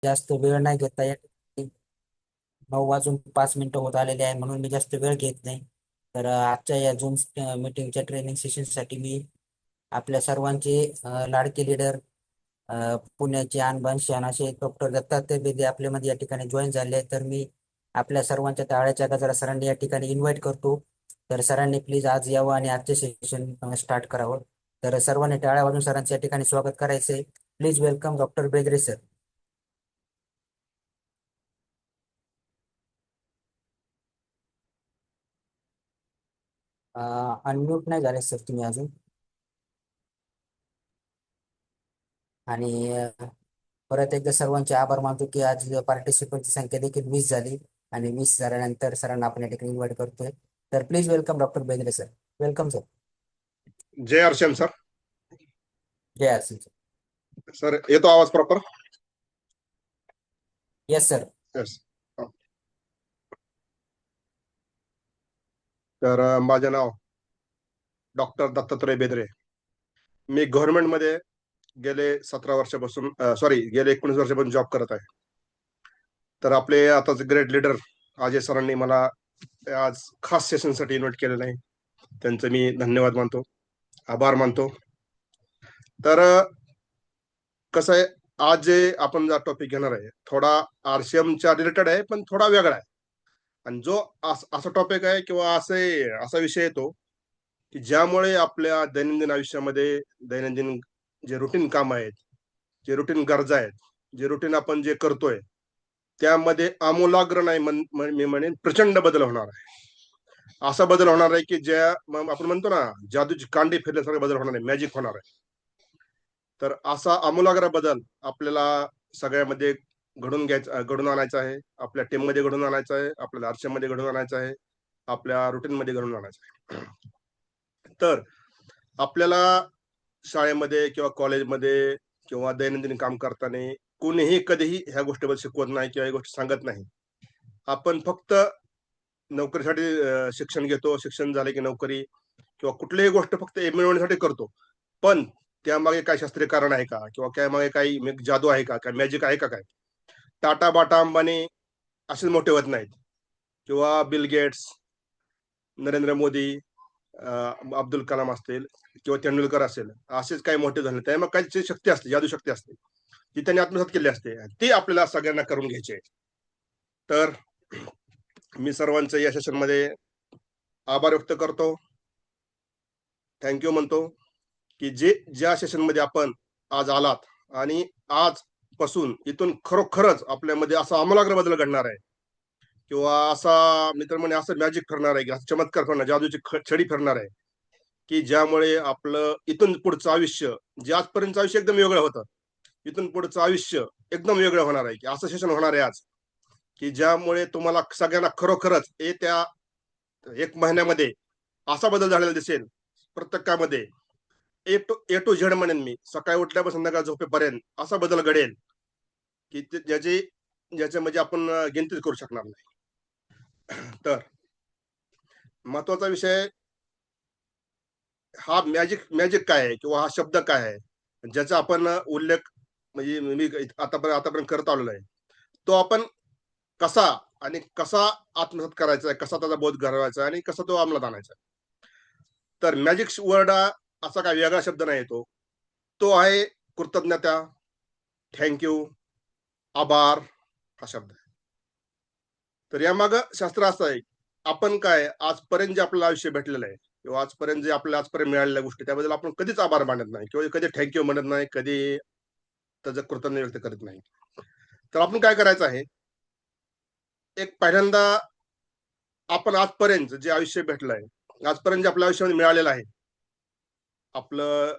जास्त वेळ नाही घेता येत. 9:05 होत आलेले आहे, म्हणून मी जास्त वेळ घेत नाही. तर आजच्या या झूम मीटिंगच्या ट्रेनिंग सेशनसाठी मी आपल्या सर्वांचे लाडके लीडर, पुण्याचे आणबान शान असे डॉक्टर दत्तात्रय बेदे आपल्यामध्ये या ठिकाणी जॉईन झाले आहेत. तर मी आपल्या सर्वांच्या टाळ्याच्या गजरा सरांनी या ठिकाणी इन्व्हाइट करतो. तर सरांनी प्लीज आज यावं आणि आजचे सेशन स्टार्ट करावं. तर सर्वांनी टाळ्या वाजून सरांचं या ठिकाणी स्वागत करायचंय. Please welcome doctor Bedre sir. Unmute नाही झाले सर तुम्ही अजून. आणि परत एकदा सर्वांचे आभार मानतो की आज पार्टिसिपंटची संख्या देखील 20 झाली आणि 20 झाल्यानंतर सरांना आपण या ठिकाणी इन्व्हाइट करतोय. तर please welcome doctor Bendre sir. Welcome sir. जय हर्षन सर. जय आसिफ सर. सर येतो आवाज प्रॉपर? Yes sir. येस. तर माझे नाव डॉक्टर दत्तात्रय बेदरे. मी गव्हर्नमेंटमध्ये गेले 17 वर्षापासून गेले 19 वर्षापासून जॉब करत आहे. तर आपले आताचे ग्रेट लीडर अजय सरांनी मला आज खास सेशनसाठी इन्व्हाइट केलेलं आहे. त्यांचं मी धन्यवाद मानतो, आभार मानतो. तर कसं आहे, आज जे आपण जो टॉपिक घेणार आहे थोडा आरसीएमच्या रिलेटेड आहे, पण थोडा वेगळा आहे. आणि जो असा टॉपिक आहे किंवा असा विषय येतो की ज्यामुळे आपल्या दैनंदिन आयुष्यामध्ये दैनंदिन जे रुटीन काम आहेत, जे रुटीन गरजा आहेत, जे रुटीन आपण जे करतोय त्यामध्ये आमूलाग्र नाही मी म्हणेन प्रचंड बदल होणार आहे. असा बदल होणार आहे की ज्या आपण म्हणतो ना, जादूची कांडी फिरल्यासारखा बदल होणार आहे, मॅजिक होणार आहे. तर असा आमूलाग्र बदल आपल्याला सगळ्यामध्ये घडून आणायचा आहे. आपल्या टीम मध्ये घडून आणायचा आहे, आपल्या आरक्षणामध्ये घडून आणायचा आहे, आपल्या रुटीन मध्ये घडून आणायचं आहे. तर आपल्याला शाळेमध्ये किंवा कॉलेजमध्ये किंवा दैनंदिन काम करताना कोणीही कधीही ह्या गोष्टीबद्दल शिकवत नाही किंवा या गोष्टी सांगत नाही. आपण फक्त नोकरीसाठी शिक्षण घेतो, शिक्षण झाले की नोकरी किंवा कुठलीही गोष्ट फक्त मिळवण्यासाठी करतो. पण त्यामागे काय शास्त्रीय कारण आहे का, किंवा त्यामागे काही जादू आहे का, काय मॅजिक आहे का? काय टाटा, बाटा, अंबानी असेच मोठे होत नाहीत, किंवा बिल गेट्स, नरेंद्र मोदी, अब्दुल कलाम असतील किंवा तेंडुलकर असेल, असेच काही मोठे झाले. त्यामुळे काही शक्ती असते, जादू शक्ती असते, ती त्यांनी आत्मसात केली असते. ती आपल्याला सगळ्यांना करून घ्यायची आहे. तर मी सर्वांचं या सेशन मध्ये आभार व्यक्त करतो, थँक्यू म्हणतो की ज्या सेशन मध्ये आपण आज आलात आणि आजपासून इथून खरोखरच आपल्यामध्ये असा आमूलाग्र बदल घडणार आहे, किंवा असा मित्र म्हणे असं मॅजिक ठरणार आहे, की चमत्कार ठरणार, जादूची छडी ठरणार आहे, की ज्यामुळे आपलं इथून पुढचं आयुष्य, जे आजपर्यंत आयुष्य एकदम वेगळं होतं, इथून पुढचं आयुष्य एकदम वेगळं होणार आहे. की असं सेशन होणार आहे आज, की ज्यामुळे तुम्हाला सगळ्यांना खरोखरच येत्या 1 महिन्यामध्ये असा बदल झालेला दिसेल प्रत्येकामध्ये. ए टू झेड म्हणेन मी, सकाळी उठल्यापासून संध्याकाळ झोपेपर्यंत असा बदल घडेल की ज्याच्या म्हणजे आपण गिनतीच करू शकणार नाही. तर महत्वाचा विषय हा मॅजिक काय आहे, किंवा हा शब्द काय आहे, ज्याचा आपण उल्लेख म्हणजे मी आतापर्यंत करत आलेलो आहे, तो आपण कसा आत्मसात करायचा आहे, कसा त्याचा बोध घडवायचा आणि कसा तो अंमलात आणायचा. तर मॅजिक वर्ड असा काय वेगळा शब्द नाही, तो आहे कृतज्ञता, थँक्यू, आभार हा शब्द आहे. तर यामाग शास्त्र असं आहे, आपण काय आजपर्यंत जे आपलं आयुष्य भेटलेलं आहे किंवा आजपर्यंत जे आपल्याला आजपर्यंत मिळालेल्या गोष्टी, त्याबद्दल आपण कधीच आभार मानत नाही किंवा कधी थँक्यू म्हणत नाही, कधी त्याचं कृतज्ञ व्यक्त करत नाही. तर आपण काय करायचं आहे, एक पहिल्यांदा आपण आजपर्यंत जे आयुष्य भेटलंय, आजपर्यंत जे आपल्या आयुष्यामध्ये मिळालेलं आहे, आपलं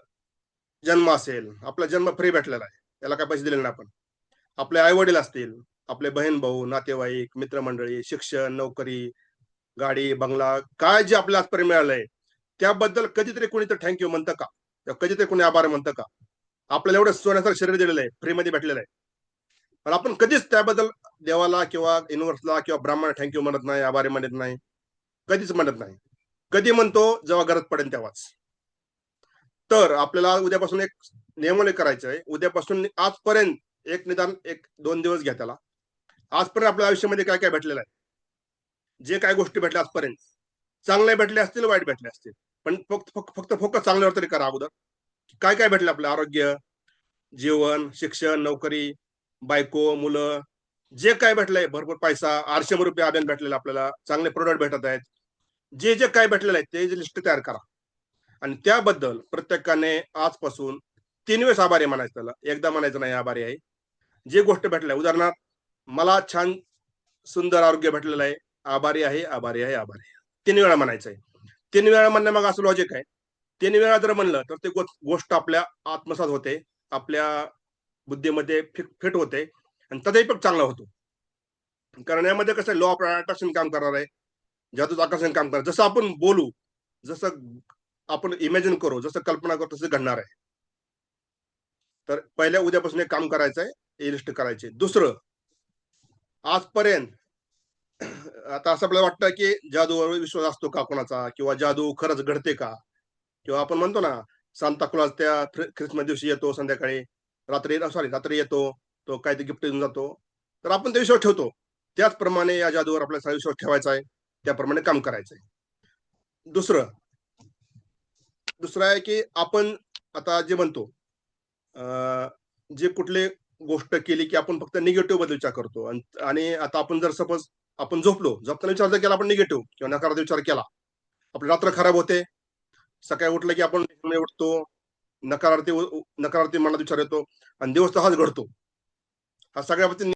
जन्म असेल, आपला जन्म फ्री भेटलेला आहे, त्याला काय पैसे दिलेले नाही आपण. आपले आई वडील असतील, आपले बहीण भाऊ, नातेवाईक, मित्रमंडळी, शिक्षण, नोकरी, गाडी, बंगला, काय जे आपल्याला आजपर्यंत मिळालंय त्याबद्दल कधीतरी कोणीतरी थँक्यू म्हणतं का, कधीतरी कोणी आभार म्हणतं का? आपल्याला एवढं सोन्यासारखं शरीर दिलेलं आहे, फ्रीमध्ये भेटलेलं आहे, पण आपण कधीच त्याबद्दल देवाला किंवा युनिव्हर्सला किंवा ब्राह्मण थँक्यू म्हणत नाही, आभारी म्हणत नाही, कधीच म्हणत नाही. कधी म्हणतो, जेव्हा गरज पडेल तेव्हाच. तर आपल्याला उद्यापासून एक नियमावली करायचं आहे. उद्यापासून आजपर्यंत एक निदान 1-2 दिवस घ्या त्याला. आजपर्यंत आपल्या आयुष्यामध्ये काय काय भेटलेलं आहे, जे काय गोष्टी भेटल्या आजपर्यंत, चांगल्या भेटल्या असतील, वाईट भेटल्या असतील, पण फक्त फोकस चांगल्यावर तरी करा अगोदर. काय काय भेटलं आपलं, आरोग्य, जीवन, शिक्षण, नोकरी, बायको, मुलं, जे काय भेटलंय, भरपूर पैसा, 800 रुपये अभियान भेटलेलं आपल्याला, चांगले प्रोडक्ट भेटत आहेत, जे जे काय भेटलेलं आहे ते लिस्ट तयार करा. आणि त्याबद्दल प्रत्येकाने आजपासून 3 वेळेस आभारी म्हणायचं. त्याला एकदा म्हणायचं नाही आभारी आहे. जे गोष्ट भेटल्या, उदाहरणार्थ मला छान सुंदर आरोग्य भेटलेलं आहे, आभारी आहे, आभारी आहे, आभारी आहे, 3 वेळा म्हणायचं आहे. 3 वेळा म्हणणं मग असं लॉजिक आहे. 3 वेळा जर म्हणलं तर ते गोष्ट आपल्या आत्मसात होते, आपल्या बुद्धीमध्ये फिट होते आणि त्याचा इफेक्ट चांगला होतो. कारण यामध्ये कसं लॉ ऑफ अट्रॅक्शन काम करणार आहे, जादूचं आकर्षण काम करणार. जसं आपण बोलू, जसं आपण इमॅजिन करू, जसं कल्पना करू, तसं घडणार आहे. तर पहिल्या उद्यापासून एक काम करायचं आहे, हे लिस्ट करायचे. दुसरं, आजपर्यंत आता असं आपल्याला वाटतं की जादूवर विश्वास असतो का कोणाचा, किंवा जादू खरंच घडते का, किंवा आपण म्हणतो ना सांता क्लॉज त्या ख्रिसमस दिवशी येतो संध्याकाळी, रात्री येतो, तो काय ते गिफ्ट देऊन जातो, तर आपण ते विश्वास ठेवतो. त्याचप्रमाणे या जादूवर आपल्याला विश्वास ठेवायचा आहे, त्याप्रमाणे काम करायचं आहे. दुसरं आहे की आपण आता जे म्हणतो, जे कुठले गोष्ट केली की आपण फक्त निगेटिव्ह बद्दल विचार करतो. आणि आता आपण जर सपोज आपण झोपताना विचार जर केला, आपण निगेटिव्ह किंवा नकारात्मक विचार केला, आपली रात्र खराब होते. सकाळी उठलं की आपण उठतो, नकारार्थी मनात विचार येतो आणि दिवस तसाच घडतो. हा सगळ्या बाबतीत.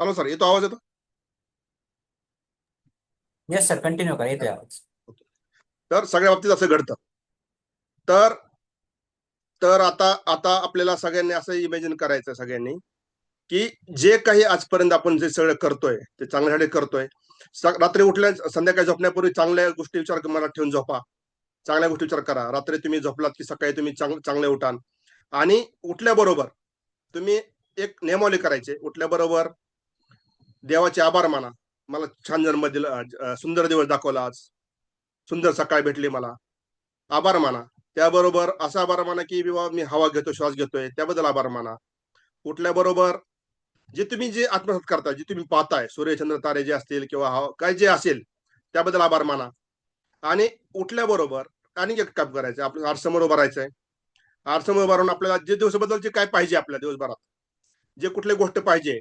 हॅलो सर, येतो आवाज? येतो? येस सर, कंटिन्यू करा, येतोय आवाज. तर सगळ्या बाबतीत असं घडतं. तर तर आता आता आपल्याला सगळ्यांनी असं इमॅजिन करायचं, सगळ्यांनी, की जे काही आजपर्यंत आपण जे सगळं करतोय ते चांगल्यासाठी करतोय. रात्री उठल्या, संध्याकाळी झोपण्यापूर्वी चांगल्या गोष्टी विचार मनात ठेवून झोपा, चांगल्या गोष्टी विचार करा. रात्री तुम्ही झोपलात की सकाळी तुम्ही चांगले उठाल. आणि उठल्याबरोबर तुम्ही एक नियमावली करायचे. उठल्याबरोबर देवाचे आभार माना, मला छान जन्म दिला, सुंदर दिवस दाखवला, आज सुंदर सकाळ भेटली मला, आभार माना. त्याबरोबर असा आभार माना की बाबा मी हवा घेतो, श्वास घेतोय, त्याबद्दल आभार माना. उठल्याबरोबर जे तुम्ही जे आत्मसात करताय, जे तुम्ही पाहताय, सूर्यचंद्र तारे जे असतील किंवा काय जे असेल, त्याबद्दल आभार माना. आणि उठल्याबरोबर आणि एक काम करायचं, आपलं आरसमोर उभं राहायचंय. आरसमोर उभं राहून आपल्याला जे दिवसाबद्दल जे काय पाहिजे, आपल्या दिवसभरात जे कुठली गोष्ट पाहिजे,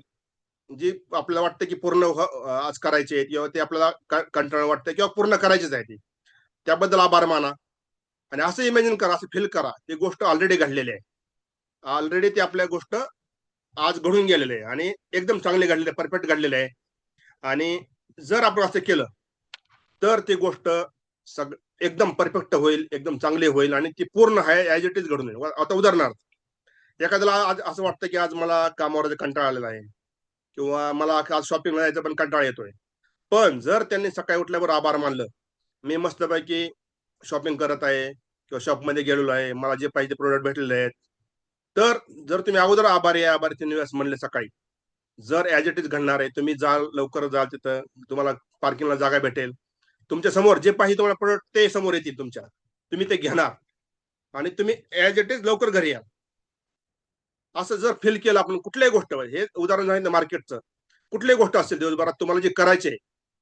जी आपल्याला वाटतं की पूर्ण आज करायचे, किंवा ते आपल्याला कंटाळा वाटतं किंवा पूर्ण करायचीच आहे ती, त्याबद्दल आभार माना. आणि असं इमॅजिन करा, असं फील करा, ती गोष्ट ऑलरेडी घडलेली आहे. ऑलरेडी ती आपल्या गोष्ट आज घडून गेलेली आहे आणि एकदम चांगले घडलेले, परफेक्ट घडलेले आहे. आणि जर आपण असं केलं तर ती गोष्ट एकदम परफेक्ट होईल, एकदम चांगली होईल आणि ती पूर्ण आहे ऍज इट इज घडून येईल. आता उदाहरणार्थ, एखाद्याला आज असं वाटतं की आज मला कामावर कंटाळा आलेला आहे, किंवा मला आज शॉपिंगला जायचं पण कंटाळा येतोय. पण जर त्यांनी सकाळी उठल्यावर आभार मानलं, मी मस्तपैकी शॉपिंग करत आहे किंवा शॉपमध्ये गेलेलो आहे, मला जे पाहिजे प्रोडक्ट भेटलेले आहेत, तर जर तुम्ही अगोदर आभारी आहे, आभारी 3 वेळेस म्हणले सकाळी, जर ऍज इट इज घडणार आहे. तुम्ही लवकर जाल, तिथं तुम्हाला पार्किंगला जागा भेटेल, तुमच्या समोर जे पाहिजे तुम्हाला प्रोडक्ट ते समोर येतील तुमच्या, तुम्ही ते घेणार आणि तुम्ही ऍज इट इज लवकर घरी याल. असं जर फील केलं आपण कुठल्याही गोष्ट, हे उदाहरण सांगितलं मार्केटचं, कुठलीही गोष्ट असेल दिवसभरात तुम्हाला जे करायचे,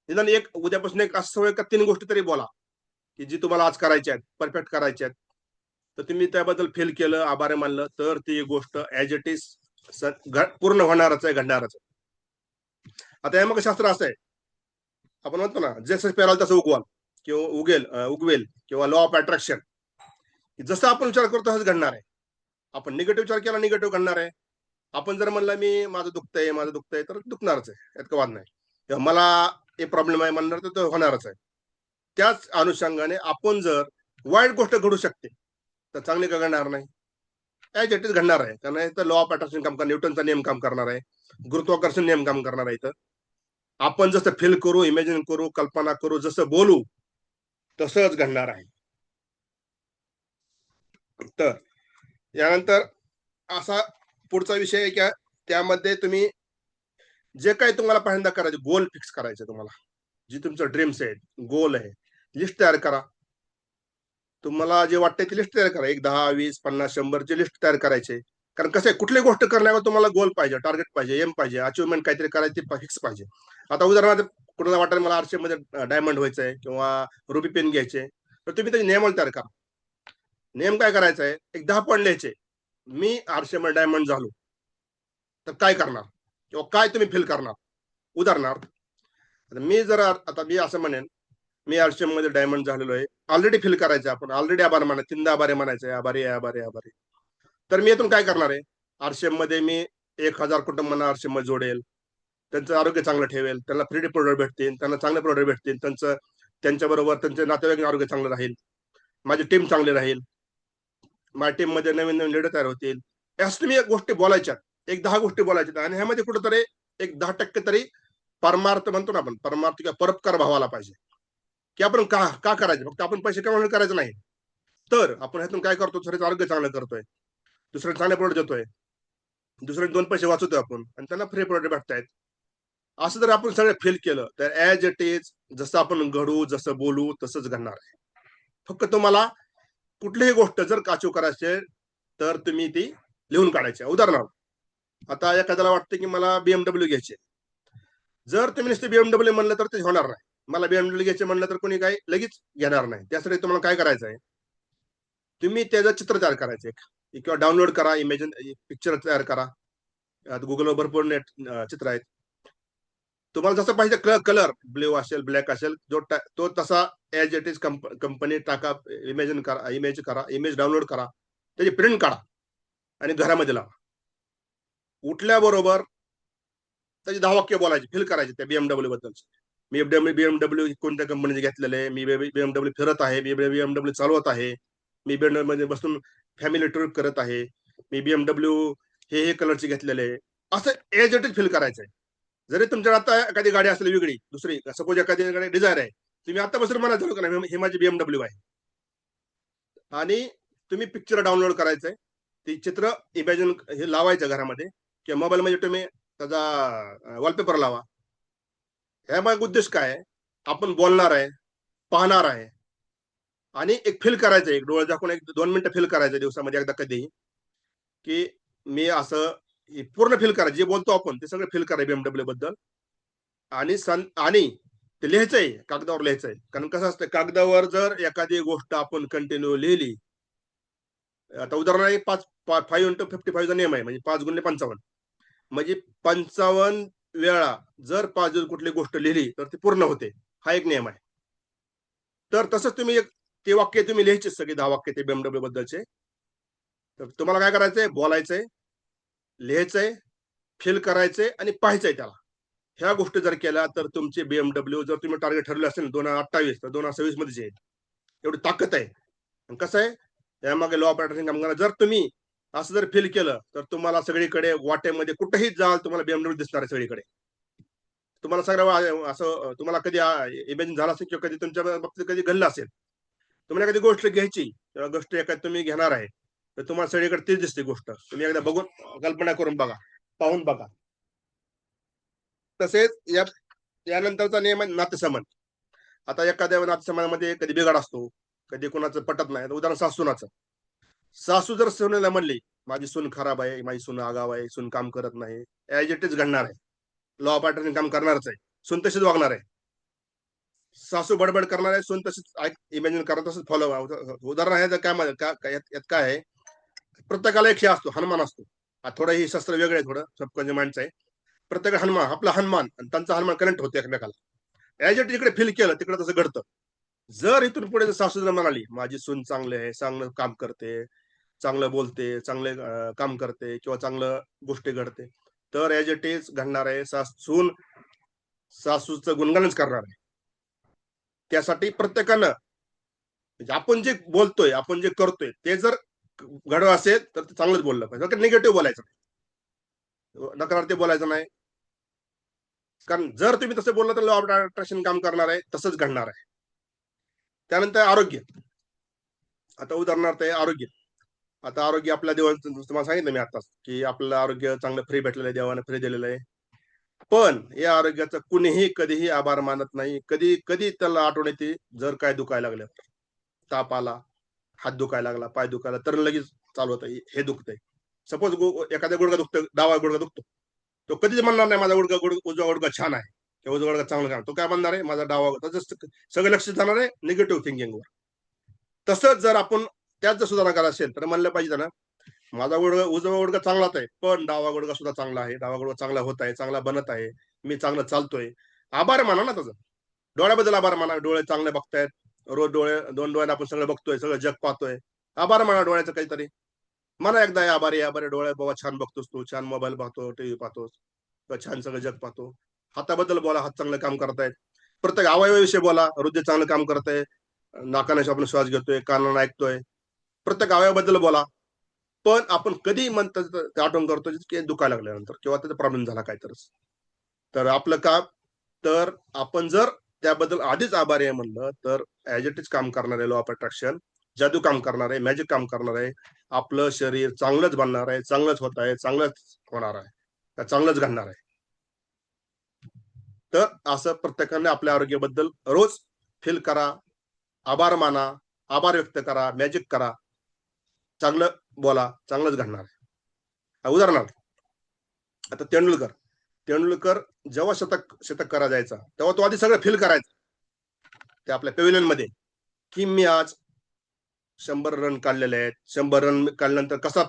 निदान एक उद्यापासून एक असं सवय का 3 गोष्टी तरी बोला की जी तुम्हाला आज करायच्या आहेत, परफेक्ट करायच्या आहेत. तर तुम्ही त्याबद्दल फील केलं, आभार मानलं, तर ती गोष्ट ऍज इट इज पूर्ण होणारच आहे, घडणारच आहे. आता मग शास्त्र असं आहे, आपण म्हणतो ना, जसं पेराल तसं उगवाल किंवा उगवेल, किंवा लॉ ऑफ अट्रॅक्शन, जसं आपण विचार करतो तसंच घडणार आहे. आपण निगेटिव्ह विचार केला, निगेटिव्ह घडणार आहे. आपण जर म्हणलं मी माझं दुखतंय, तर दुखणारच आहे, यात वाद नाही. किंवा मला हे प्रॉब्लेम आहे म्हणणार, तर तो होणारच आहे. त्याच अनुषंगाने आपण जर वाईट गोष्ट घडू शकते, तर चांगली का घडणार नाही? ऍज इट इज घडणार आहे. कारण तर लॉ ऑफ अट्रॅक्शन काम करणार, न्यूटनचा नियम काम करणार आहे, गुरुत्वाकर्षण नियम काम करणार आहे. तर आपण जसं फील करू, इमॅजिन करू, कल्पना करू, जसं बोलू, तसंच घडणार आहे. तर यानंतर असा पुढचा विषय आहे की त्यामध्ये तुम्ही जे काही तुम्हाला पहिल्यांदा करायचं, गोल फिक्स करायचं तुम्हाला, जी तुमचं ड्रीम्स आहेत, गोल आहे, लिस्ट तयार करा. तुम्हाला जे वाटते ती लिस्ट तयार करा. एक 10, 20, 50, 100 ची लिस्ट तयार करायची. कारण कसं आहे, कुठली गोष्ट करण्यावर तुम्हाला गोल पाहिजे, टार्गेट पाहिजे, एम पाहिजे, अचिव्हमेंट काहीतरी करायची फिक्स पाहिजे. आता उदाहरणार्थ कुणाला वाटेल मला आरशेमध्ये डायमंड व्हायचंय किंवा रुबी पेन घ्यायचे, तर तुम्ही त्याचे नियम तयार करा. नियम काय करायचा आहे, एक 10 पॉईंट लिहायचे. मी आरशेमध्ये डायमंड झालो तर काय करणार, किंवा काय तुम्ही फील करणार. उदाहरणार्थ मी जर आता मी असं म्हणेन, मी आरसीएम मध्ये डायमंड झालेलो आहे, ऑलरेडी फील करायचं, आपण ऑलरेडी आभार म्हणा, तीनदा आभारी म्हणायचं, आभारी आभारी आभारी. तर मी यातून काय करणार आहे, आरसीएम मध्ये मी 1000 कुटुंबांना आरसीएम मध्ये जोडेल, त्यांचं आरोग्य चांगलं ठेवेल, त्यांना फ्री प्रोडक्ट भेटतील, त्यांना चांगले प्रोडक्ट भेटतील, त्यांच्याबरोबर त्यांचे नातेवाईक आरोग्य चांगलं राहील, माझी टीम चांगली राहील, माझ्या टीम मध्ये नवीन नवीन लीडर तयार होतील. याच तुम्ही गोष्टी बोलायच्या, एक 10 गोष्टी बोलायच्या, आणि ह्यामध्ये कुठेतरी एक 10% तरी परमार्थ म्हणतो ना आपण, परमार्थ किंवा परोपकार भावाला पाहिजे, की आपण का का करायचं, फक्त आपण पैसे कमावून करायचं नाही. तर आपण ह्यातून काय करतो, दुसऱ्याचं आरोग्य चांगलं करतोय, दुसऱ्याला चांगले प्रोडक्ट देतोय, दुसऱ्याचे 2 पैसे वाचवतोय आपण, आणि त्यांना फ्री प्रोडक्ट भेटतायत. असं जर आपण सगळं फील केलं तर ऍज इट इज, जसं आपण घडू, जसं बोलू, तसंच घडणार आहे. फक्त तुम्हाला कुठलीही गोष्ट जर काचू करायची असेल तर तुम्ही ती लिहून काढायची. उदाहरणार्थ आता एखाद्याला वाटतं की मला बीएमडब्ल्यू घ्यायचे, जर तुम्ही नुसते बीएमडब्ल्यू म्हणलं तर ते होणार नाही. मला बीएमडब्ल्यू घ्यायचे म्हणलं तर कोणी काही लगेच घेणार नाही. त्यासाठी तुम्हाला काय करायचं आहे, तुम्ही त्याचं चित्र तयार करायचं, किंवा डाउनलोड करा, इमेजिन पिक्चर तयार करा. गुगलवर भरपूर नेट चित्र आहेत. तुम्हाला जसं पाहिजे कलर, ब्ल्यू असेल, ब्लॅक असेल, तो तसा एज इट इज कंपनी टाका, इमेज करा, इमेज डाउनलोड करा, त्याची प्रिंट काढा आणि घरामध्ये लावा. उठल्याबरोबर त्याची 10 वाक्य बोलायची, फील करायची त्या बीएमडब्ल्यू बद्दल. मी बीएमडब्ल्यू कोणत्या कंपनीचे घेतलेले आहे, मी बीएमडब्ल्यू फिरत आहे, मी बीएमडब्ल्यू चालवत आहे, मी बीएमडब्ल्यू मध्ये बसून फॅमिली ट्रिप करत आहे, मी बीएमडब्ल्यू हे कलरचे घेतलेले आहे. असं एज इट इज फील करायचं आहे. जरी तुमच्या आता एखादी गाडी असली वेगळी दुसरी, सपोज एखादी गाडी डिझायर आहे, तुम्ही आता बसून म्हणा चालू करा, हे माझी बीएमडब्ल्यू आहे, आणि तुम्ही पिक्चर डाउनलोड करायचंय, ती चित्र इमॅजिन हे लावायचं घरामध्ये, किंवा मोबाईलमध्ये तुम्ही त्याचा वॉलपेपर लावा. ह्या मग उद्देश काय आहे, आपण बोलणार आहे, पाहणार आहे, आणि एक फील करायचं, एक डोळे झाकून 1-2 मिनिटं फील करायचं दिवसामध्ये एकदा कधीही, की मी असं पूर्ण फील करायचं, जे बोलतो आपण ते सगळं फील करायचं बीएमडब्ल्यू बद्दल. आणि ते लिहायचंय, कागदावर लिहायचंय. कारण कसं असतं, कागदावर जर एखादी गोष्ट आपण कंटिन्यू लिहिली, आता उदाहरणार्थ 5 नियम आहे, म्हणजे 5 गुणिले 55, म्हणजे 55 वेळा जर 5 कुठली गोष्ट लिहिली तर ती पूर्ण होते, हा एक नियम आहे. तर तसंच तुम्ही ते वाक्य तुम्ही लिहायचे, सगळे 10 वाक्य ते बीएमडब्ल्यू बद्दलचे. तर तुम्हाला काय करायचंय, बोलायचंय, लिहायचंय, फील करायचंय, आणि पाहायचंय त्याला. ह्या गोष्टी जर केल्या तर तुमचे बीएमडब्ल्यू, जर तुम्ही टार्गेट ठरवलं असेल 2028 तर 2026 मध्ये येईल. एवढी ताकद आहे. आणि कसं आहे, यामागे लॉ ऑफ अट्रॅक्शन काम करा. जर तुम्ही असं जर फील केलं तर तुम्हाला सगळीकडे वाटेमध्ये कुठेही जाल, तुम्हाला बीएमडब्ल्यू दिसणार आहे सगळीकडे. तुम्हाला सगळं असं तुम्हाला कधी इमॅजिन झालं असेल, किंवा कधी तुमच्या बाबतीत कधी घडलं असेल, तुम्हाला एखादी गोष्ट घ्यायची, किंवा गोष्ट एखादी तुम्ही घेणार आहे, तर तुम्हाला सगळीकडे तीच दिसते गोष्ट. तुम्ही एकदा बघून कल्पना करून बघा, पाहून बघा. तसेच यानंतरचा नियम आहे नातेसंबंध. आता एखाद्या नातेसंबंधामध्ये कधी बिघाड असतो, कधी कोणाचं पटत नाही. उदाहरण सासूनाचं, सासू जर सुनेला म्हणली माझी सून खराब आहे, माझी सून आगाव आहे, सून काम करत नाही, ऍज इट इज घडणार आहे. लॉ ऑफ अट्रॅक्शन काम करणारच आहे. सून तशीच वागणार आहे. सासू बडबड करणार आहे, सून तशीच इमॅजिन करत, तसंच फॉलो. उदाहरण आहे काय यात काय आहे, प्रत्येकाला एक हे असतो, हनुमान असतो. थोडं ही शस्त्र वेगळं आहे, थोडं सबकॉन्शियस माइंडचं आहे. प्रत्येक हनुमान, आपला हनुमान आणि त्यांचा हनुमान कनेक्ट होते एकमेकाला. ऍज इट जिकडे फील केलं तिकडे तसं घडतं. जर इथून पुढे सासू जर म्हणाली माझी सून चांगली आहे, चांगलं काम करते, चांगलं बोलते, चांगले काम करते, किंवा चांगलं गोष्टी घडते, तर ऍज इट इज घडणार आहे. सून सासूचं गुणगानच करणार आहे. त्यासाठी प्रत्येकानं, म्हणजे आपण जे बोलतोय, आपण जे करतोय, ते जर घडवं असेल तर ते चांगलंच बोललं पाहिजे. निगेटिव्ह बोलायचं नाही, नकारार्थी बोलायचं नाही. कारण जर तुम्ही तसं बोललं तर लॉ ऑफ अट्रॅक्शन काम करणार आहे, तसंच घडणार आहे. त्यानंतर आरोग्य. आता उदाहरणार्थ आहे आरोग्य. आता आरोग्य आपल्या देवानं तुम्हाला सांगितलं मी आताच, की आपल्याला आरोग्य चांगलं फ्री भेटलेलं आहे, देवाने फ्री दिलेलं आहे. पण या आरोग्याचं कुणीही कधीही आभार मानत नाही. कधी कधी त्याला आठवण येते जर काय दुखायला लागलं, ताप आला, हात दुखायला लागला, पाय दुखायला, तर लगेच चालू होतं हे दुखतंय. सपोज एखाद्या गुडघा दुखतो, डावा गुडघा दुखतो, तो कधीच म्हणणार नाही माझा उजवा गुडघा छान आहे किंवा उजवा गुडघा चांगला आहे. तो काय म्हणणार आहे, माझा डावा गुडघा. सगळं लक्ष जाणार आहे निगेटिव्ह थिंकिंगवर. तसंच जर आपण त्यात जर सुधारणा करायला असेल तर म्हणलं पाहिजे ना, माझा गुडघा उजवा गुडघा चांगलाच आहे, पण डावा गुडघा सुद्धा चांगला आहे, डावा गुडघा चांगला होत आहे, चांगला बनत आहे, मी चांगलं चालतोय. आभार माना ना त्याचा. डोळ्याबद्दल आभार माना, डोळे चांगले बघतायत, रोज दोन डोळ्याने आपण सगळं बघतोय, सगळं जग पाहतोय. आभार माना डोळ्याचं काहीतरी. मला एकदा आभारी आभारी डोळे बाबा, छान बघतोस तू, छान मोबाईल पाहतो, टीव्ही पाहतोस, छान सगळं जग पाहतो. हाताबद्दल बोला, हात चांगलं काम करतायत. प्रत्येक अवयवाविषयी बोला, हृदय चांगलं काम करतंय, नाकाने आपण श्वास घेतोय, कानाने ऐकतोय. प्रत्येक अवयवाबद्दल बोला. पण आपण कधी म्हणतो आठवण करतो की दुखायला लागल्यानंतर किंवा त्याचा प्रॉब्लेम झाला काय तर आपलं काम, तर आपण जर त्याबद्दल आधीच आभारी आहे म्हणलं तर ऍज इट इज काम करणार आहे लॉ ऑफ अट्रॅक्शन, जादू काम करणार आहे, मॅजिक काम करणार आहे. आपलं शरीर चांगलंच बनणार आहे, चांगलंच होत आहे, चांगलंच होणार आहे, चांगलंच घडणार आहे. तर असं प्रत्येकाने आपल्या आरोग्याबद्दल रोज फील करा, आभार माना, आभार व्यक्त करा, मॅजिक करा, चांगलं बोला, चांगलंच घडणार आहे. उदाहरणार्थ आता तेंडुलकर जेव्हा शतक करा जायचा तेव्हा तो आधी सगळं फील करायचा ते आपल्या पेव्हिलियन मध्ये, की मी आज 100 रन काढलेले आहेत, 100 रन काढल्यानंतर कसा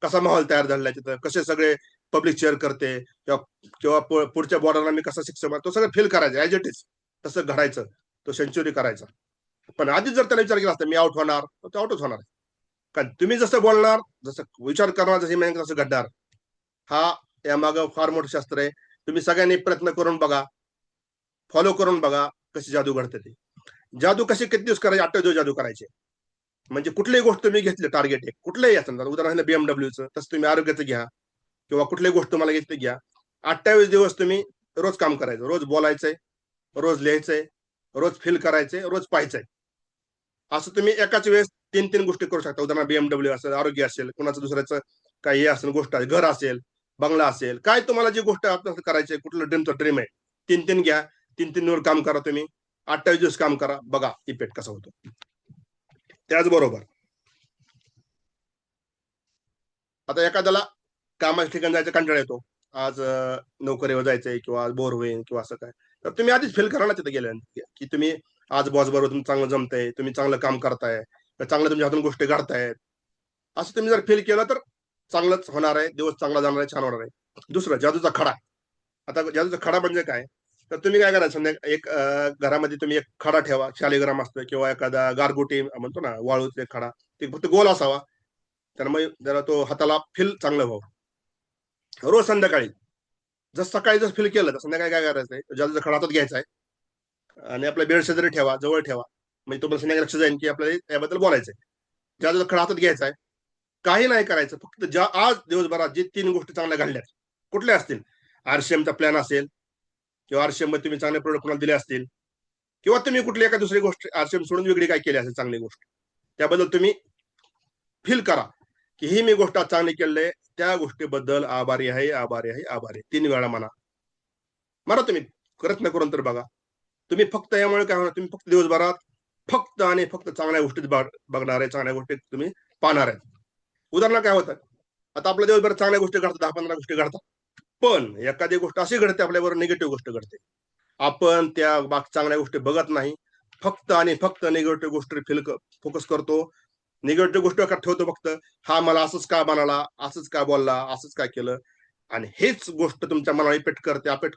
कसा माहोल तयार झालेला आहे तिथं, कसे सगळे पब्लिक चेअर करते किंवा पुढच्या बॉर्डरला मी कसा सिक्स मारतो, सगळं फील करायचं ऍज इट इज, तसं घडायचं, तो सेंचुरी करायचा. पण आधीच जर त्याने विचार केला असता मी आउट होणार, तर तो आउटच होणार. कारण तुम्ही जसं बोलणार, जसं विचार करणार, जसं तसं घडणार. हा यामागं फार मोठं शास्त्र आहे. तुम्ही सगळ्यांनी प्रयत्न करून बघा, फॉलो करून बघा कशी जादू घडते ते. जादू कशी किती दिवस करायचे, 28 दिवस जादू करायचे. म्हणजे कुठलीही गोष्ट तुम्ही घेतली टार्गेट एक कुठलंही असं, उदाहरण बीएमडब्ल्यूचं, तसं तुम्ही आरोग्याचं घ्या किंवा कुठलीही गोष्ट तुम्हाला घेतली घ्या. 28 दिवस तुम्ही रोज काम करायचं, रोज बोलायचंय, रोज लिहायचंय, रोज फील करायचंय, रोज पाहायचंय. असं तुम्ही एकाच वेळेस 3 गोष्टी करू शकता. उदाहरण बीएमडब्ल्यू असेल, आरोग्य असेल, कुणाचं दुसऱ्याचं काही असेल, गोष्ट आहे, घर असेल, बंगला असेल, काय तुम्हाला जी गोष्ट आपल्याला करायची, कुठलं ड्रीमचं ड्रीम आहे, 3 घ्या, 3 वर काम करा तुम्ही, 28 दिवस काम करा, बघा इफेक्ट कसा होतो. त्याचबरोबर आता एखाद्याला कामाच्या ठिकाणी जायचं कंटाळा येतो, आज नोकरीवर जायचंय किंवा आज बोर होईल किंवा असं काय, तर तुम्ही आधीच फील करा ना तिथे गेल्यानंतर की तुम्ही आज बॉस बरोबर तुम्ही चांगलं जमतंय, तुम्ही चांगलं काम करताय, चांगलं तुमच्या हातून गोष्टी घडतायत. असं तुम्ही जर फील केलं तर चांगलंच होणार आहे, दिवस चांगला जाणार आहे, छान होणार आहे. दुसरं जादूचा खडा. आता जादूचा खडा म्हणजे काय, तर तुम्ही काय करायचं, एक घरामध्ये तुम्ही एक खडा ठेवा, शालिग्राम असतं किंवा एखादा गारगोटी म्हणतो ना, वाळूचा खडा, ते फक्त गोल असावा, त्यामुळे जरा तो हाताला फील चांगलं व्हावं. रोज संध्याकाळी जर सकाळी जर फील केलं तर संध्याकाळी काय करायचंय, जादूचा खडा हातात घ्यायचा आहे आणि आपल्या बेड शेजारी ठेवा, जवळ ठेवा, म्हणजे तुम्हाला संध्याकाळी लक्ष जाईल की आपल्याला याबद्दल बोलायचंय. जादूचा खडा हातात घ्यायचा आहे, काही नाही करायचं, फक्त ज्या आज दिवसभरात जे 3 गोष्टी चांगल्या घडल्यात, कुठल्या असतील, आरसीएमचा प्लॅन असेल किंवा आरसीएम मध्ये तुम्ही चांगले प्रोडक्ट कोणाला दिले असतील किंवा तुम्ही कुठली एका दुसरी गोष्ट आरसीएम सोडून वेगळी काय केली असेल चांगली गोष्ट, त्याबद्दल तुम्ही फील करा की ही मी गोष्ट चांगली केली आहे, त्या गोष्टीबद्दल आभारी आहे, आभारी आहे, आभारी. 3 वेळा म्हणा, तुम्ही प्रयत्न करून तर बघा. तुम्ही फक्त यामुळे काय होणार, तुम्ही फक्त दिवसभरात फक्त आणि फक्त चांगल्या गोष्टीत बघणार आहे, चांगल्या गोष्टीत तुम्ही पाहणार आहे. उदाहरण काय होतं, आता आपल्या दिवसभरात चांगल्या गोष्टी घडतात, 10-15 गोष्टी घडतात, पण एखादी गोष्ट अशी घडते आपल्याबरोबर, निगेटिव्ह गोष्ट घडते, आपण त्या चांगल्या गोष्टी बघत नाही, फक्त आणि फक्त निगेटिव्ह गोष्टी फोकस करतो, निगेटिव्ह गोष्ट ठेवतो फक्त. हा मला असंच का बनाला, असंच का बोलला, असंच काय केलं, आणि हेच गोष्ट तुमच्या मनाला अपेट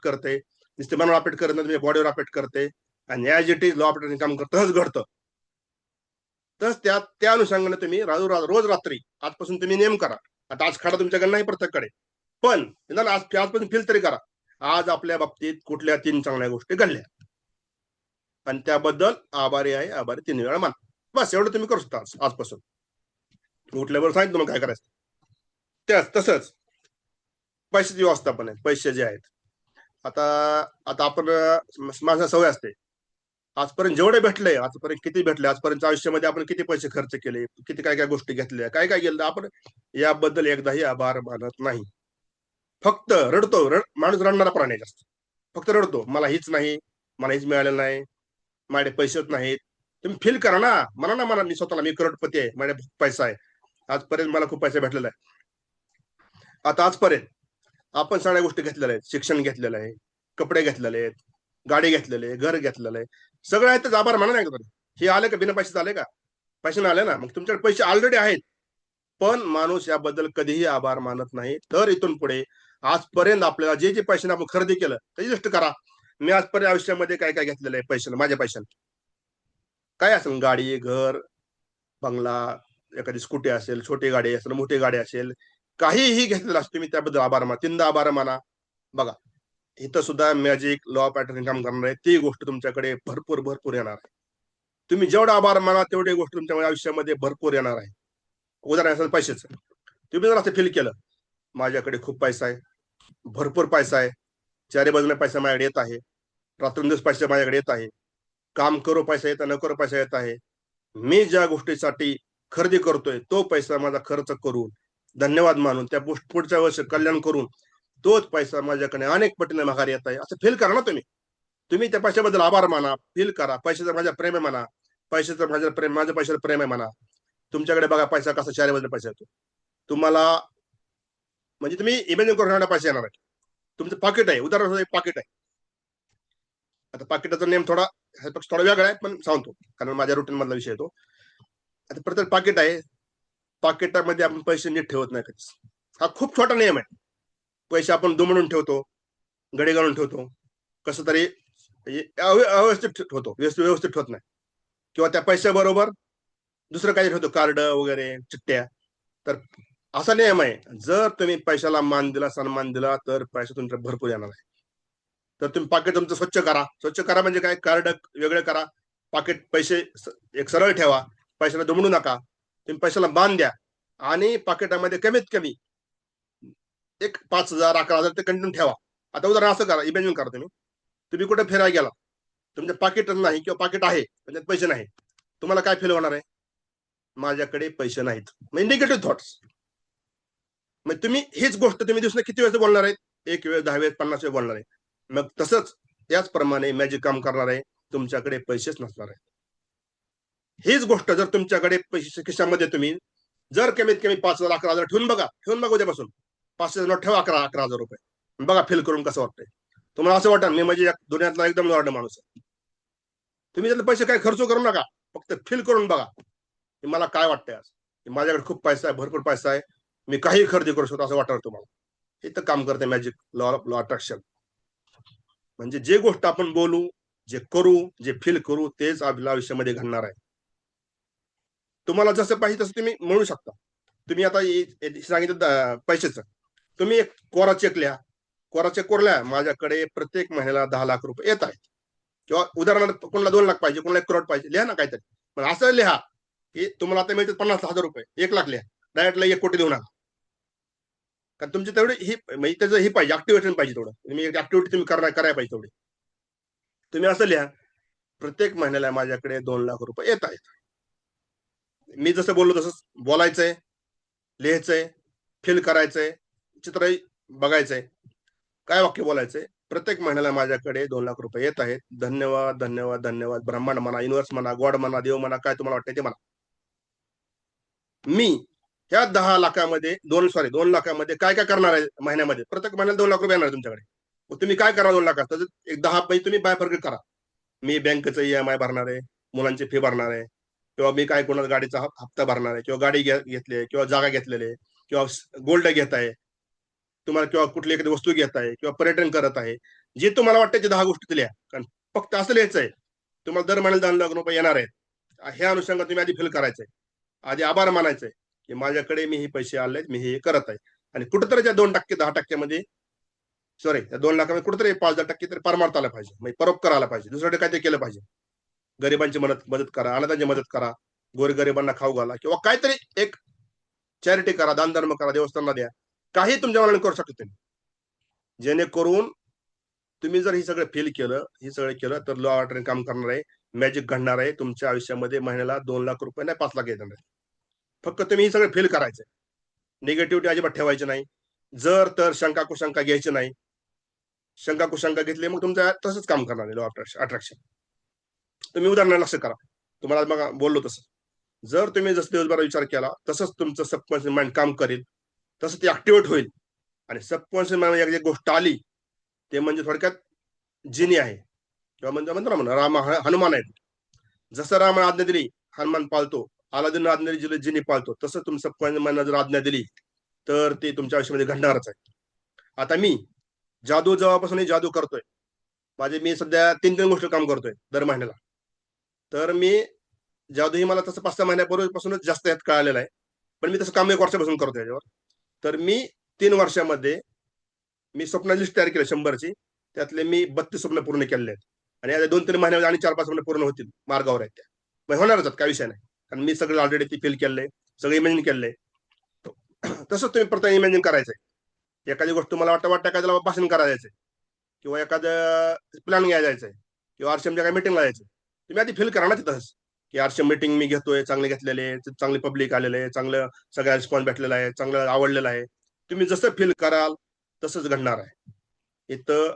करते, नुसते मनाला अपेट करत नाही, तुमच्या बॉडीवर अपेट करते, आणि as it is law of attraction काम करतं, घडतं. तर त्या अनुषंगाने तुम्ही रोज रात्री आजपासून तुम्ही नेम करा. आता आज खडा तुमच्याकडे नाही प्रत्येककडे, पण आजपासून फील तरी करा, आज आपल्या बाबतीत कुठल्या 3 चांगल्या गोष्टी घडल्या आणि त्याबद्दल आभारी आहे, आभारी 3 वेळा मान. बस एवढं तुम्ही करू शकता आजपासून. उठल्यावर सांगितलं तुम्हाला काय करायचं. तसंच पैशाची व्यवस्थापन आहे. पैसे जे आहेत, आता आपण माझ्या सवय असते, आजपर्यंत जेवढे भेटले, आजपर्यंत किती भेटले, आजपर्यंत आयुष्यामध्ये आपण किती पैसे खर्च केले, किती काय काय गोष्टी घेतल्या, काय काय केलं, आपण याबद्दल एकदाही आभार मानत नाही. फक्त रडतो, माणूस रडणारा प्राणी आहे जास्त. फक्त रडतो, मला हीच नाही, मला हीच मिळालेलं नाही, माझे पैसेच नाहीत. तुम्ही फील करा ना, म्हणा ना, मला मी स्वतःला मी करोडपती आहे, माझ्या पैसा आहे, आजपर्यंत मला खूप पैसा भेटलेला आहे. आता आजपर्यंत आपण सगळ्या गोष्टी घेतलेल्या आहेत, शिक्षण घेतलेलं आहे, कपडे घेतलेले आहेत, गाडी घेतलेले आहे, घर घेतलेलं आहे, सगळं आहे. तर आभार माना नाही का तुम्ही? हे आले का बिना पैसे आले का? पैसे आले ना, मग तुमच्याकडे पैसे ऑलरेडी आहेत. पण माणूस याबद्दल कधीही आभार मानत नाही. तर इथून पुढे आजपर्यंत आपल्याला जे जे पैशाने आपण खरेदी केलं त्याची लिस्ट करा. मी आजपर्यंत आयुष्यामध्ये काय काय घेतलेलं आहे पैशाने, माझ्या पैशाने काय असेल, गाडी, घर, बंगला, एखादी स्कूटी असेल, छोटी गाडी असेल, मोठी गाडी असेल, काहीही घेतलेलं असतं, तुम्ही त्याबद्दल आभार माना, तीनदा आभार माना. बघा, इथं सुद्धा मॅजिक लॉ पॅटर्न काम करणार आहे. ती गोष्ट तुमच्याकडे भरपूर भरपूर येणार आहे. तुम्ही जेवढा आभार माना तेवढी गोष्ट तुमच्या आयुष्यामध्ये भरपूर येणार आहे. उदाहरण असेल पैशाचं, तुम्ही जर असं फील केलं, माझ्याकडे खूप पैसा आहे, भरपूर पैसा आहे, चारी बाजूने पैसा माझ्याकडे येत आहे, रात्रंदिवस पैसा माझ्याकडे येत आहे, काम करो पैसा येत, न करो पैसा येत आहे, मी ज्या गोष्टीसाठी खरेदी करतोय तो पैसा माझा खर्च करून, धन्यवाद मानून, त्या पुढच्या वर्षी कल्याण करून तोच पैसा माझ्याकडे अनेक पटीने माघारी येत आहे, असं फील करा ना तुम्ही. तुम्ही त्या पैशाबद्दल आभार माना, फील करा. पैशाचं माझ्या प्रेम आहे म्हणा, पैशाचं माझ्या प्रेम, माझ्या पैशाचं प्रेम आहे म्हणा. तुमच्याकडे बघा पैसा कसा चारी बाजूने पैसा येतो तुम्हाला, म्हणजे तुम्ही इमॅजिन करून पैसे येणार आहे. तुमचं पाकिट आहे, उदाहरण एक पाकिट आहे. आता पाकिटाचा नेम थोडा वेगळा आहे, पण सांगतो कारण माझ्या रुटीन मधला विषय येतो. आता प्रत्येक पाकिट आहे, पाकिटामध्ये आपण पैसे नीट ठेवत नाही कधीच. हा खूप छोटा नियम आहे. पैसे आपण दुमडून ठेवतो, गडी घालून ठेवतो, कसं तरी अव्यवस्थित ठेवतो, व्यवस्थित ठेवत नाही. किंवा त्या पैशाबरोबर दुसरं काही ठेवतो, कार्ड वगैरे, चिठ्ठ्या. तर असा नियम आहे, जर तुम्ही पैशाला मान दिला, सन्मान दिला, तर पैसा तुमचा भरपूर येणार आहे. तर तुम्ही पाकिट तुमचं स्वच्छ करा. स्वच्छ करा म्हणजे काय, कार्ड वेगळे करा, पाकिट पैसे एक सरळ ठेवा, पैशाला दुमडू नका. तुम्ही पैशाला मान द्या आणि पाकिटामध्ये कमीत कमी एक 5,000 11,000 ते कंटिन्यू ठेवा. आता उदाहरण असं करा, इमॅजिन करा, तुम्ही कुठे फिरायला गेला, तुमच्या पाकिट नाही किंवा पाकिट आहे म्हणजे पैसे नाही, तुम्हाला काय फील होणार आहे? माझ्याकडे पैसे नाहीत, म्हणजे निगेटिव्ह थॉट्स. मग तुम्ही हीच गोष्ट तुम्ही दिवसाला किती वेळेस बोलणार आहे? 1 वेळ, 10 वेळेस, 50 वेळ बोलणार आहे. मग तसंच याचप्रमाणे मॅजिक काम करणार आहे, तुमच्याकडे पैसेच नसणार आहे. हीच गोष्ट जर तुमच्याकडे पैसे खिशामध्ये तुम्ही जर कमीत कमी 5,000 11,000 ठेवून बघा उद्यापासून 500 नोट ठेवा, 11,000 रुपये बघा, फील करून कसं वाटतंय तुम्हाला. असं वाटतं मी म्हणजे दुनियातला एकदम लॉर्ड माणूस आहे. तुम्ही त्यातले पैसे काय खर्च करू नका, फक्त फील करून बघा की मला काय वाटतंय आज, माझ्याकडे खूप पैसा आहे, भरपूर पैसा आहे, मी काही खरेदी करू शकतो असं वाटतं तुम्हाला. इथं काम करते मॅजिक लॉ अट्रॅक्शन. म्हणजे जे गोष्ट आपण बोलू, जे करू, जे फील करू, तेच आपल्या आयुष्यामध्ये घडणार आहे. तुम्हाला जसं पाहिजे तसं तुम्ही म्हणू शकता. तुम्ही आता सांगितलं पैशाचं, तुम्ही एक कोरा चेक लिहा. कोरा चेक कोरल्या, माझ्याकडे प्रत्येक महिन्याला 10 लाख रुपये येत आहेत, किंवा उदाहरणार्थ कोणाला 2 लाख पाहिजे, कोणाला 1 करोड पाहिजे, लिहा ना काहीतरी. पण असं लिहा की तुम्हाला आता मिळतात 50,000 रुपये, 1 लाख लिहा, डायरेक्टला 1 कोटी देऊ नका. कारण तुमची तेवढी ही म्हणजे त्याचं ही पाहिजे, ऍक्टिव्हेशन पाहिजे, थोडं तुम्ही ऍक्टिव्हिटी तुम्ही करायला पाहिजे तेवढी. तुम्ही असं लिहा, प्रत्येक महिन्याला माझ्याकडे 2 लाख रुपये येत आहेत. मी जसं बोललो तसंच बोलायचंय, लिहायचंय, फील करायचंय, चित्र बघायचंय, काय वाक्य बोलायचंय, प्रत्येक महिन्याला माझ्याकडे 2 लाख रुपये येत आहेत, धन्यवाद धन्यवाद धन्यवाद. ब्रह्मांड म्हणा, युनिव्हर्स म्हणा, गॉड म्हणा, देव म्हणा, काय तुम्हाला वाटतंय ते म्हणा. मी ह्या 10 लाखामध्ये 2 लाखामध्ये काय काय करणार आहे महिन्यामध्ये, प्रत्येक महिन्याला 2 लाख रुपये येणार तुमच्याकडे. मग तुम्ही काय करा 2 लाखात, एक 10 पैसे तुम्ही बायफर्केट करा. मी बँकेचं EMI भरणार आहे, मुलांची फी भरणार आहे, किंवा मी काय कोणाला गाडीचा हप्ता भरणार आहे, किंवा गाडी घेतली, किंवा जागा घेतलेली, किंवा गोल्ड घेत आहे तुम्हाला, किंवा कुठली एखादी वस्तू घेत आहे, किंवा पर्यटन करत आहे, जे तुम्हाला वाटतं ते 10 गोष्टी दिल्या. कारण फक्त असं लिहायचं आहे, तुम्हाला दर महिन्याला 2 लाख रुपये येणार आहेत. ह्या अनुषंगाने तुम्ही आधी फील करायचंय, आधी आभार मानायचंय की माझ्याकडे मी हे पैसे आले, मी हे करत आहे. आणि कुठेतरी त्या 2% 10% सॉरी, त्या 2 लाखामध्ये कुठेतरी 5-10% तरी परमार्थ आला पाहिजे, म्हणजे परोपकार आला पाहिजे, दुसऱ्याकडे काहीतरी केलं पाहिजे. गरिबांची मदत करा, अनाथांची मदत करा, गोरगरिबांना खाऊ घाला, किंवा काहीतरी एक चॅरिटी करा, दानधर्म करा, देवस्थानला द्या, काही तुमच्या मनाने करू शकतो तुम्ही. जेणेकरून तुम्ही जर ही सगळं फील केलं, हे सगळं केलं, तर लॉ ऑर्डर काम करणार आहे, मॅजिक घडणार आहे तुमच्या आयुष्यामध्ये. महिन्याला 2 लाख रुपये नाही, 5 लाख येणार आहे. फक्त तुम्ही हे सगळं फील करायचंय, निगेटिव्हिटी अजिबात ठेवायची नाही. जर तर शंका कुशंका घ्यायची नाही. शंका कुशंका घेतली मग तुमचं तसंच काम करणार लॉ अट्रॅक्शन. तुम्ही उदाहरण लक्ष करा, तुम्हाला बघा बोललो तसं. जर तुम्ही जसं दिवसभर विचार केला तसंच तुमचं सबकॉन्शियस माइंड काम करेल, तसं ते ऍक्टिव्हेट होईल. आणि सबकॉन्शियस माइंड एक गोष्ट आली ते म्हणजे थोडक्यात जिनी आहे, किंवा म्हणजे म्हणतो ना राम हनुमान आहेत. जसं राम आज्ञा दिली हनुमान पाळतो, अलादीन आज्ञा दिली जिनी पाळतो, तसं तुमचं सबकॉन्शियस माइंड जर आज्ञा दिली तर ते तुमच्या आयुष्यामध्ये घडणारच आहे. आता मी जादू जेव्हापासून जादू करतोय, मी सध्या 3 गोष्ट काम करतोय दर महिन्याला. तर मी जादू ही मला तसं 5-6 महिन्यापूर्वीपासूनच जास्त यात कळालेलं आहे, पण मी तसं काम 1 वर्षापासून करतोय याच्यावर. तर मी 3 वर्षामध्ये मी स्वप्न लिस्ट तयार केली 100ची, त्यातले मी 32 स्वप्न पूर्ण केलेले आहेत. आणि आता 2-3 महिन्यामध्ये आणि 4-5 स्वप्न पूर्ण होतील, मार्गावर आहेत त्या. मग होणारच आहेत, काय विषय नाही, कारण मी सगळं ऑलरेडी ती फील केलंय, सगळं इमॅजिन केलंय. तसंच तुम्ही प्रथम इमॅजिन करायचंय. एखादी गोष्ट तुम्हाला वाटतं एखाद्याला भाषण करायचंय, किंवा एखादं प्लॅन घ्यायला जायचंय, किंवा आरसीएमच्या काही मिटिंगला जायचं, तुम्ही आधी फील करा ना तिथंच की आरसीएम मिटिंग मी घेतोय, चांगले घेतलेले, चांगली पब्लिक आलेले आहे, चांगलं सगळ्या रिस्पॉन्स भेटलेला आहे, चांगलं आवडलेलं आहे. तुम्ही जसं फील कराल तसंच घडणार आहे. इथं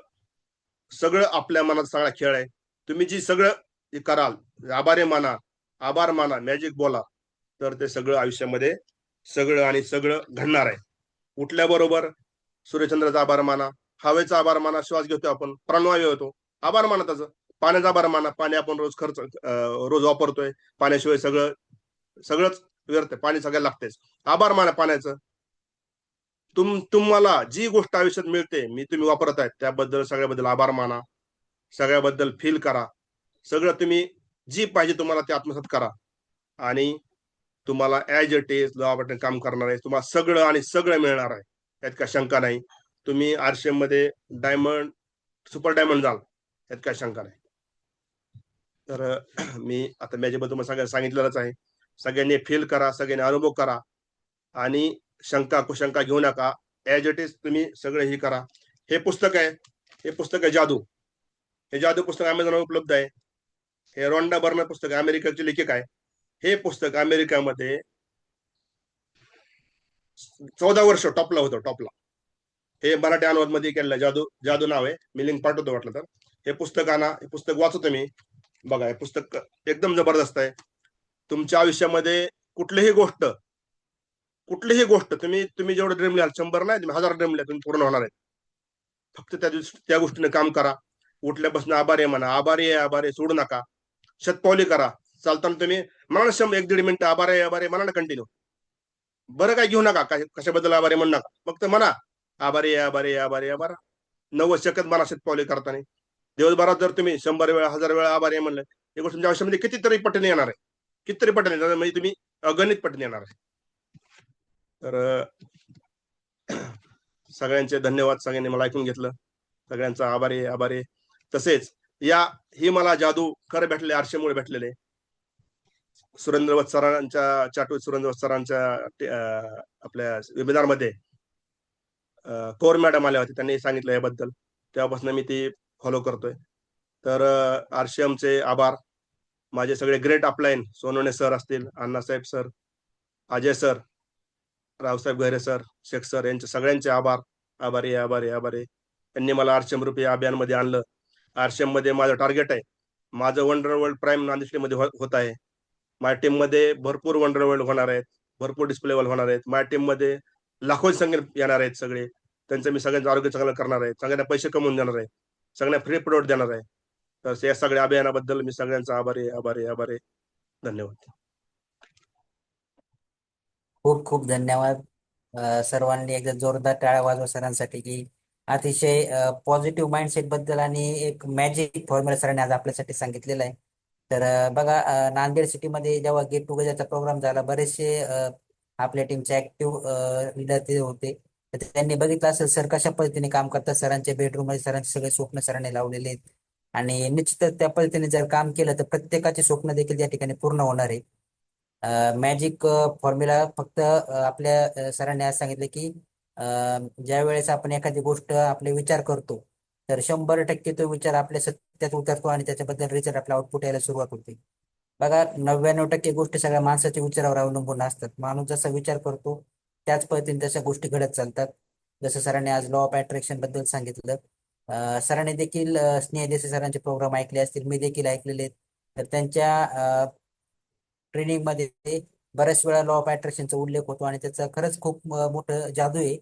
सगळं आपल्या मनात सगळा खेळ आहे. तुम्ही जी सगळं कराल, आभार माना, मॅजिक बोला, तर ते सगळं आयुष्यामध्ये सगळं आणि सगळं घडणार आहे. उठल्याबरोबर सूर्यचंद्राचा आभार माना, हवेचा आभार माना, श्वास घेतो आपण, प्राणवायू होतो, आभार माना त्याचं. पाण्याचा आभार माना, पाणी आपण रोज वापरतोय, पाण्याशिवाय सगळंच व्यर्थ, पाणी सगळ्याला लागतेच. आभार माना पाण्याचं. तुम्हाला जी गोष्ट आयुष्यात मिळते, तुम्ही वापरत आहेत त्याबद्दल सगळ्याबद्दल आभार माना, सगळ्याबद्दल फील करा. सगळं तुम्ही जी पाहिजे तुम्हाला ते आत्मसात करा, आणि तुम्हाला as it is law of काम करणार आहे. तुम्हाला सगळं आणि सगळं मिळणार आहे, यात काय शंका नाही. तुम्ही आरसीएम मध्ये डायमंड, सुपर डायमंड जाल, यात काय शंका नाही. तर मी आता मॅजिकबद्दल तुम्हाला सगळ्यांना सांगितलेलंच आहे. सगळ्यांनी फील करा, सगळ्यांनी अनुभव करा, आणि शंका कुशंका घेऊ नका. ऍज इट इज तुम्ही सगळं हे करा. हे पुस्तक आहे जादू. हे जादू पुस्तक अमेझॉनवर उपलब्ध आहे. हे रॉन्डा बर्नर पुस्तक, अमेरिकेचे लेखक आहे. हे पुस्तक अमेरिकेमध्ये 14 वर्ष टॉपला होतं, टॉपला. हे मराठी अनुवाद मध्ये केलेलं जादू, जादू नाव आहे. मी लिंक पाठवतो वाटलं तर. हे पुस्तक आणा, हे पुस्तक वाचतो तुम्ही. बघा, हे पुस्तक एकदम जबरदस्त आहे. तुमच्या आयुष्यामध्ये कुठलीही गोष्ट तुम्ही जेवढं ड्रीम लिहाल, 100 नाही, तुम्ही 1000 ड्रीम लिहा, तुम्ही पूर्ण होणार आहेत. फक्त त्या गोष्टीने काम करा. उठल्यापासून आभारी म्हणा, आभारी सोडू नका. शतपावली करा. चालताना तुम्ही म्हणा 1-1.5 मिनिटं आभारी म्हणा ना, कंटिन्यू. बरं काय घेऊ नका, कशाबद्दल आभारी म्हणू नका, फक्त म्हणा आभारी 90 सेकंद म्हणा शतपावली करताना. दिवसभरात जर तुम्ही 100 वेळा, 1000 वेळा आभारी म्हणलं, ही गोष्ट तुमच्या आयुष्यामध्ये कितीतरी पटीने येणार आहे. कितीतरी पटीने म्हणजे तुम्ही अगणित पटीने येणार आहे. तर सगळ्यांचे धन्यवाद. सगळ्यांनी मला ऐकून घेतलं, सगळ्यांचा आभारी. तसेच ही मला जादू खरं भेटले, आरशेमुळे भेटलेले. सुरेंद्र वत्स सरांच्या आपल्या वेबिनार मध्ये कौर मॅडम आल्या होत्या, त्यांनी सांगितलं याबद्दल. तेव्हापासून मी ती फॉलो करतोय. तर आरसीएमचे आभार. माझे सगळे ग्रेट अपलाईन, सोनवणे सर असतील, Annasaheb sir, Ajay sir, Raosaheb Gaire sir, Shaikh sir, यांचे सगळ्यांचे आभारी. त्यांनी मला आरसीएम रूपी अभियानमध्ये आणलं. आरसीएम मध्ये माझं टार्गेट आहे, माझं वंडर वर्ल्ड प्राईम नांदेडमध्ये होत आहे. माझ्या टीम मध्ये भरपूर वंडर वर्ल्ड होणार आहेत, भरपूर डिस्प्ले होणार आहेत. माझ्या टीम मध्ये लाखो संख्येने येणार आहेत सगळे. त्यांचं मी सगळ्यांचं आरोग्य चांगलं करणार आहे, सगळ्यांना पैसे कमवून देणार आहे, सगळ्यांना फ्री प्रोडक्ट देणार आहे. तर या सगळ्या अभियानाबद्दल मी सगळ्यांचा आभारी. धन्यवाद. खूप खूप धन्यवाद. सर्वांनी एकदा जोरदार टाळ्या वाजवा सरांसाठी, की अतिशय पॉझिटिव्ह माइंडसेट बद्दल आणि एक मॅजिक फॉर्म्युला सरांनी आज आपल्यासाठी सांगितलेला आहे. तर बघा, नांदेड सिटीमध्ये जेव्हा गेट टुगेदरचा प्रोग्राम झाला, बरेचसे आपल्या टीमचे ऍक्टिव्ह लीडर ते होते. तर त्यांनी बघितलं असेल सर कशा पद्धतीने काम करतात. सरांच्या बेडरूम मध्ये सरांचे सगळे स्वप्न सरांनी लावलेले आहेत, आणि निश्चितच त्या पद्धतीने जर काम केलं तर प्रत्येकाचे स्वप्न देखील त्या ठिकाणी पूर्ण होणार आहे. मॅजिक फॉर्म्युला फक्त आपल्या सरांनी आज सांगितलं की ज्या वेळेस आपण एखादी गोष्ट आपले विचार करतो, तर 100% तो विचार आपल्या सत्यात उतरतो आणि त्याच्याबद्दल रिझल्ट आपला आउटपुट यायला सुरुवात होते. बघा, 99% गोष्टी सगळ्या माणसाच्या विचारावर अवलंबून असतात. माणूस जसा विचार करतो त्याच पद्धतीने तशा गोष्टी घडत चालतात. जसं सरांनी आज लॉ ऑफ अट्रॅक्शन बद्दल सांगितलं. सरांनी देखील स्नेह देसाई सरांचे प्रोग्राम ऐकले असतील, मी देखील ऐकलेले आहेत. तर त्यांच्या ट्रेनिंगमध्ये बऱ्याच वेळा लॉ ऑफ अट्रॅक्शनचा उल्लेख होतो आणि त्याचा खरंच खूप मोठं जादू आहे.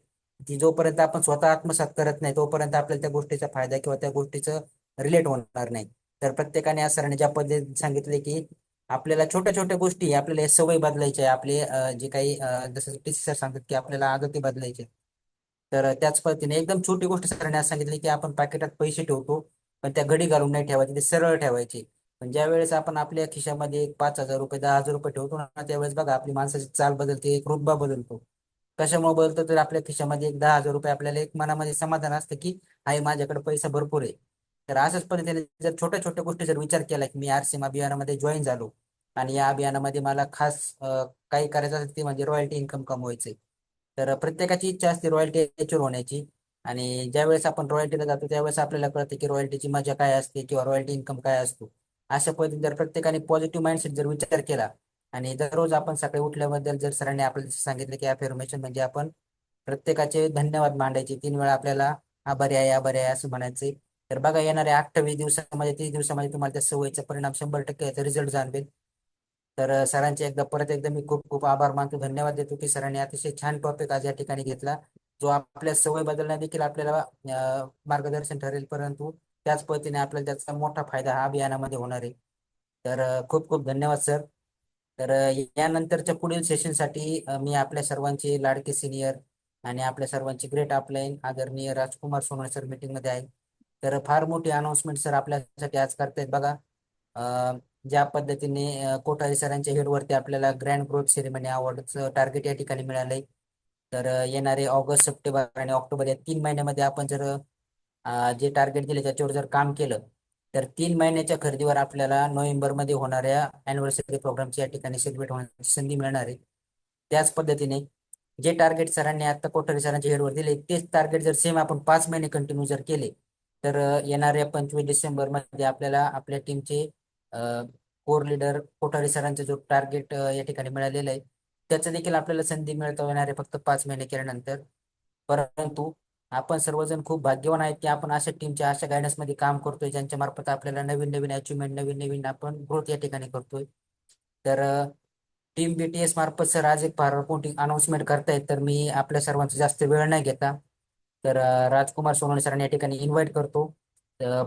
की जोपर्यंत आपण स्वतः आत्मसात करत नाही तोपर्यंत आपल्याला त्या गोष्टीचा फायदा किंवा त्या गोष्टीचं रिलेट होणार नाही. तर प्रत्येकाने आज सरांनी ज्या पद्धतीने सांगितले की आपल्याला छोट्या छोट्या गोष्टी आपल्याला हे सवय बदलायची आहे, आपले जे काही जसं टीसी सर सांगतात की आपल्याला आदती बदलायची आहे. तर त्याच पद्धतीने एकदम छोटी गोष्ट सरांनी आज सांगितली की आपण पाकिटात पैसे ठेवतो, पण त्या घडी घालून नाही ठेवायचे, ते सरळ ठेवायचे. पण ज्या वेळेस आपण आपल्या खिशामध्ये एक 5,000 रुपये 10,000 रुपये ठेवतो ना, त्यावेळेस बघा आपली माणसाची चाल बदलते, एक रुतबा बदलतो. कशामुळे बदलतो तर आपल्या खिशामध्ये एक 10,000 रुपये आपल्याला एक मनामध्ये समाधान असतं की आहे माझ्याकडे पैसा भरपूर आहे. तर असंच पद्धतीने जर छोट्या छोट्या गोष्टी जर विचार केला की मी आरसीएम अभियानामध्ये जॉईन झालो आणि या अभियानामध्ये मला खास काही करायचं असेल ते म्हणजे रॉयल्टी इन्कम कमवायचे. तर प्रत्येकाची इच्छा असते रॉयल्टी अचीव्ह होण्याची. आणि ज्यावेळेस आपण रॉयल्टीला जातो त्यावेळेस आपल्याला कळतं की रॉयल्टीची मजा काय असते किंवा रॉयल्टी इन्कम काय असतो. अशा पद्धतीने जर प्रत्येकाने पॉझिटिव्ह माइंडसेट जर विचार केला आणि दररोज आपण सकाळी उठल्याबद्दल जर सरांनी आपल्याला सांगितलं की अफर्मेशन म्हणजे आपण प्रत्येकाचे धन्यवाद मांडायचे, 3 वेळा आपल्याला आभारी आहे आभारी आहे असं म्हणायचे. तर बघा येणाऱ्या 28 दिवसामध्ये 30 दिवसामध्ये तुम्हाला त्या सवयीचा परिणाम 100% याचा रिझल्ट जाणवेल. तर सरांचे एकदा परत एकदा मी खूप खूप आभार मानतो, धन्यवाद देतो की सरांनी अतिशय छान टॉपिक आज या ठिकाणी घेतला, जो आपल्या सवय बदलण्यात देखील आपल्याला मार्गदर्शन ठरेल, परंतु त्याच पद्धतीने आपल्याला त्याचा मोठा फायदा हा अभियानामध्ये होणार आहे. तर खूप खूप धन्यवाद सर. तर यानंतरच्या पुढील सेशनसाठी मी आपल्या सर्वांचे लाडके सिनियर आणि आपल्या सर्वांचे ग्रेट अपलाईन आदरणीय राजकुमार सोनवणे सर मीटिंगमध्ये आहे. तर फार मोठी अनाऊन्समेंट सर आपल्यासाठी आज करतायत बघा. ज्या पद्धतीने कोठारी सरांच्या हेडवरती आपल्याला ग्रँड ग्रोथ सेरेमनी अवॉर्डचं टार्गेट या ठिकाणी मिळालंय. तर येणारे ऑगस्ट सप्टेंबर आणि ऑक्टोबर या 3 महिन्यामध्ये आपण जर जे टार्गेट दिले त्याच्यावर जर काम केलं तर 3 महिन्याच्या खरेदीवर आपल्याला नोव्हेंबरमध्ये होणाऱ्या अॅनिव्हर्सरी प्रोग्रामची या ठिकाणी सेलिब्रेट होण्याची संधी मिळणार आहे. त्याच पद्धतीने जे टार्गेट सरांनी आता कोठारी सरांच्या हेडवर दिले तेच टार्गेट जर सेम आपण 5 महिने कंटिन्यू जर केले तर येणाऱ्या 25 डिसेंबरमध्ये आपल्याला आपल्या टीमचे कोर लीडर कोठारी सरांचा जो टार्गेट या ठिकाणी मिळालेला आहे त्याचं देखील आपल्याला संधी मिळता येणार आहे फक्त 5 महिने केल्यानंतर. परंतु आपण सर्वजण खूप भाग्यवान आहेत की आपण अशा टीमच्या अशा गायडन्समध्ये काम करतोय ज्यांच्या मार्फत आपल्याला नवीन नवीन अचिव्हमेंट नवीन नवीन आपण ग्रोथ या ठिकाणी करतोय. तर टीम बीटीएस मार्फत सर आज एक फार मोठी अनाऊन्समेंट करतायत, तर मी आपल्या सर्वांचा जास्त वेळ नाही घेता तर राजकुमार सोनवणे सरांनी या ठिकाणी इन्व्हाइट करतो.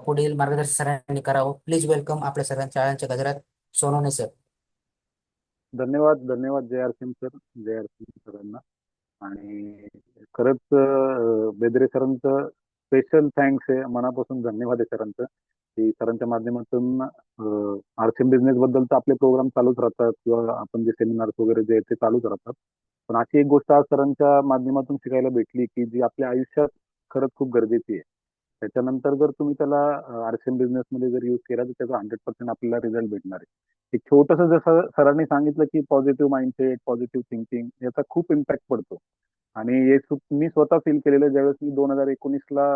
पुढील मार्गदर्शन सरांनी करावं. प्लीज वेलकम आपल्या सर्वांच्या शाळांच्या गजरात सोनवणे सर. धन्यवाद धन्यवाद J R Singh sir, J R Singh सरांना. आणि खरंच बेदरे सरांचं स्पेशल थँक्स आहे, मनापासून धन्यवाद आहे सरांचं की सरांच्या माध्यमातून आरसीएम बिझनेस बद्दल तर आपले प्रोग्राम चालूच राहतात किंवा आपण जे सेमिनार्स वगैरे जे आहेत ते चालूच राहतात. पण अशी एक गोष्ट आज सरांच्या माध्यमातून शिकायला भेटली की जी आपल्या आयुष्यात खरंच खूप गरजेची आहे. त्याच्यानंतर जर तुम्ही त्याला आरसीएम बिझनेस मध्ये जर युज केला तर त्याचा 100% आपल्याला रिझल्ट भेटणार आहे. एक छोटस जसं सरांनी सांगितलं की पॉझिटिव्ह माइंडसेट, पॉझिटिव्ह थिंकिंग याचा खूप इम्पॅक्ट पडतो. आणि हे मी स्वतः फील केलेलं आहे. ज्यावेळेस मी 2019ला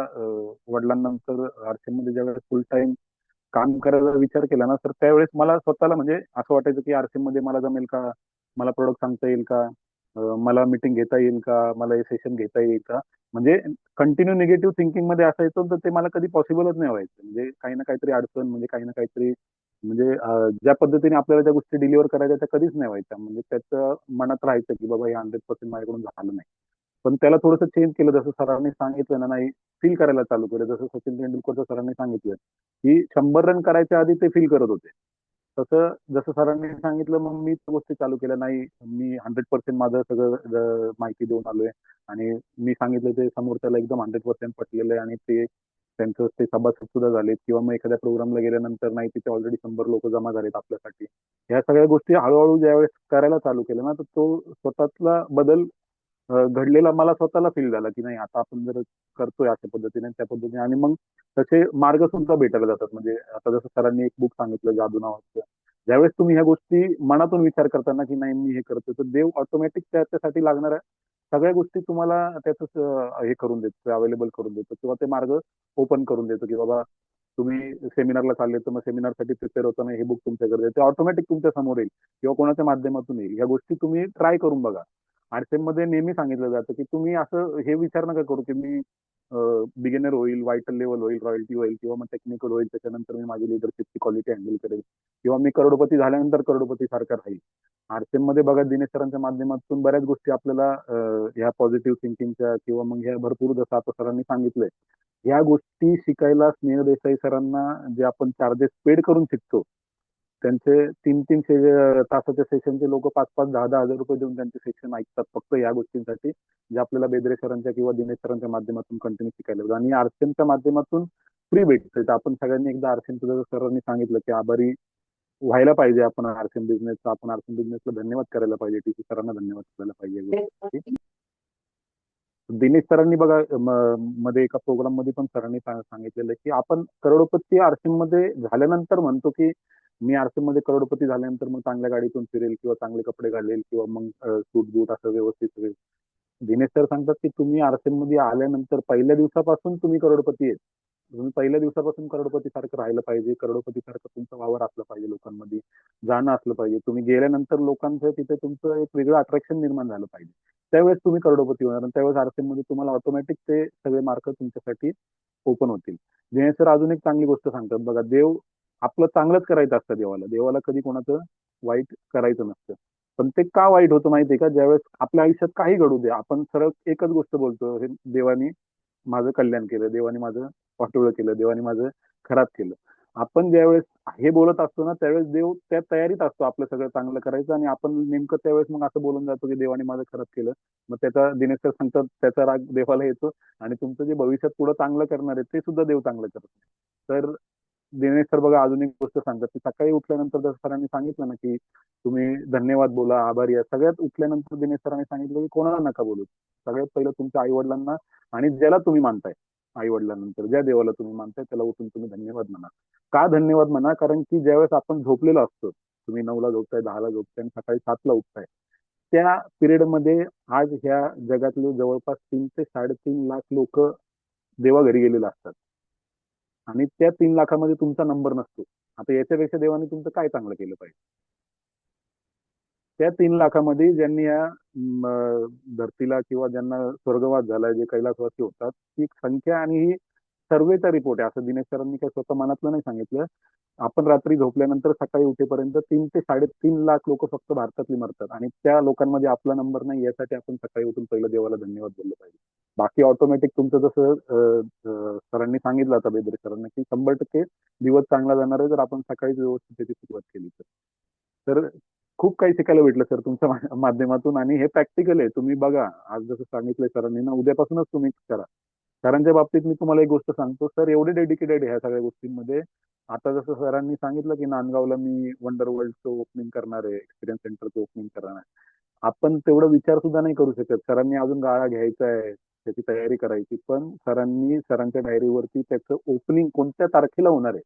वडिलांनंतर आरसीएम मध्ये ज्यावेळेस फुल टाइम काम करायला विचार केला ना, तर त्यावेळेस मला स्वतःला म्हणजे असं वाटायचं की आरसीएम मध्ये मला जमेल का, मला प्रोडक्ट सांगता येईल का, मला मीटिंग घेता येईल का, मला हे सेशन घेता येईल का. म्हणजे कंटिन्यू निगेटिव्ह थिंकिंग मध्ये असायचं तर ते मला कधी पॉसिबलच नाही व्हायचं. म्हणजे काही ना काहीतरी अडचण, म्हणजे काही ना काहीतरी, म्हणजे ज्या पद्धतीने आपल्याला त्या गोष्टी डिलिव्हर करायच्या त्या कधीच नाही व्हायच्या. म्हणजे त्याचं मनात राहायचं की बाबा हे 100% माझ्याकडून झालं नाही. पण त्याला थोडंसं चेंज केलं, जसं सरांनी सांगितलं ना, नाही फील करायला चालू केलं. जसं सचिन तेंडुलकरचं सरांनी सांगितलं की 100 रन करायच्या आधी ते फील करत होते, तसं जसं सरांनी सांगितलं मग मी त्या गोष्टी चालू केल्या. नाही, मी 100% माझं सगळं माहिती देऊन आलोय आणि मी सांगितलं ते समोरच्याला एकदम 100% पटलेलं आहे आणि ते त्यांचं ते सभासद सुद्धा झालेत किंवा मग एखाद्या प्रोग्रामला गेल्यानंतर नाही तिथे ऑलरेडी 100 लोक जमा झालेत आपल्यासाठी. ह्या सगळ्या गोष्टी हळूहळू ज्यावेळेस करायला चालू केलं ना, तर तो स्वतःतला बदल घडलेला मला स्वतःला फील झाला की नाही आता आपण जर करतोय अशा पद्धतीने त्या पद्धतीने, आणि मग तसे मार्ग सुद्धा भेटायला जातात. म्हणजे आता जसं सरांनी एक बुक सांगितलं जादू नावाचं, ज्यावेळेस तुम्ही ह्या गोष्टी मनातून विचार करताना की नाही मी हे करतो, तर देव ऑटोमॅटिक त्याच्यासाठी लागणाऱ्या सगळ्या गोष्टी तुम्हाला त्याच हे करून देतो, अवेलेबल करून देतो किंवा ते मार्ग ओपन करून देतो की बाबा तुम्ही सेमिनारला चालले तर मग सेमिनारसाठी प्रिपेअर होताना हे बुक तुमच्याकडे ते ऑटोमॅटिक तुमच्या समोर येईल किंवा कोणाच्या माध्यमातून येईल. या गोष्टी तुम्ही ट्राय करून बघा. आरसेम मध्ये नेहमी सांगितलं जातं की तुम्ही असं हे विचार नका करू की मी बिगिनर होईल, व्हायटल लेवल होईल, रॉयल्टी होईल किंवा मग टेक्निकल होईल, त्याच्यानंतर मी माझी लिडरशिपची क्वालिटी हँडल करेल किंवा मी करोडपती झाल्यानंतर करोडपती सारखा राहील. आरसेम मध्ये बघा दिनेश सरांच्या माध्यमातून बऱ्याच गोष्टी आपल्याला ह्या पॉझिटिव्ह थिंकिंगच्या किंवा मग ह्या भरपूर जसं आता सरांनी सांगितलंय ह्या गोष्टी शिकायला स्नेह देसाई सरांना जे आपण चार्जेस पेड करून शिकतो त्यांचे 3-3 तासाच्या सेशनचे लोक 5-5, 10-10 हजार रुपये देऊन त्यांचे सेशन ऐकतात फक्त या गोष्टींसाठी जे आपल्याला बेदरे सरांच्या किंवा दिनेश सरांच्या माध्यमातून कंटिन्यू शिकायला होतं. आणि आरसेमच्या माध्यमातून फ्री भेटतं. तर आपण सगळ्यांनी एकदा आरसेम सुद्धा सरांनी सांगितलं की आभारी व्हायला पाहिजे आपण आरसेम बिझनेसचा. आपण आरसेम बिझनेसला धन्यवाद करायला पाहिजे, टीसी सरांना धन्यवाद करायला पाहिजे या गोष्टीसाठी. दिनेश सरांनी बघा मध्ये एका प्रोग्राम मध्ये पण सरांनी सांगितलेलं की आपण करोडपती आरसीएम मध्ये झाल्यानंतर म्हणतो की मी आरसीएम मध्ये करोडपती झाल्यानंतर मग चांगल्या गाडीतून फिरेल किंवा चांगले कपडे घालेल किंवा मग सूट बूट असं व्यवस्थित होईल. दिनेश सर सांगतात की तुम्ही आरसीएम मध्ये आल्यानंतर पहिल्या दिवसापासून तुम्ही करोडपती आहेत. तुम्ही पहिल्या दिवसापासून करोडपती सारखं राहिलं पाहिजे, करोडपती सारखं तुमचा वावर असला पाहिजे, लोकांमध्ये जाणं असलं पाहिजे. तुम्ही गेल्यानंतर लोकांचं तिथे तुमचं एक वेगळं अट्रॅक्शन निर्माण झालं पाहिजे. त्यावेळेस तुम्ही करोडपती होणार आणि त्यावेळेस आरसीएम मध्ये तुम्हाला ऑटोमॅटिक ते सगळे मार्क तुमच्यासाठी ओपन होतील. दिनेश सर अजून एक चांगली गोष्ट सांगतात बघा, देव आपलं चांगलंच करायचं असतं देवाला. देवाला कधी कोणाचं वाईट करायचं नसतं. पण ते का वाईट होतं माहितीये का? ज्यावेळेस आपल्या आयुष्यात काही घडू दे, आपण सरळ एकच गोष्ट बोलतो, हे देवाने माझं कल्याण केलं, देवाने माझं वाटोळं केलं, देवाने माझं खराब केलं. आपण ज्यावेळेस हे बोलत असतो ना त्यावेळेस देव त्या तयारीत असतो आपलं सगळं चांगलं करायचं आणि आपण नेमकं त्यावेळेस मग असं बोलून जातो की देवाने माझं खराब केलं. मग त्याचा दिनेश सर सांगतात त्याचा राग देवाला येतो आणि तुमचं जे भविष्यात पुढे चांगलं करणार आहे ते सुद्धा देव चांगलं करत नाही. तर दिनेश सर बघा अजून एक गोष्ट सांगतात की सकाळी उठल्यानंतर जसं सरांनी सांगितलं ना की तुम्ही धन्यवाद बोला, आभारी आहे. सगळ्यात उठल्यानंतर दिनेश सरांनी सांगितलं की कोणाला नका बोलू, सगळ्यात पहिलं तुमच्या आई वडिलांना आणि ज्याला तुम्ही मानताय आई वडिलांनंतर ज्या देवाला तुम्ही मानताय त्याला उठून तुम्ही धन्यवाद म्हणा. का धन्यवाद म्हणा? कारण की ज्यावेळेस आपण झोपलेलो असतो, तुम्ही 9ला झोपताय, 10ला झोपताय आणि सकाळी 7ला उठताय, त्या पिरियडमध्ये आज ह्या जगातले जवळपास 3 ते 3.5 लाख लोक देवा घरी गेलेले असतात आणि त्या 3 लाखामध्ये तुमचा नंबर नसतो. आता याच्यापेक्षा देवाने तुमचं काय चांगलं केलं पाहिजे? त्या 3 लाखामध्ये ज्यांनी या धरतीला किंवा ज्यांना स्वर्गवास झालाय, जे कैलासवासी होतात, ती संख्या आणि ही सर्वेचा रिपोर्ट आहे. असं दिनेश सरांनी काही स्वतः मनातलं नाही सांगितलं. आपण रात्री झोपल्यानंतर सकाळी उठेपर्यंत 3 ते 3.5 लाख लोक फक्त भारतातली मरतात आणि त्या लोकांमध्ये आपला नंबर नाही, यासाठी आपण सकाळी उठून पहिलं देवाला धन्यवाद बोललं पाहिजे. बाकी ऑटोमॅटिक तुमचं जसं सरांनी सांगितलं आता बेदरे सरांनी की 100% दिवस चांगला जाणार आहे जर आपण सकाळीच व्यवस्थित त्याची सुरुवात केली तर. तर खूप काही शिकायला भेटलं सर तुमच्या माध्यमातून आणि हे प्रॅक्टिकल आहे. तुम्ही बघा आज जसं सांगितलंय सरांनी ना, उद्यापासूनच तुम्ही करा. सरांच्या बाबतीत मी तुम्हाला एक गोष्ट सांगतो, सर एवढे डेडिकेटेड आहे ह्या सगळ्या गोष्टींमध्ये. आता जसं सरांनी सांगितलं की नांदगावला मी वंडर वर्ल्डचं ओपनिंग करणार आहे, एक्सपिरियन्स सेंटरचं ओपनिंग करणार आहे. आपण तेवढा विचार सुद्धा नाही करू शकत. सरांनी अजून गाळा घ्यायचा आहे, त्याची तयारी करायची. पण सरांनी सरांच्या डायरीवरती त्याचं ओपनिंग कोणत्या तारखेला होणार आहे,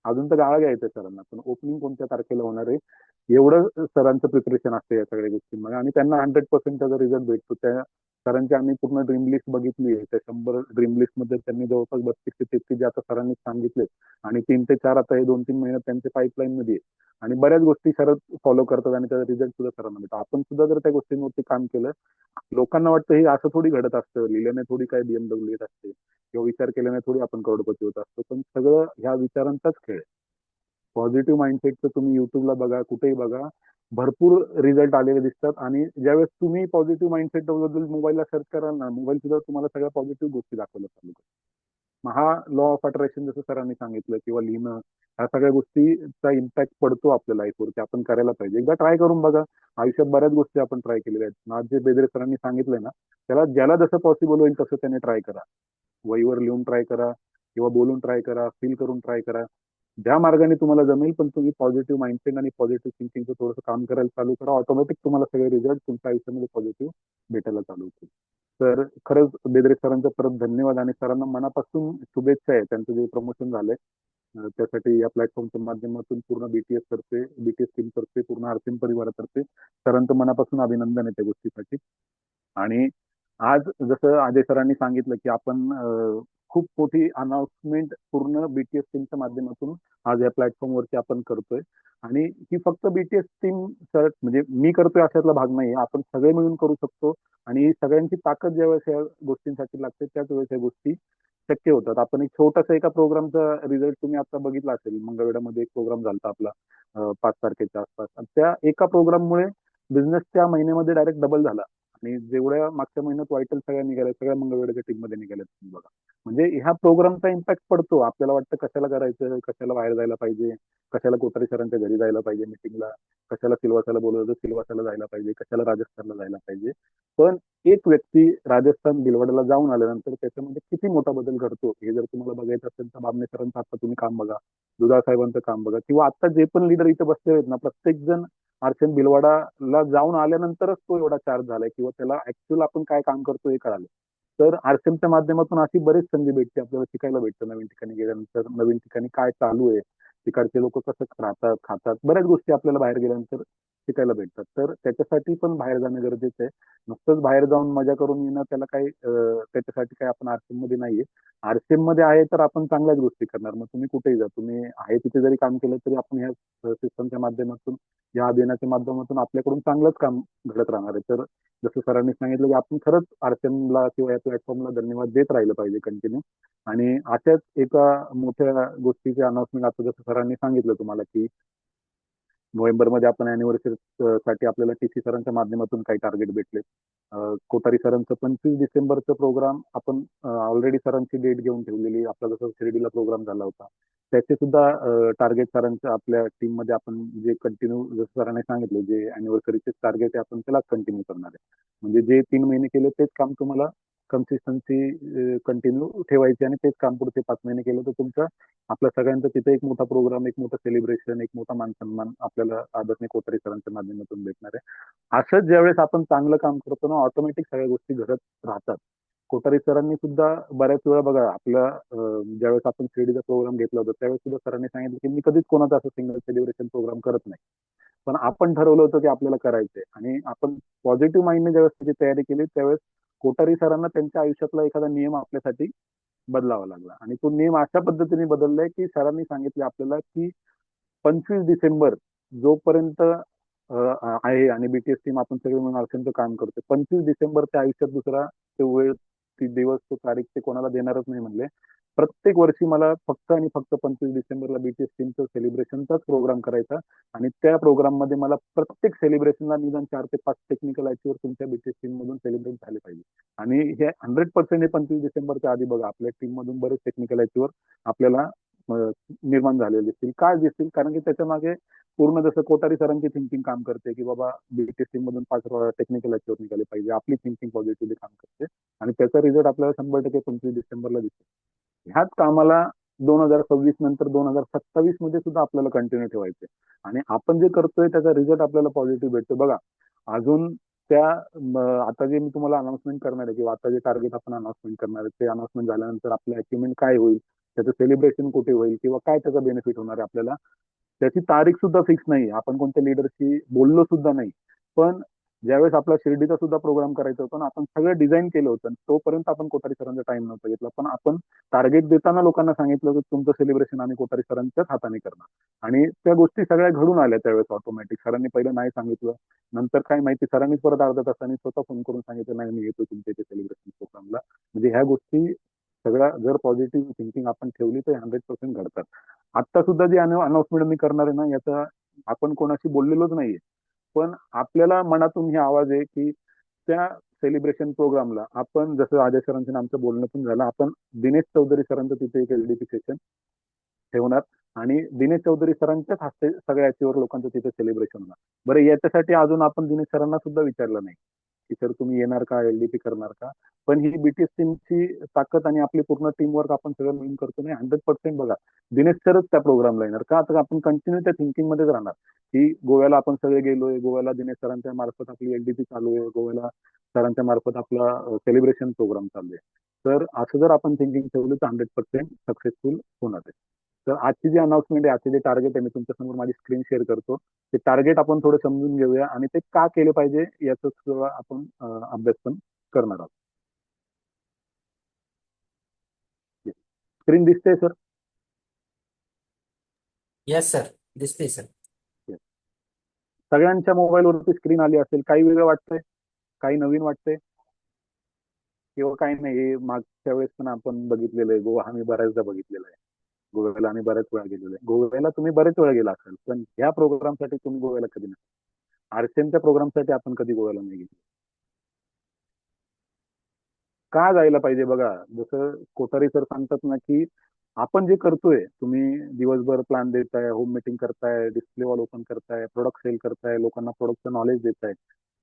अजून तर गाळा घ्यायचा आहे सरांना, पण ओपनिंग कोणत्या तारखेला होणार आहे एवढं सरांचं प्रिपरेशन असतं या सगळ्या गोष्टींमध्ये आणि त्यांना 100% त्याचा रिझल्ट भेटतो. त्या सरांची आम्ही पूर्ण ड्रीम लिस्ट बघितली आहे. त्या 100 ड्रीम लिस्ट मध्ये त्यांनी जवळपास 32 ते 33 जे आता सरांनी सांगितले आणि 3 ते 4 आता हे 2-3 महिन्यात त्यांच्या पाईपलाईन मध्ये आहे. आणि बऱ्याच गोष्टी सर फॉलो करतात आणि त्याचा रिझल्ट सुद्धा सरांना भेटतो. आपण सुद्धा जर त्या गोष्टींवरती काम केलं, लोकांना वाटतं हे असं थोडी घडत असतं, लिहिल्याने थोडी काय BMW येत असते किंवा विचार केल्याने थोडी आपण करोडपती होत असतो, पण सगळं ह्या विचारांचाच खेळ आहे. पॉझिटिव्ह माइंडसेटचं तुम्ही युट्यूबला बघा, कुठेही बघा, भरपूर रिझल्ट आलेले दिसतात. आणि ज्यावेळेस तुम्ही पॉझिटिव्ह माइंडसेट बद्दल मोबाईलला सर्च कराल ना, मोबाईल सुद्धा तुम्हाला सगळ्या पॉझिटिव्ह गोष्टी दाखवायला चालू करेल. मग हा लॉ ऑफ अट्रॅक्शन जसं सरांनी सांगितलं किंवा लिहिणं, ह्या सगळ्या गोष्टीचा इम्पॅक्ट पडतो आपल्या लाईफवरती. आपण करायला पाहिजे, एकदा ट्राय करून बघा. आयुष्यात बऱ्याच गोष्टी आपण ट्राय केलेल्या आहेत. आज जे बेदरे सरांनी सांगितलंय ना, त्याला ज्याला जसं पॉसिबल होईल तसं त्याने ट्राय करा. वहीवर लिहून ट्राय करा किंवा बोलून ट्राय करा, फील करून ट्राय करा. ज्या मार्गाने तुम्हाला जमेल, पण तुम्ही पॉझिटिव्ह माइंडसेट आणि पॉझिटिव्ह थिंकिंगचं थोडंसं काम करायला चालू करा. ऑटोमॅटिक तुम्हाला सगळे रिझल्ट तुमच्या आयुष्यामध्ये पॉझिटिव्ह भेटायला चालू होतील. तर खरंच बेदरे सरांचा परत धन्यवाद आणि सरांना मनापासून शुभेच्छा आहे. त्यांचं जे प्रमोशन झालंय त्यासाठी या प्लॅटफॉर्मच्या माध्यमातून पूर्ण बीटीएस तर्फे, बीटीएस टीम तर्फे, पूर्ण आरसीएम परिवारातर्फे सरांचं मनापासून अभिनंदन आहे त्या गोष्टीसाठी. आणि आज जसं अजय सरांनी सांगितलं की आपण खूप मोठी अनाउन्समेंट पूर्ण बीटीएस टीमच्या माध्यमातून आज या प्लॅटफॉर्मवरती आपण करतोय. आणि ही फक्त बीटीएस टीम म्हणजे मी करतोय अशातला भाग नाही, आपण सगळे मिळून करू शकतो. आणि सगळ्यांची ताकद ज्यावेळेस या गोष्टींसाठी लागते त्याच वेळेस या गोष्टी शक्य होतात. आपण एक छोटासा एका प्रोग्रामचा रिझल्ट तुम्ही आता बघितला असेल, मंगळवेढ्यामध्ये एक प्रोग्राम झाला आपला 5 तारखेच्या आसपास. आणि त्या एका प्रोग्राममुळे बिझनेस त्या महिन्यामध्ये डायरेक्ट डबल झाला. आणि जेवढ्या मागच्या महिन्यात वाईटल सगळ्या निघाल्या, सगळ्या मंगळवेढ्याच्या टीम मध्ये निघाल्या तुम्ही बघा. म्हणजे ह्या प्रोग्रामचा इम्पॅक्ट पडतो. आपल्याला वाटतं कशाला करायचं, कशाला बाहेर जायला पाहिजे, कशाला कोठारी सरांच्या घरी जायला पाहिजे मिटिंगला, कशाला सिल्वासाला बोलवलं सिल्वासाला जायला पाहिजे, कशाला राजस्थानला जायला पाहिजे. पण एक व्यक्ती राजस्थान भिलवाड्याला जाऊन आल्यानंतर त्याच्यामध्ये किती मोठा बदल घडतो हे जर तुम्हाला बघायचं असेल तर बाबणे सरांचं आता तुम्ही काम बघा, दुधा साहेबांचं काम बघा, किंवा आता जे पण लीडर इथे बसले आहेत ना, प्रत्येक जण आरसेन भिलवाडाला जाऊन आल्यानंतरच तो एवढा चार्ज झालाय किंवा त्याला ऍक्च्युअल आपण काय काम करतो हे कळालं. तर आरसेमच्या माध्यमातून अशी बरेच संधी भेटते, आपल्याला शिकायला भेटतं नवीन ठिकाणी गेल्यानंतर, नवीन ठिकाणी काय चालू आहे, तिकडचे लोक कसं राहतात खातात, बऱ्याच गोष्टी आपल्याला बाहेर गेल्यानंतर शिकायला भेटतात. तर त्याच्यासाठी पण बाहेर जाणं गरजेचं आहे. नुसतंच बाहेर जाऊन मजा करून येणं त्याला काही त्याच्यासाठी काय आपण आरसेम मध्ये नाहीये. आरसेम मध्ये आहे तर आपण चांगल्याच गोष्टी करणार. मग तुम्ही कुठेही जा, तुम्ही आहे तिथे जरी काम केलं तरी आपण ह्या सिस्टमच्या माध्यमातून, या अभियानाच्या माध्यमातून आपल्याकडून चांगलंच काम घडत राहणार आहे. तर जसं सरांनी सांगितलं की आपण खरंच आरसेमला किंवा या प्लॅटफॉर्मला धन्यवाद देत राहिलं पाहिजे कंटिन्यू. आणि अशाच एका मोठ्या गोष्टीचे अनाउन्समेंट आता जसं सरांनी सांगितलं तुम्हाला की नोव्हेंबरमध्ये आपण अॅनिव्हर्सरी साठी आपल्याला टीसी सरांच्या माध्यमातून काही टार्गेट भेटले. कोठारी सरांचं 25 डिसेंबरचं प्रोग्राम आपण ऑलरेडी सरांची डेट घेऊन ठेवलेली, आपला जसं शिर्डीला प्रोग्राम झाला होता त्याचे सुद्धा टार्गेट सरांचं आपल्या टीम मध्ये आपण जे कंटिन्यू जसं सरांनी सांगितलं जे अॅनिव्हर्सरीचे टार्गेट आहे आपण त्याला कंटिन्यू करणार आहे. म्हणजे जे 3 महिने केले तेच काम तुम्हाला कन्सिस्टन्सी कंटिन्यू ठेवायची आणि तेच काम पुढचे 5 महिने केलं तर तुमचं आपल्या सगळ्यांचं तिथे एक मोठा प्रोग्राम, एक मोठं सेलिब्रेशन, एक मोठा मान सन्मान आपल्याला आदरणीय कोठारी सरांच्या माध्यमातून भेटणार आहे. असंच ज्यावेळेस आपण चांगलं काम करतो ना, ऑटोमॅटिक सगळ्या गोष्टी घडत राहतात. कोठारी सरांनी सुद्धा बऱ्याच वेळा बघा आपल्या ज्यावेळेस आपण शिर्डीचा प्रोग्राम घेतला होता त्यावेळेस सुद्धा सरांनी सांगितलं की मी कधीच कोणाचा असं सिंगल सेलिब्रेशन प्रोग्राम करत नाही, पण आपण ठरवलं होतं की आपल्याला करायचंय. आणि आपण पॉझिटिव्ह माइंडने ज्यावेळेस त्याची तयारी केली त्यावेळेस कोठारी सरांना त्यांच्या आयुष्यातला एखादा नियम आपल्यासाठी बदलावा लागला. आणि तो नियम अशा पद्धतीने बदललाय की सरांनी सांगितले आपल्याला की 25 डिसेंबर जोपर्यंत आहे आणि बीटीएस टीम आपण सगळे म्हणून आरसेमचं काम करतो, 25 डिसेंबर त्या आयुष्यात दुसरा ते वेळ, ती दिवस, तो तारीख ते कोणाला देणारच नाही म्हणले. प्रत्येक वर्षी मला फक्त आणि फक्त 25 डिसेंबरला बीटीएस टीमचं सेलिब्रेशनचाच प्रोग्राम करायचा. आणि त्या प्रोग्राम मध्ये मला प्रत्येक सेलिब्रेशनला निदान 4 ते 5 टेक्निकल अचीवर तुमच्या बीटीएस टीम मधून सेलिब्रेट झाले पाहिजे. आणि हे 100% हे 25 डिसेंबरच्या आधी बघा आपल्या टीम मधून बरेच टेक्निकल अचीवर आपल्याला निर्माण झालेले दिसतील. काय दिसतील? कारण की त्याच्या मागे पूर्ण जसं कोठारी सरांची थिंकिंग काम करते की बाबा बीटीएस टीम मधून 5 टेक्निकल अचीवर निघाले पाहिजे, आपली थिंकिंग पॉझिटिव्हली काम करते आणि त्याचा रिझल्ट आपल्याला 100% 25 डिसेंबरला दिसतो. ह्याच कामाला 2026 नंतर 2027 मध्ये सुद्धा आपल्याला कंटिन्यू ठेवायचे. आणि आपण जे करतोय त्याचा रिझल्ट आपल्याला पॉझिटिव्ह भेटतो. बघा अजून त्या आता जे मी तुम्हाला अनाउन्समेंट करणार आहे किंवा आता जे टार्गेट आपण अनाउन्समेंट करणार आहे ते अनाउन्समेंट झाल्यानंतर आपलं अचिव्हमेंट काय होईल, त्याचं सेलिब्रेशन कुठे होईल किंवा काय त्याचा बेनिफिट होणार आहे आपल्याला, त्याची तारीख सुद्धा फिक्स नाही. आपण कोणत्या लिडरशी बोललो सुद्धा नाही. पण ज्यावेळेस आपला शिर्डीचा सुद्धा प्रोग्राम करायचा होता ना, आपण सगळं डिझाईन केलं होतं, तोपर्यंत आपण कोठारी सरांचा टाइम नव्हता घेतला. पण आपण टार्गेट देताना लोकांना सांगितलं की तुमचं सेलिब्रेशन आम्ही कोठारी सरांच्याच हाताने करणार. आणि त्या गोष्टी सगळ्या घडून आल्या त्यावेळेस ऑटोमॅटिक. सरांनी पहिलं नाही सांगितलं, नंतर काय माहिती सरांनीच परत अर्ध्या तासांनी स्वतः फोन करून सांगितलं नाही मी येतो तुमच्या इथे सेलिब्रेशन प्रोग्रामला. म्हणजे ह्या गोष्टी सगळ्या जर पॉझिटिव्ह थिंकिंग आपण ठेवली तर 100% घडतात. आता सुद्धा जी अनाउन्समेंट मी करणार आहे ना, याचा आपण कोणाशी बोललेलोच नाहीये, पण आपल्याला मनातून हे आवाज आहे की त्या सेलिब्रेशन प्रोग्रामला आपण जसं अजय सरांचं आमचं बोलणं पण झालं, आपण दिनेश चौधरी सरांचं तिथे एक एलडीपी सेशन ठेवणार आणि दिनेश चौधरी सरांच्याच हस्ते सगळ्या अचीवर लोकांचं तिथे सेलिब्रेशन होणार. बरं याच्यासाठी अजून आपण दिनेश सरांना सुद्धा विचारलं नाही की सर तुम्ही येणार का, एलडीपी करणार का. पण ही बीटीएस टीमची ताकद आणि आपली पूर्ण टीम वर्क आपण सगळं मिळून करतो नाही. 100% बघा दिनेश सरच त्या प्रोग्रामला येणार का, तर आपण कंटिन्यू त्या थिंकिंग मध्येच राहणार की गोव्याला आपण सगळे गेलोय, गोव्याला दिनेश सरांच्या मार्फत आपली एलडीपी चालू आहे, गोव्याला सरांच्या मार्फत आपला सेलिब्रेशन प्रोग्राम चालू आहे. तर असं जर आपण थिंकिंग ठेवलं तर 100% सक्सेसफुल होणार आहे. तर आजची जी अनाउन्समेंट आहे, आजचे जे टार्गेट आहे, मी तुमच्यासमोर माझी स्क्रीन शेअर करतो. ते टार्गेट आपण थोडं समजून घेऊया आणि ते का केले पाहिजे याचा सुद्धा आपण अभ्यास पण करणार आहोत. स्क्रीन दिसते सर? येस सर, दिसते सर. सगळ्यांच्या मोबाईलवरती स्क्रीन आली असेल. काही वेगळं वाटतंय, काही नवीन वाटतंय किंवा काही नाही? हे मागच्या वेळेस पण आपण बघितलेलं आहे. गोवा आम्ही बऱ्याचदा बघितलेला आहे. गोव्याला आम्ही बऱ्याच वेळा गेलेलो आहे. गोव्याला तुम्ही बरेच वेळा गेला असाल, पण ह्या प्रोग्रामसाठी तुम्ही गोव्याला कधी नाही. आरसीएमच्या प्रोग्रामसाठी आपण कधी गोव्याला नाही गेलो. का जायला पाहिजे बघा, जसं कोठारी सर सांगतात ना, की आपण जे करतोय, तुम्ही दिवसभर प्लॅन देताय, होम मीटिंग करताय, डिस्प्ले वॉल ओपन करताय, प्रोडक्ट सेल करताय, लोकांना प्रोडक्टचं नॉलेज देताय,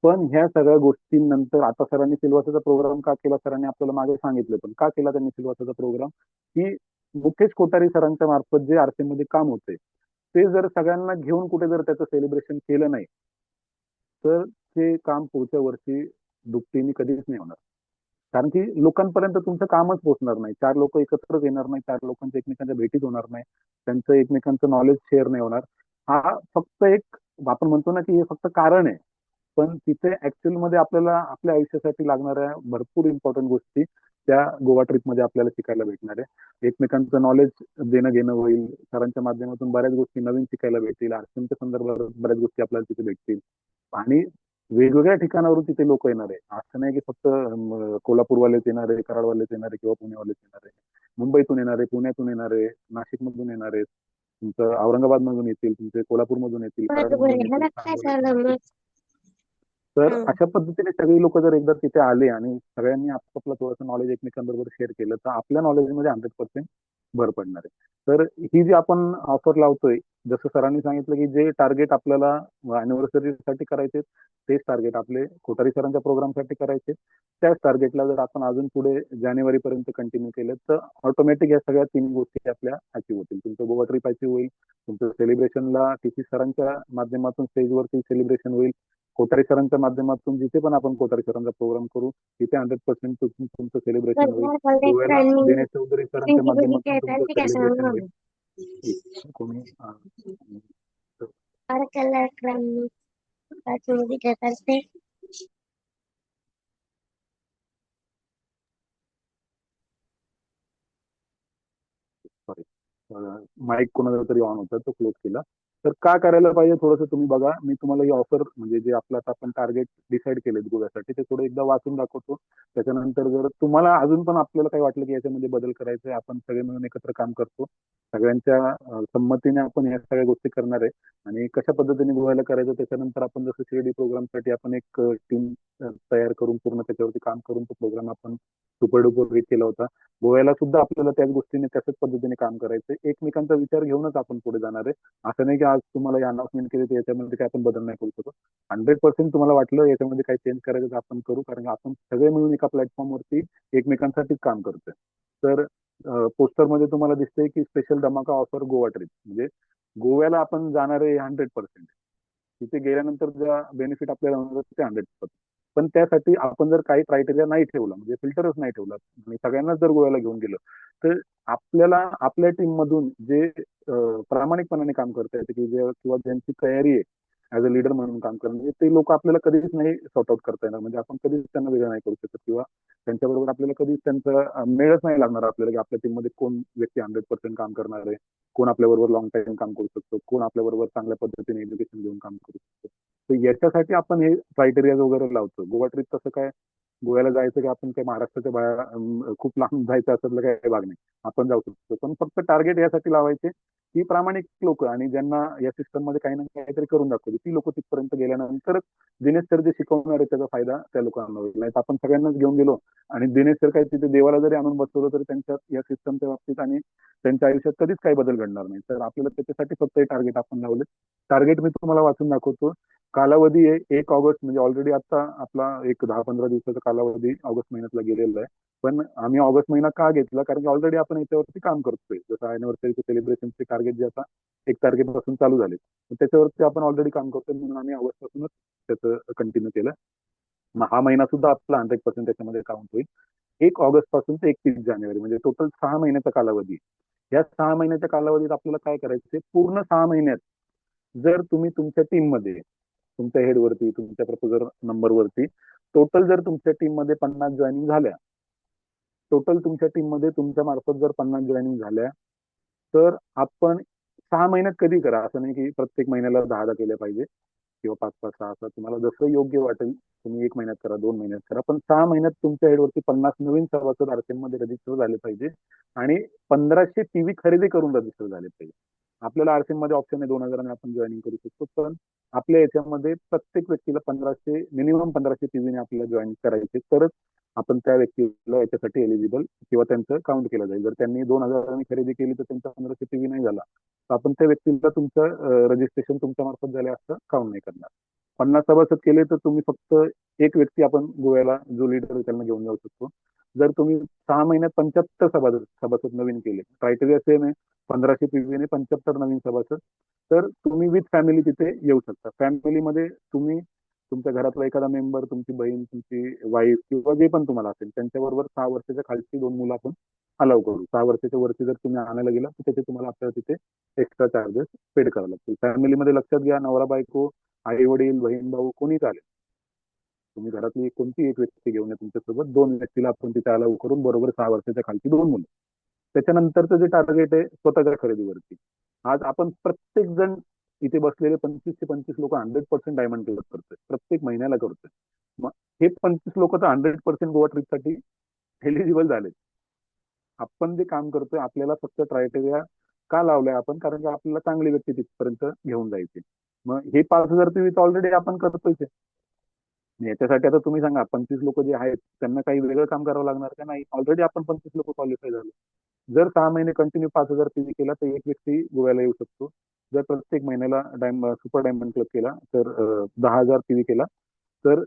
पण ह्या सगळ्या गोष्टींनंतर आता सरांनी सिल्वासाचा प्रोग्राम का केला, सरांनी आपल्याला मागे सांगितलं, पण का केला त्यांनी सिल्वासाचा प्रोग्राम? की मुकेश कोठारी सरांच्या मार्फत जे आरसीएम मध्ये काम होते, ते जर सगळ्यांना घेऊन कुठे जर त्याचं सेलिब्रेशन केलं नाही, तर ते काम पुढच्या वर्षी दुपटीने कधीच नाही होणार. कारण की लोकांपर्यंत तुमचं कामच पोहोचणार नाही. चार लोक एकत्रच येणार नाही, चार लोकांच्या एकमेकांच्या भेटीत होणार नाही, त्यांचं एकमेकांचं नॉलेज शेअर नाही होणार. हा फक्त एक, आपण म्हणतो ना की हे फक्त कारण आहे, पण तिथे ऍक्च्युअल मध्ये आपल्याला आपल्या आयुष्यासाठी लागणाऱ्या भरपूर इम्पॉर्टंट गोष्टी त्या गोवा ट्रिपमध्ये आपल्याला शिकायला भेटणार आहे. एकमेकांचं नॉलेज देणं घेणं होईल. सरांच्या माध्यमातून बऱ्याच गोष्टी नवीन शिकायला भेटतील. आरसीएमच्या संदर्भात बऱ्याच गोष्टी आपल्याला तिथे भेटतील आणि वेगवेगळ्या ठिकाणावरून तिथे लोक येणार आहे. असं नाही की फक्त कोल्हापूरवालेच येणार आहे, कराडवालेच येणार आहे किंवा पुणेवालेच येणार आहे. मुंबईतून येणार आहे, पुण्यातून येणार आहे, नाशिकमधून येणार आहे, तुमचं औरंगाबाद मधून येतील, तुमचे कोल्हापूरमधून येतील, कराडमधून येतील, सांगलीमधून येतील. तर अशा पद्धतीने सगळी लोक जर एकदा तिथे आले आणि सगळ्यांनी आपापलं थोडंसं नॉलेज एकमेकांबरोबर शेअर केलं, तर आपल्या नॉलेजमध्ये 100% भर पडणार आहे. तर ही जी आपण ऑफर लावतोय, जसं सरांनी सांगितलं की जे टार्गेट आपल्याला अॅनिव्हर्सरीसाठी करायचे, तेच टार्गेट आपले कोठारी सरांच्या प्रोग्रामसाठी करायचे. त्याच टार्गेटला जर आपण अजून पुढे जानेवारी पर्यंत कंटिन्यू केलं, तर ऑटोमॅटिक या सगळ्या 3 गोष्टी आपल्या अचीव्ह होतील. तुमचं गोवा ट्रिप अचीव्ह होईल, तुमचं सेलिब्रेशनला टीसी सरांच्या माध्यमातून स्टेजवरती सेलिब्रेशन होईल, कोठारी सरांच्या माध्यमातून जिथे पण आपण कोठारी सरांचा प्रोग्राम करू तिथे 100% तुमचं सेलिब्रेशन होईल. गोव्याला दिनेश चौधरी सरांच्या माध्यमातून तुमचं सेलिब्रेशन होईल. कोणी सॉरी, माईक कोणाला तरी ऑन होता, तो क्लोज केला. तर का करायला पाहिजे थोडंसं तुम्ही बघा. मी तुम्हाला ही ऑफर म्हणजे जे आपलं आता आपण टार्गेट डिसाईड केलेत गोव्यासाठी, ते थोडं एकदा वाचून दाखवतो. त्याच्यानंतर जर तुम्हाला अजून पण आपल्याला काही वाटलं की याच्यामध्ये बदल करायचे, आपण सगळे मिळून एकत्र काम करतो. सगळ्यांच्या संमतीने आपण या सगळ्या गोष्टी करणार आहे आणि कशा पद्धतीने गोव्याला करायचं, त्याच्यानंतर आपण जसं शिर्डी प्रोग्रामसाठी आपण एक टीम तयार करून पूर्ण त्याच्यावरती काम करून तो प्रोग्राम आपण सुपर डुपर हिट केला होता. गोव्याला सुद्धा आपल्याला त्याच गोष्टीने त्याच पद्धतीने काम करायचं. एकमेकांचा विचार घेऊनच आपण पुढे जाणार आहे. असं नाही की आज तुम्हाला अनाउन्समेंट केली तर याच्यामध्ये काय आपण बदल नाही करू शकतो. 100% तुम्हाला वाटलं याच्यामध्ये काही चेंज करायचं तर आपण करू, कारण आपण सगळे मिळून एका प्लॅटफॉर्मवरती एकमेकांसाठीच काम करतोय. तर पोस्टरमध्ये तुम्हाला दिसतंय की स्पेशल धमाका ऑफर गोवा ट्रिप, म्हणजे गोव्याला आपण जाणार आहे 100%. तिथे गेल्यानंतर ज्या बेनिफिट आपल्याला होणार ते 100%. पण त्यासाठी आपण जर काही क्रायटेरिया नाही ठेवला, म्हणजे फिल्टरच नाही ठेवला आणि सगळ्यांनाच जर गोव्याला घेऊन गेलो, तर आपल्याला आपल्या टीम मधून जे प्रामाणिकपणाने काम करता येते की जे किंवा ज्यांची तयारी आहे ऍज अ लीडर म्हणून काम करणं, म्हणजे ते लोक आपल्याला कधीच नाही सॉर्ट आउट करता येणार. म्हणजे आपण कधीच त्यांना वेगळं नाही करू शकत किंवा त्यांच्याबरोबर आपल्याला कधीच त्यांचा मेळच नाही लागणार आपल्याला की आपल्या टीम मध्ये कोण व्यक्ती 100% काम करणार आहे, कोण आपल्याबरोबर लॉंग टाइम काम करू शकतो, कोण आपल्याबरोबर चांगल्या पद्धतीने एज्युकेशन घेऊन काम करू शकतो. तर याच्यासाठी आपण हे क्रायटेरिया वगैरे लावतो. गोवा ट्रिप तसं काय गोव्याला जायचं की आपण काही महाराष्ट्राच्या बाहेर खूप लांब जायचं असं काही भाग नाही, आपण जाऊ शकतो. पण फक्त टार्गेट यासाठी लावायचे की प्रामाणिक लोक आणि ज्यांना या सिस्टम मध्ये काही ना काहीतरी करून दाखवते, ती लोक तिथपर्यंत गेल्यानंतर दिनेश सर जे शिकवणार आहे त्याचा फायदा त्या लोकांना होईल. नाही आपण सगळ्यांनाच घेऊन गेलो आणि दिनेश सर काही तिथे देवाला जरी आणून बसवलं तरी त्यांच्या या सिस्टमच्या बाबतीत आणि त्यांच्या आयुष्यात कधीच काही बदल घडणार नाही. तर आपल्याला त्याच्यासाठी फक्त हे टार्गेट आपण लावले. टार्गेट मी तुम्हाला वाचून दाखवतो. कालावधी आहे 1 ऑगस्ट, म्हणजे ऑलरेडी आता आपला एक 10-15 दिवसाचा कालावधी ऑगस्ट महिन्यातला गेलेला आहे. पण आम्ही ऑगस्ट महिना का घेतला, कारण की ऑलरेडी आपण याच्यावरती काम करतोय. जसं अॅनिव्हर्सरीचे सेलिब्रेशनचे टार्गेट जे आता 1 तारखेपासून चालू झाले, त्याच्यावरती आपण ऑलरेडी काम करतोय, म्हणून आम्ही ऑगस्ट पासूनच त्याचं कंटिन्यू केलं. मग हा महिना सुद्धा आपला 100% त्याच्यामध्ये काउंट होईल. 1 ऑगस्ट पासून ते 31 जानेवारी, म्हणजे टोटल 6 महिन्याचा कालावधी. या 6 महिन्याच्या कालावधीत आपल्याला काय करायचं, पूर्ण 6 महिन्यात जर तुम्ही तुमच्या टीम मध्ये, तुमच्या हेडवरती, तुमच्या प्रपोजर नंबरवरती टोटल जर तुमच्या टीम मध्ये 50 जॉईनिंग झाल्या, टोटल तुमच्या टीम मध्ये तुमच्या मार्फत जर 50 जॉईनिंग झाल्या, तर आपण 6 महिन्यात कधी करा, असं नाही की प्रत्येक महिन्याला 10 केल्या पाहिजे किंवा 5 6 तुम्हाला जसं योग्य वाटेल तुम्ही 1 महिन्यात करा, 2 महिन्यात करा, पण 6 महिन्यात तुमच्या हेडवरती 50 नवीन सभासद आरसीएम मध्ये रजिस्टर झाले पाहिजे आणि 1500 टीव्ही खरेदी करून रजिस्टर झाले पाहिजे. आपल्याला आरसीएम मध्ये ऑप्शन आहे 2000 आपण जॉईनिंग करू शकतो, पण आपल्या याच्यामध्ये प्रत्येक व्यक्तीला 1500 मिनिमम 1500 टीव्हीने आपल्याला जॉईन करायचे, तरच आपण त्या व्यक्तीला याच्यासाठी एलिजिबल किंवा त्यांचं काउंट केलं जाईल. जर त्यांनी 2000 खरेदी केली तर त्यांचा 1500 टीव्ही नाही झाला, तर आपण त्या व्यक्तीला तुमचं रजिस्ट्रेशन तुमच्या मार्फत झाले असं काउंट नाही करणार. 50 सभासद केले तर तुम्ही फक्त एक व्यक्ती आपण गोव्याला जो लीडर त्यांना घेऊन जाऊ शकतो. जर तुम्ही 6 महिन्यात 75 सभासद नवीन केले, क्रायटेरिया सेम आहे, 1500 पीव्हीने 75 नवीन सभासद, तर तुम्ही विथ फॅमिली तिथे येऊ शकता. फॅमिलीमध्ये तुम्ही तुमच्या घरातला एखादा मेंबर, तुमची बहीण, तुमची वाईफ किंवा जे पण तुम्हाला असेल त्यांच्याबरोबर 6 वर्षाच्या खालची 2 मुलं आपण अलाव करू. 6 वर्षाच्या वरती जर तुम्ही आणायला गेला तर त्याचे तुम्हाला आपल्याला तिथे एक्स्ट्रा चार्जेस पेड करावे लागतील. फॅमिलीमध्ये लक्षात घ्या, नवरा बायको, आई वडील, बहीण भाऊ कोणी चालेल, तुम्ही घरातली कोणती एक व्यक्ती घेऊन या तुमच्यासोबत, 2 व्यक्तीला आपण तिथे अलाव करून बरोबर 6 वर्षाच्या खालची 2 मुलं. त्याच्यानंतरचं जे टार्गेट आहे स्वतःच्या खरेदीवरती, आज आपण प्रत्येक जण इथे बसलेले 25 ते 25 लोक 100% डायमंड क्लब करतोय, प्रत्येक महिन्याला करतोय. मग हे 25 लोक तर 100% गोवा ट्रिपसाठी एलिजिबल झाले. आपण जे काम करतोय आपल्याला फक्त क्रायटेरिया का लावलाय आपण, कारण की आपल्याला चांगली व्यक्ती तिथपर्यंत घेऊन जायची. मग हे 5000 पीव्ही ऑलरेडी आपण करतोय. याच्यासाठी आता तुम्ही सांगा 25 लोक जे आहेत त्यांना काही वेगळं काम करावं लागणार का? नाही, ऑलरेडी आपण 25 लोक क्वालिफाय झालो. जर 6 महिने कंटिन्यू 5000 पीव्ही केला तर एक व्यक्ती गोव्याला येऊ शकतो. जर प्रत्येक महिन्याला सुपर डायमंड क्लब केला तर 10,000 पीव्ही केला तर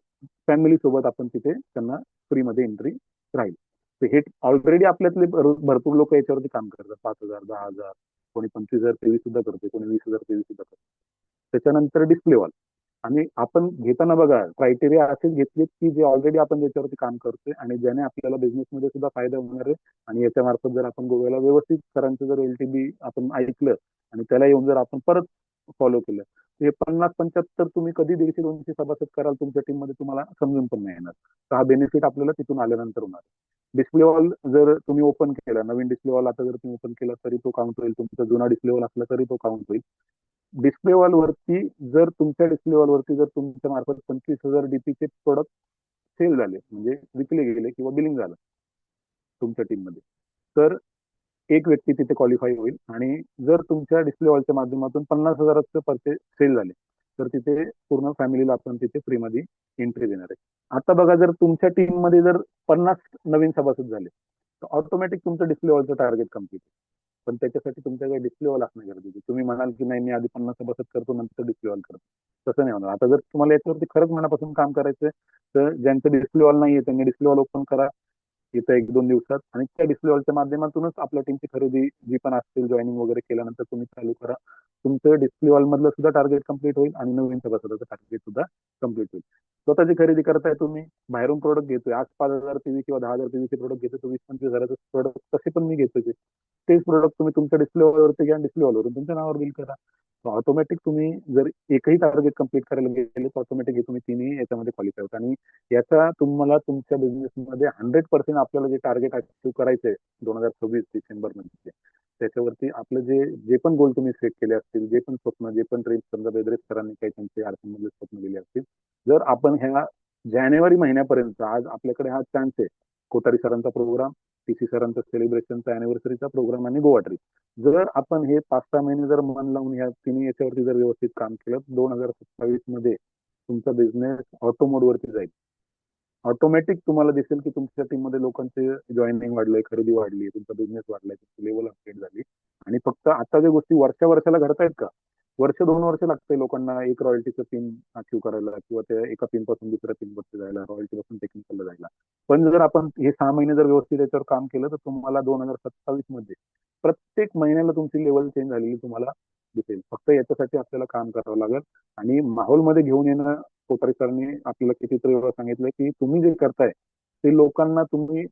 फॅमिली सोबत आपण तिथे त्यांना फ्रीमध्ये एंट्री राहील. तर हे ऑलरेडी आपल्यातले भरपूर लोक याच्यावरती काम करतात. 5,000, 10,000, कोणी 25,000 पीव्ही सुद्धा करते, कोणी 20,000 पीव्ही सुद्धा करते. त्याच्यानंतर डिस्प्ले वॉल, आणि आपण घेताना बघा क्रायटेरिया असेच घेतलेत की जे ऑलरेडी आपण ज्याच्यावरती काम करतोय आणि ज्याने आपल्याला बिझनेसमध्ये सुद्धा फायदा होणार आहे. आणि याच्या मार्फत जर आपण गोव्याला व्यवस्थित सरांचं जर एलटीबी आपण ऐकलं आणि त्याला येऊन जर आपण परत फॉलो केलं, तर हे 50-75 तुम्ही कधी 150-200 सभासद कराल तुमच्या टीम मध्ये तुम्हाला समजून पण नाही येणार. तर हा बेनिफिट आपल्याला तिथून आल्यानंतर होणार. डिस्प्ले वॉल जर तुम्ही ओपन केला, नवीन डिस्प्ले वॉल आता जर तुम्ही ओपन केला तरी तो काउंट होईल, तुमचा जुना डिस्प्ले वॉल असला तरी तो काउंट होईल. डिस्प्ले वॉल वरती जर तुमच्या डिस्प्ले वॉल वरती जर तुमच्या मार्फत 25,000 डीपीचे प्रोडक्ट सेल झाले, म्हणजे विकले गेले किंवा बिलिंग झालं तुमच्या टीम मध्ये, तर एक व्यक्ती तिथे क्वालिफाय होईल. आणि जर तुमच्या डिस्प्ले वॉलच्या माध्यमातून 50,000चे परचेस सेल झाले तर तिथे पूर्ण फॅमिलीला आपण तिथे फ्रीमध्ये एंट्री देणार आहे. आता बघा, जर तुमच्या टीम मध्ये जर 50 नवीन सभासद झाले तर ऑटोमॅटिक तुमचं डिस्प्ले वॉलचं टार्गेट कम्प्लीट. पण त्याच्यासाठी तुमच्याकडे डिस्प्ले वॉल असणं गरजेचं आहे. तुम्ही म्हणाल की नाही मी आधी 50 सभासद करतो नंतर डिस्प्ले वॉल करतो, तसं नाही होणार. आता जर तुम्हाला याच्यावरती खरंच मनापासून काम करायचं तर ज्यांचं डिस्प्ले वॉल नाहीये त्यांनी डिस्प्ले वॉल ओपन करा येत्या 1-2 दिवसात, आणि त्या डिस्प्ले वॉलच्या माध्यमातूनच आपल्या टीमची खरेदी जी पण असतील जॉईनिंग वगैरे केल्यानंतर तुम्ही चालू करा. तुमचं डिस्प्ले वॉल मधलं सुद्धा टार्गेट कम्प्लीट होईल आणि नवीन सभासदाचं टार्गेट सुद्धा कम्प्लीट होईल. स्वतःची खरेदी करताय तुम्ही, बाहेरून प्रोडक्ट घेतोय, आज 5,000 पीव्ही किंवा 10,000 पीव्हीचे प्रोडक्ट घेतोय, 20-25 हजाराचे प्रोडक्ट तसे पण मी घेतोय, तेच प्रोडक्ट तुम्ही तुमच्या डिस्प्ले वॉलवरती घ्या, डिस्प्ले वॉलवरून तुमच्या नावावर बिल करा. ऑटोमॅटिक तुम्ही जर एकही टार्गेट कम्प्लीट करायला गेले तर ऑटोमॅटिक तुम्ही तिन्ही याच्यामध्ये क्वालिफाय होता. आणि याचा तुम्हाला तुमच्या बिझनेसमध्ये 100% आपल्याला जे टार्गेट अचीव्ह करायचंय 2026 डिसेंबर मध्ये, त्याच्यावरती आपलं जे जे पण गोल तुम्ही सेट केले असतील, जे पण स्वप्न, जे पण ड्रीम, समजा बेदरे सरांनी काही त्यांचे आरसीएममधले स्वप्न दिले असतील, जर आपण ह्या जानेवारी महिन्यापर्यंत, आज आपल्याकडे हा चान्स आहे, कोठारी सरांचा प्रोग्राम, टीसी सरांचा सेलिब्रेशनचा अॅनिव्हर्सरीचा प्रोग्राम आणि गोवा ट्रिप, जर आपण हे 5-6 महिने जर मन लावून ह्या तिन्ही याच्यावरती जर व्यवस्थित काम केलं, 2027 मध्ये तुमचा बिझनेस ऑटो मोड वरती जाईल. ऑटोमॅटिक तुम्हाला दिसेल की तुमच्या टीम मध्ये लोकांचे जॉईनिंग वाढलंय, खरेदी वाढली, तुमचा बिझनेस वाढलाय, तुमची लेवल अपडेट झाली. आणि फक्त आता ज्या गोष्टी वर्षाला घडतायत का, 1-2 वर्ष लागते लोकांना एक रॉयल्टीचं पिन अचीव्ह करायला किंवा त्या एका पिन पासून दुसऱ्या पिन वरती जायला, रॉयल्टी पासून टेक्निकलला जायला. पण जर आपण हे 6 महिने जर व्यवस्थित याच्यावर काम केलं तर तुम्हाला 2027 मध्ये प्रत्येक महिन्याला तुमची लेवल चेंज झालेली तुम्हाला दिसेल. फक्त याच्यासाठी आपल्याला काम करावं लागेल आणि माहोलमध्ये घेऊन येणं. कोठारी सरांनी आपल्याला कितीतरी वेळा सांगितलं की तुम्ही जे करताय ते लोकांना तुम्ही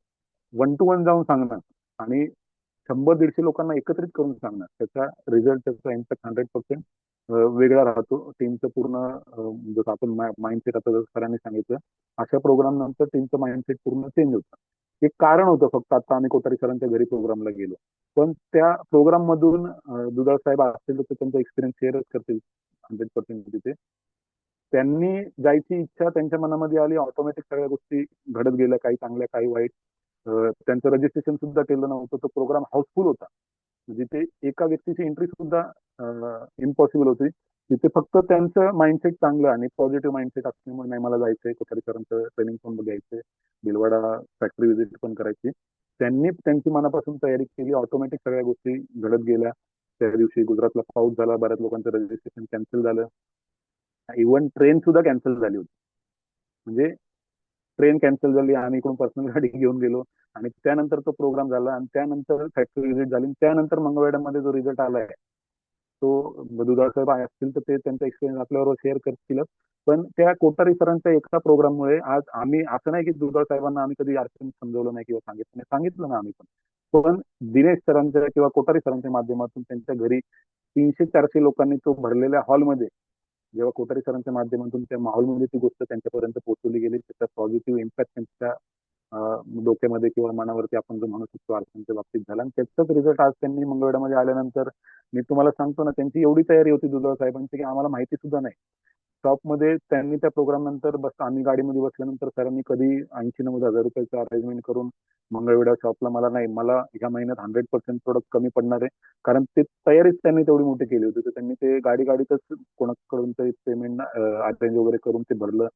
1-to-1 जाऊन सांगणार आणि 100-150 लोकांना एकत्रित करून सांगणार, त्याचा रिझल्ट, त्याचा इम्पॅक्ट 100% वेगळा राहतो. टीमचं पूर्ण जसं आपण माइंडसेट आता जसं सरांनी सांगितलं, अशा प्रोग्राम नंतर टीमचं माइंडसेट पूर्ण चेंज होतं. एक कारण होतं फक्त, आता आम्ही कोठारी सरांच्या घरी प्रोग्रामला गेलो. पण त्या प्रोग्राम मधून दुधाळ साहेब असतील तर ते त्यांचा एक्सपिरियन्स शेअरच करतील 100% तिथे. त्यांनी जायची इच्छा त्यांच्या मनामध्ये आली, ऑटोमॅटिक सगळ्या गोष्टी घडत गेल्या, काही चांगल्या काही वाईट. त्यांचं रजिस्ट्रेशन सुद्धा केलं नव्हतं, तो प्रोग्राम हाऊसफुल होता. म्हणजे ते एका व्यक्तीची एंट्री सुद्धा इम्पॉसिबल होती. तिथे फक्त त्यांचं माइंडसेट चांगलं आणि पॉझिटिव्ह माइंडसेट असल्यामुळे, नाही मला जायचंय कोठारी सरांचं ट्रेनिंग पण घ्यायचंय, भिलवाडा फॅक्टरी व्हिजिट पण करायची. त्यांनी त्यांची मनापासून तयारी केली, ऑटोमॅटिक सगळ्या गोष्टी घडत गेल्या. त्या दिवशी गुजरातला पाऊस झाला, बऱ्याच लोकांचं रजिस्ट्रेशन कॅन्सल झालं. इव्हन ट्रेन सुद्धा कॅन्सल झाली होती. म्हणजे ट्रेन कॅन्सल झाली, आम्ही इकडून पर्सनल गाडी घेऊन गेलो आणि त्यानंतर तो प्रोग्राम झाला आणि त्यानंतर फॅक्टरी व्हिजिट झाली. त्यानंतर मंगळवेढ्यामध्ये जो रिझल्ट आलाय तो दुधाळ साहेब असतील तर ते त्यांचा एक्सपिरियन्स आपल्याबरोबर शेअर करतीलच. पण त्या कोठारी सरांच्या एका प्रोग्राममुळे आज आम्ही, असं नाही की दुधाळ साहेबांना आम्ही कधी अडचण समजवलं नाही किंवा सांगितलं नाही, सांगितलं ना आम्ही पण दिनेश सरांच्या किंवा कोठारी सरांच्या माध्यमातून त्यांच्या घरी 300-400 लोकांनी तो भरलेल्या हॉलमध्ये, जेव्हा कोठारी सरांच्या माध्यमातून त्या माहोलमध्ये ती गोष्ट त्यांच्यापर्यंत पोहोचवली गेली, त्याचा पॉझिटिव्ह इम्पॅक्ट त्यांच्या डोक्यामध्ये किंवा मनावरती आपण जो म्हणू शकतो अडचणीच्या बाबतीत झाला. आणि त्याचाच रिझल्ट आज त्यांनी मंगळवेढ्यामध्ये आल्यानंतर, मी तुम्हाला सांगतो ना, त्यांची एवढी तयारी होती दुधाळ साहेबांची की आम्हाला माहिती सुद्धा नाही. शॉपमध्ये त्यांनी त्या प्रोग्राम नंतर बस, आम्ही गाडीमध्ये बसल्यानंतर सरांनी कधी 80-90 हजार रुपयाचं अरेंजमेंट करून मंगळवेढा शॉपला, मला नाही, मला ह्या महिन्यात 100% प्रोडक्ट कमी पडणार आहे, कारण ते तयारीच त्यांनी तेवढी मोठी केली होती. तर त्यांनी ते गाडीतच कोणाकडून तरी पेमेंट अरेंज वगैरे करून ते भरलं.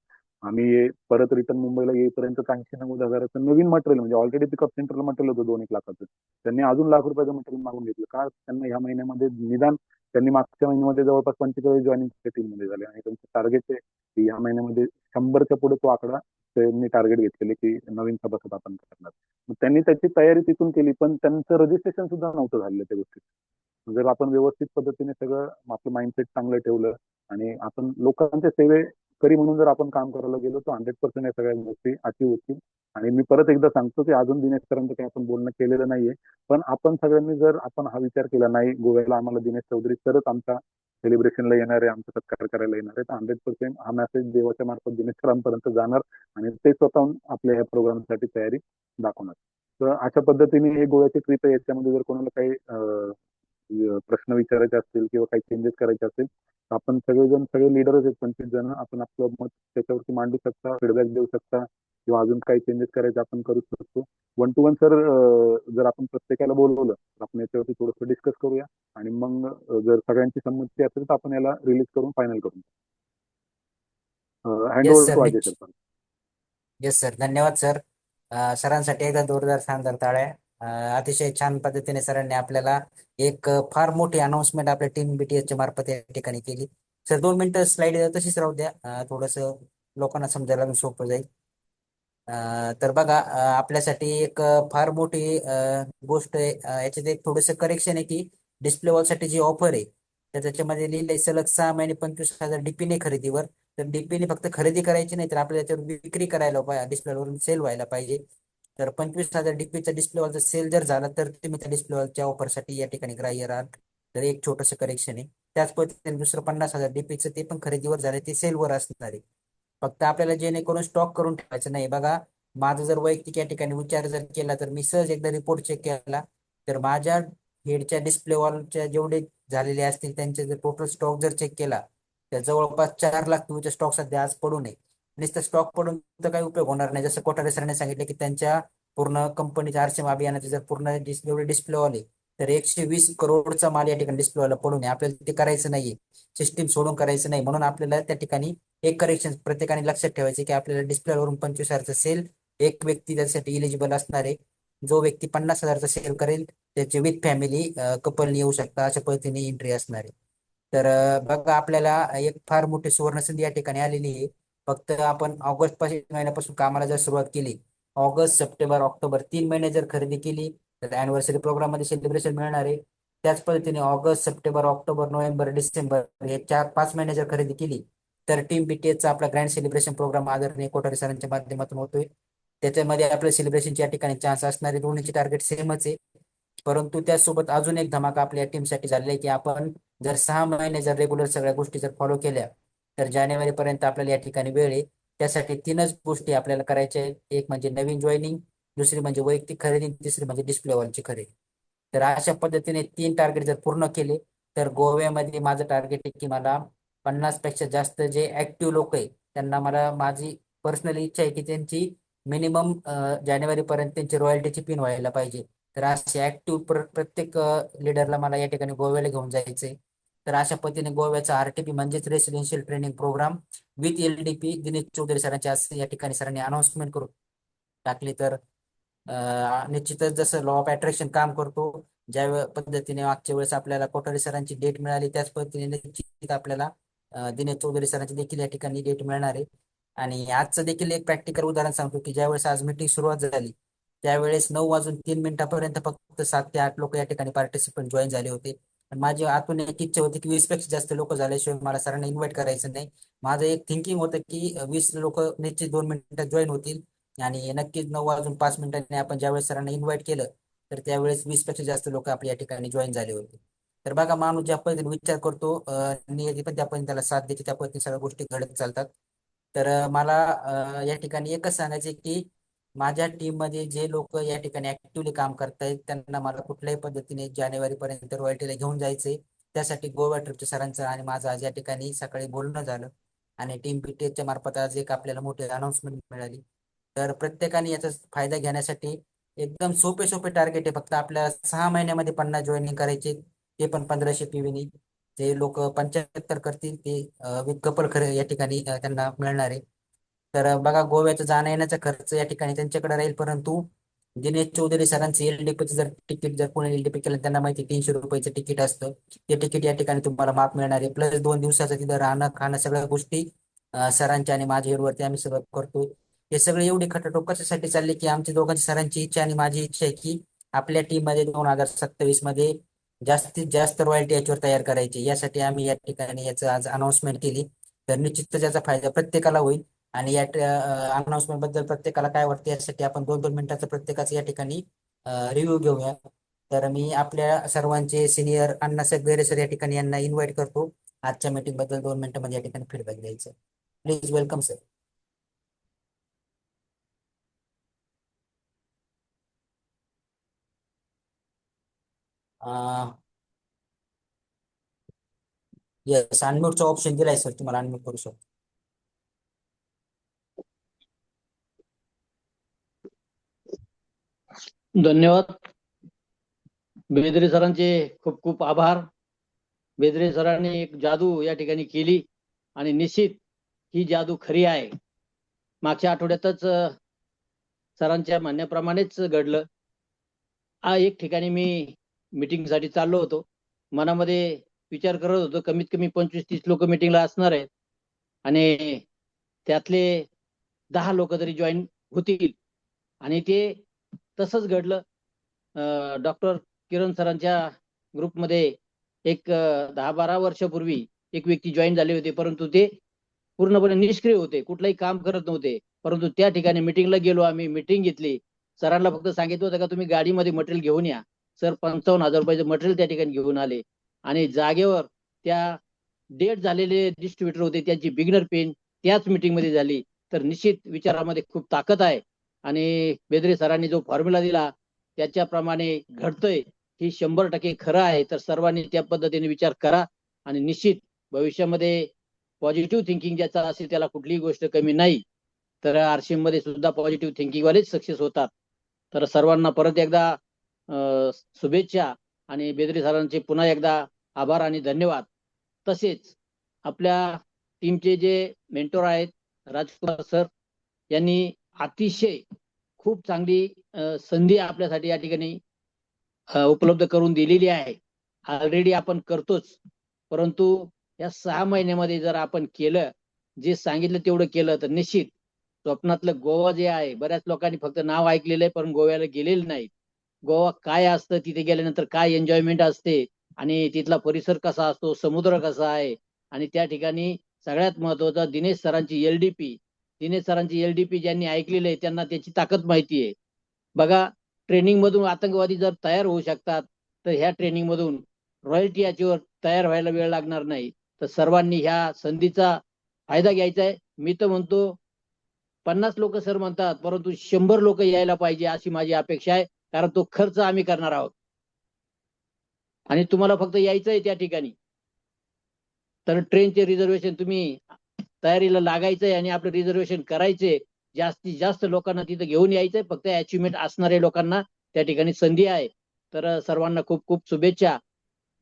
आम्ही परत रिटर्न मुंबईला येईपर्यंत 80-90 हजाराचं नवीन मटेरियल, म्हणजे ऑलरेडी पिकअप सेंटरला मटेरियल होतं 2-1 लाखाचं, त्यांनी अजून ₹1,00,000 मटेरियल मागून घेतलं. का? त्यांना ह्या महिन्यामध्ये निदान, त्यांनी मागच्या महिन्यामध्ये जवळपास 45 जॉईनिंग टीममध्ये झाले आणि त्यांचं टार्गेट आहे की या महिन्यामध्ये 100च्या पुढे तो आकडा त्यांनी टार्गेट घेतलेले की नवीन सभासद आपण करणार. मग त्यांनी त्याची तयारी तिथून केली, पण त्यांचं रजिस्ट्रेशन सुद्धा नव्हतं झालेलं त्या गोष्टीत. जर आपण व्यवस्थित पद्धतीने सगळं आपलं माइंडसेट चांगलं ठेवलं आणि आपण लोकांच्या सेवेकरी म्हणून जर आपण काम करायला गेलो तर 100% या सगळ्या गोष्टी अचीव्ह होतील. आणि मी परत एकदा सांगतो की अजून दिनेश सरांचं काही आपण बोलणं केलेलं नाहीये, पण आपण सगळ्यांनी जर आपण हा विचार केला, नाही गोव्याला आम्हाला दिनेश चौधरी सरच आमच्या सेलिब्रेशनला येणार आहे, आमचा सत्कार करायला येणार आहे, तर 100% हा मेसेज देवाच्या मार्फत दिनेश सरांपर्यंत जाणार आणि ते स्वतःहून आपल्या या प्रोग्रामसाठी तयारी दाखवणार. तर अशा पद्धतीने ही गोव्याची ट्रिप आहे. याच्यामध्ये जर कोणाला काही प्रश्न विचारायचे असतील किंवा काही चेंजेस करायचे असतील, तर आपण सगळेजण, सगळे लिडरच आहेत, 25 जण, आपण आपलं मत त्याच्यावरती मांडू शकता, फीडबॅक देऊ शकता किंवा अजून काही चेंजेस करायचे आपण करू शकतो. 1-to-1 सर, जर आपण प्रत्येकाला बोलवलं तर आपण याच्यावरती थोडंसं डिस्कस करूया आणि मग जर सगळ्यांची संमती असेल तर आपण याला रिलीज करून फायनल करू. Hand yes over sir, to Ajay sir. Yes sir, धन्यवाद सर. सरांसाठी एकदा जोरदार शानदार टाळ्या. अतिशय छान पद्धतीने सरांनी आपल्याला एक फार मोठी अनाउन्समेंट आपल्या टीम बीटीएसच्या मार्फत या ठिकाणी केली. सर 2 मिनिटं स्लाइड तशीच राहू द्या, थोडंसं लोकांना समजायला सोपं जाईल. तर बघा, आपल्यासाठी एक फार मोठी गोष्ट आहे. याच्यात एक थोडंसं करेक्शन आहे की डिस्प्ले वॉलसाठी जी ऑफर आहे तर त्याच्यामध्ये लिहिलंय सलग 6 महिने 25,000 डीपीने खरेदीवर. तर डीपीने फक्त खरेदी करायची नाही तर आपल्याला त्याच्यावर विक्री करायला पाहिजे, डिस्प्लेवरून सेल व्हायला पाहिजे. तर 25,000 डीपीचा डिस्प्लेवरचा सेल जर झाला तर तुम्ही त्या डिस्प्लेवरच्या ऑफरसाठी या ठिकाणी ग्राह्य राहाल. तर एक छोटंसं करेक्शन आहे. त्याच पद्धतीने दुसरं 50,000 डीपीचं ते पण खरेदीवर झालं, ते सेलवर असणार आहे. फक्त आपल्याला जेणेकरून स्टॉक करून ठेवायचं नाही. बघा, माझं जर वैयक्तिक या ठिकाणी विचार जर केला तर मी सहज एकदा रिपोर्ट चेक केला तर माझ्या हेडच्या डिस्प्लेवरच्या जेवढे झालेले असतील त्यांचे जर टोटल स्टॉक जर चेक केला तर जवळपास 4 लाख तुमचे स्टॉक सध्या आज पडू नये. नुसतं स्टॉक पडून तर काही उपयोग होणार नाही. जसं कोठारे सरांनी सांगितलं की त्यांच्या पूर्ण कंपनीच्या आरसीएम अभियानाचे जर पूर्ण जेवढे डिस्प्ले आले तर 120 करोडचा माल या ठिकाणी डिस्प्लेवाला पडू नये. आपल्याला ते करायचं नाहीये, सिस्टीम सोडून करायचं नाही. म्हणून आपल्याला त्या ठिकाणी एक करेक्शन प्रत्येकाने लक्षात ठेवायचे की आपल्याला डिस्प्लेवरून 25,000चा सेल एक व्यक्ती त्यासाठी इलिजिबल असणार आहे. जो व्यक्ती 50,000चा सेल करेल त्याचे विथ फॅमिली कपल येऊ शकता, अशा पद्धतीने एंट्री असणार आहे. तर बघा, आपल्याला एक फार मोठी सुवर्णसंधी या ठिकाणी आलेली आहे. फक्त आपण ऑगस्ट महिन्यापासून कामाला जर सुरुवात केली, ऑगस्ट सप्टेंबर ऑक्टोबर 3 महिने जर खरेदी केली तर अॅनिव्हर्सरी प्रोग्राम मध्ये सेलिब्रेशन मिळणार आहे. त्याच पद्धतीने August September October November December हे 4-5 महिने जर खरेदी केली तर टीम बीटीएसचा आपला ग्रँड सेलिब्रेशन प्रोग्राम आदरणीय कोठारी सरांच्या माध्यमातून होतोय. त्याच्यामध्ये आपल्या सेलिब्रेशनच्या ठिकाणी चान्स असणारे दोन्हीचे टार्गेट सेमच आहे. परंतु त्यासोबत अजून एक धमाका आपल्या टीमसाठी झालेला आहे की आपण जर 6 महिने जर रेग्युलर सगळ्या गोष्टी जर फॉलो केल्या तर जानेवारी पर्यंत आपल्याला या ठिकाणी वेळ आहे. त्यासाठी 3च गोष्टी आपल्याला करायच्या आहेत. एक म्हणजे नवीन जॉईनिंग, दुसरी म्हणजे वैयक्तिक खरेदी, तिसरी म्हणजे डिस्प्ले वॉलची खरेदी. तर अशा पद्धतीने 3 टार्गेट जर पूर्ण केले तर गोव्यामध्ये माझं टार्गेट आहे की मला 50 पेक्षा जास्त जे ऍक्टिव्ह लोक आहे त्यांना, मला माझी पर्सनल इच्छा आहे की त्यांची मिनिमम जानेवारी पर्यंत त्यांची रॉयल्टीची पिन व्हायला पाहिजे. तर असे ऍक्टिव्ह प्रत्येक लीडरला मला या ठिकाणी गोव्याला घेऊन जायचंय. तर अशा पद्धतीने गोव्याचा RTP म्हणजेच residential training programme with LDP Dinesh Chaudhari सरांचे आज या ठिकाणी सरांनी अनाऊन्समेंट करून टाकली. तर निश्चितच जसं लॉ ऑफ अट्रॅक्शन काम करतो, ज्या पद्धतीने मागच्या वेळेस आपल्याला कोठारी सरांची डेट मिळाली त्याच पद्धतीने निश्चित आपल्याला दिनेश चौधरी सरांची देखील या ठिकाणी डेट मिळणार आहे. आणि आजचं देखील एक प्रॅक्टिकल उदाहरण सांगतो की ज्यावेळेस आज मीटिंग सुरुवात झाली त्यावेळेस 9:03 फक्त 7 ते 8 लोक या ठिकाणी पार्टिसिपंट जॉईन झाले होते. आणि माझी आतून एक इच्छा होती की 20 पेक्षा जास्त लोक झाल्याशिवाय मला सरांना इन्व्हाइट करायचं नाही. माझं एक थिंकिंग होतं की 20 लोक निश्चित 2 मिनिटात जॉईन होतील. आणि नक्कीच 9:05 आपण ज्यावेळेस सरांना इन्व्हाइट केलं तर त्यावेळेस 20 पेक्षा जास्त लोक आपल्या या ठिकाणी जॉईन झाले होते. तर बघा, माणूस ज्या पद्धतीने विचार करतो नियती पण त्या पद्धतीने त्याला साथ देते, त्या पद्धतीने सगळ्या गोष्टी घडत चालतात. तर मला या ठिकाणी एकच सांगायचे की माझ्या टीम मध्ये जे लोक या ठिकाणी ऍक्टिव्हली काम करतायत त्यांना मला कुठल्याही पद्धतीने जानेवारी पर्यंत रॉयल्टीला घेऊन जायचंय. त्यासाठी गोवा ट्रिपच्या सरांचं आणि माझं आज या ठिकाणी सकाळी बोलणं झालं आणि टीम PTHच्या मार्फत आज एक आपल्याला मोठी अनाऊन्समेंट मिळाली. तर प्रत्येकाने याचा फायदा घेण्यासाठी एकदम सोपे सोपे टार्गेट आहे. फक्त आपल्याला 6 महिन्यामध्ये 50 जॉईनिंग करायचे, ते पण 1500 PV. जे लोक 75 करतील ते विथ कपल खरे या ठिकाणी त्यांना मिळणार आहे. तर बघा, गोव्याचा जाण्या येण्याचा खर्च या ठिकाणी त्यांच्याकडे राहील, परंतु दिनेश चौधरी सरांचं LDPचं जर तिकीट, जर कोणी LDP केलं त्यांना माहिती 300 रुपयाचं तिकीट असतं. ते तिकीट या ठिकाणी तुम्हाला माफ मिळणार आहे. प्लस 2 दिवसाचं तिथं राहणं खाणं सगळ्या गोष्टी सरांच्या आणि माझ्या वरती आम्ही सगळं करतो. हे सगळे एवढे खटाटोप कशासाठी चालले की आमची दोघांची सरांची इच्छा आणि माझी इच्छा आहे की आपल्या टीम मध्ये 2027 मध्ये जास्तीत जास्त रॉयल्टी याच्यावर तयार करायची. यासाठी आम्ही या ठिकाणी याचं आज अनाऊन्समेंट केली. तर निश्चितच याचा फायदा प्रत्येकाला होईल. आणि या अनाऊन्समेंट बद्दल प्रत्येकाला काय वाटतं यासाठी आपण 2-2 मिनिटाचं प्रत्येकाचं या ठिकाणी रिव्ह्यू घेऊया. तर मी आपल्या सर्वांचे सिनियर अण्णासाहेब गैरे सर या ठिकाणी यांना इन्व्हाइट करतो आजच्या मीटिंग बद्दल 2 मिनिटांमध्ये या ठिकाणी फीडबॅक द्यायचं. Please welcome sir. येस, अनम्यूटचा ऑप्शन दिलाय सर, तुम्हाला अनम्यूट करू शकतो. धन्यवाद. बेदरे सरांचे खूप खूप आभार. बेदरे सरांनी एक जादू या ठिकाणी केली आणि निश्चित ही जादू खरी आहे. मागच्या आठवड्यातच सरांच्या म्हणण्याप्रमाणेच घडलं. एक ठिकाणी मी मीटिंग साठी चाललो होतो. मनामध्ये विचार करत होतो कमीत कमी 25-30 लोक मीटिंगला असणार आहेत आणि त्यातले 10 लोक तरी जॉईन होतील. आणि ते तसंच घडलं. डॉक्टर किरण सरांच्या ग्रुपमध्ये एक 10-12 वर्षापूर्वी एक व्यक्ती जॉईन झाले होते, परंतु ते पूर्णपणे निष्क्रिय होते, कुठलंही काम करत नव्हते. परंतु त्या ठिकाणी मीटिंगला गेलो, आम्ही मीटिंग घेतली. सरांना फक्त सांगितलं होतं का तुम्ही गाडीमध्ये मटेरियल घेऊन या. सर 55,000 रुपयाचं मटेरियल त्या ठिकाणी घेऊन आले आणि जागेवर त्या डेट झालेले डिस्ट्रीब्युटर होते, त्यांची बिगनर पेन त्याच मीटिंग मध्ये झाली. तर निश्चित विचारामध्ये खूप ताकद आहे आणि बेदरे सरांनी जो फॉर्म्युला दिला त्याच्याप्रमाणे घडतंय ही 100% खरं आहे. तर सर्वांनी त्या पद्धतीने विचार करा आणि निश्चित भविष्यामध्ये पॉझिटिव्ह थिंकिंग ज्याचा असेल त्याला कुठलीही गोष्ट कमी नाही. तर RCM मध्ये सुद्धा पॉझिटिव्ह थिंकिंग वालेच सक्सेस होतात. तर सर्वांना परत एकदा शुभेच्छा आणि बेदरे सरांचे पुन्हा एकदा आभार आणि धन्यवाद. तसेच आपल्या टीमचे जे मेंटोर आहेत राजकुमार सर यांनी अतिशय खूप चांगली संधी आपल्यासाठी या ठिकाणी उपलब्ध करून दिलेली आहे. ऑलरेडी आपण करतोच, परंतु या 6 महिन्यामध्ये जर आपण केलं, जे सांगितलं तेवढं केलं तर निश्चित स्वप्नातलं गोवा जे आहे, बऱ्याच लोकांनी फक्त नाव ऐकलेलं आहे पण गोव्याला गेलेलं नाही. गोवा काय असतं, तिथे गेल्यानंतर काय एन्जॉयमेंट असते आणि तिथला परिसर कसा असतो, समुद्र कसा आहे आणि त्या ठिकाणी सगळ्यात महत्वाचा दिनेश सरांची LDP ज्यांनी ऐकलेलं आहे त्यांना त्याची ताकद माहिती आहे. बघा, ट्रेनिंग मधून आतंकवादी जर तयार होऊ शकतात तर ह्या ट्रेनिंग मधून रॉयल्टी याच्यावर तयार व्हायला वेळ लागणार नाही. तर सर्वांनी ह्या संधीचा फायदा घ्यायचा आहे. मी तर म्हणतो 50 लोक सर म्हणतात, परंतु 100 लोक यायला पाहिजे अशी माझी अपेक्षा आहे, कारण तो खर्च आम्ही करणार आहोत आणि तुम्हाला फक्त यायचं आहे त्या ठिकाणी. तर ट्रेनचे रिझर्वेशन तुम्ही तयारीला लागायचंय आणि आपलं रिझर्वेशन करायचंय. जास्तीत जास्त लोकांना तिथे घेऊन यायचंय. फक्त अचिव्हमेंट असणाऱ्या लोकांना त्या ठिकाणी संधी आहे. तर सर्वांना खूप खूप शुभेच्छा.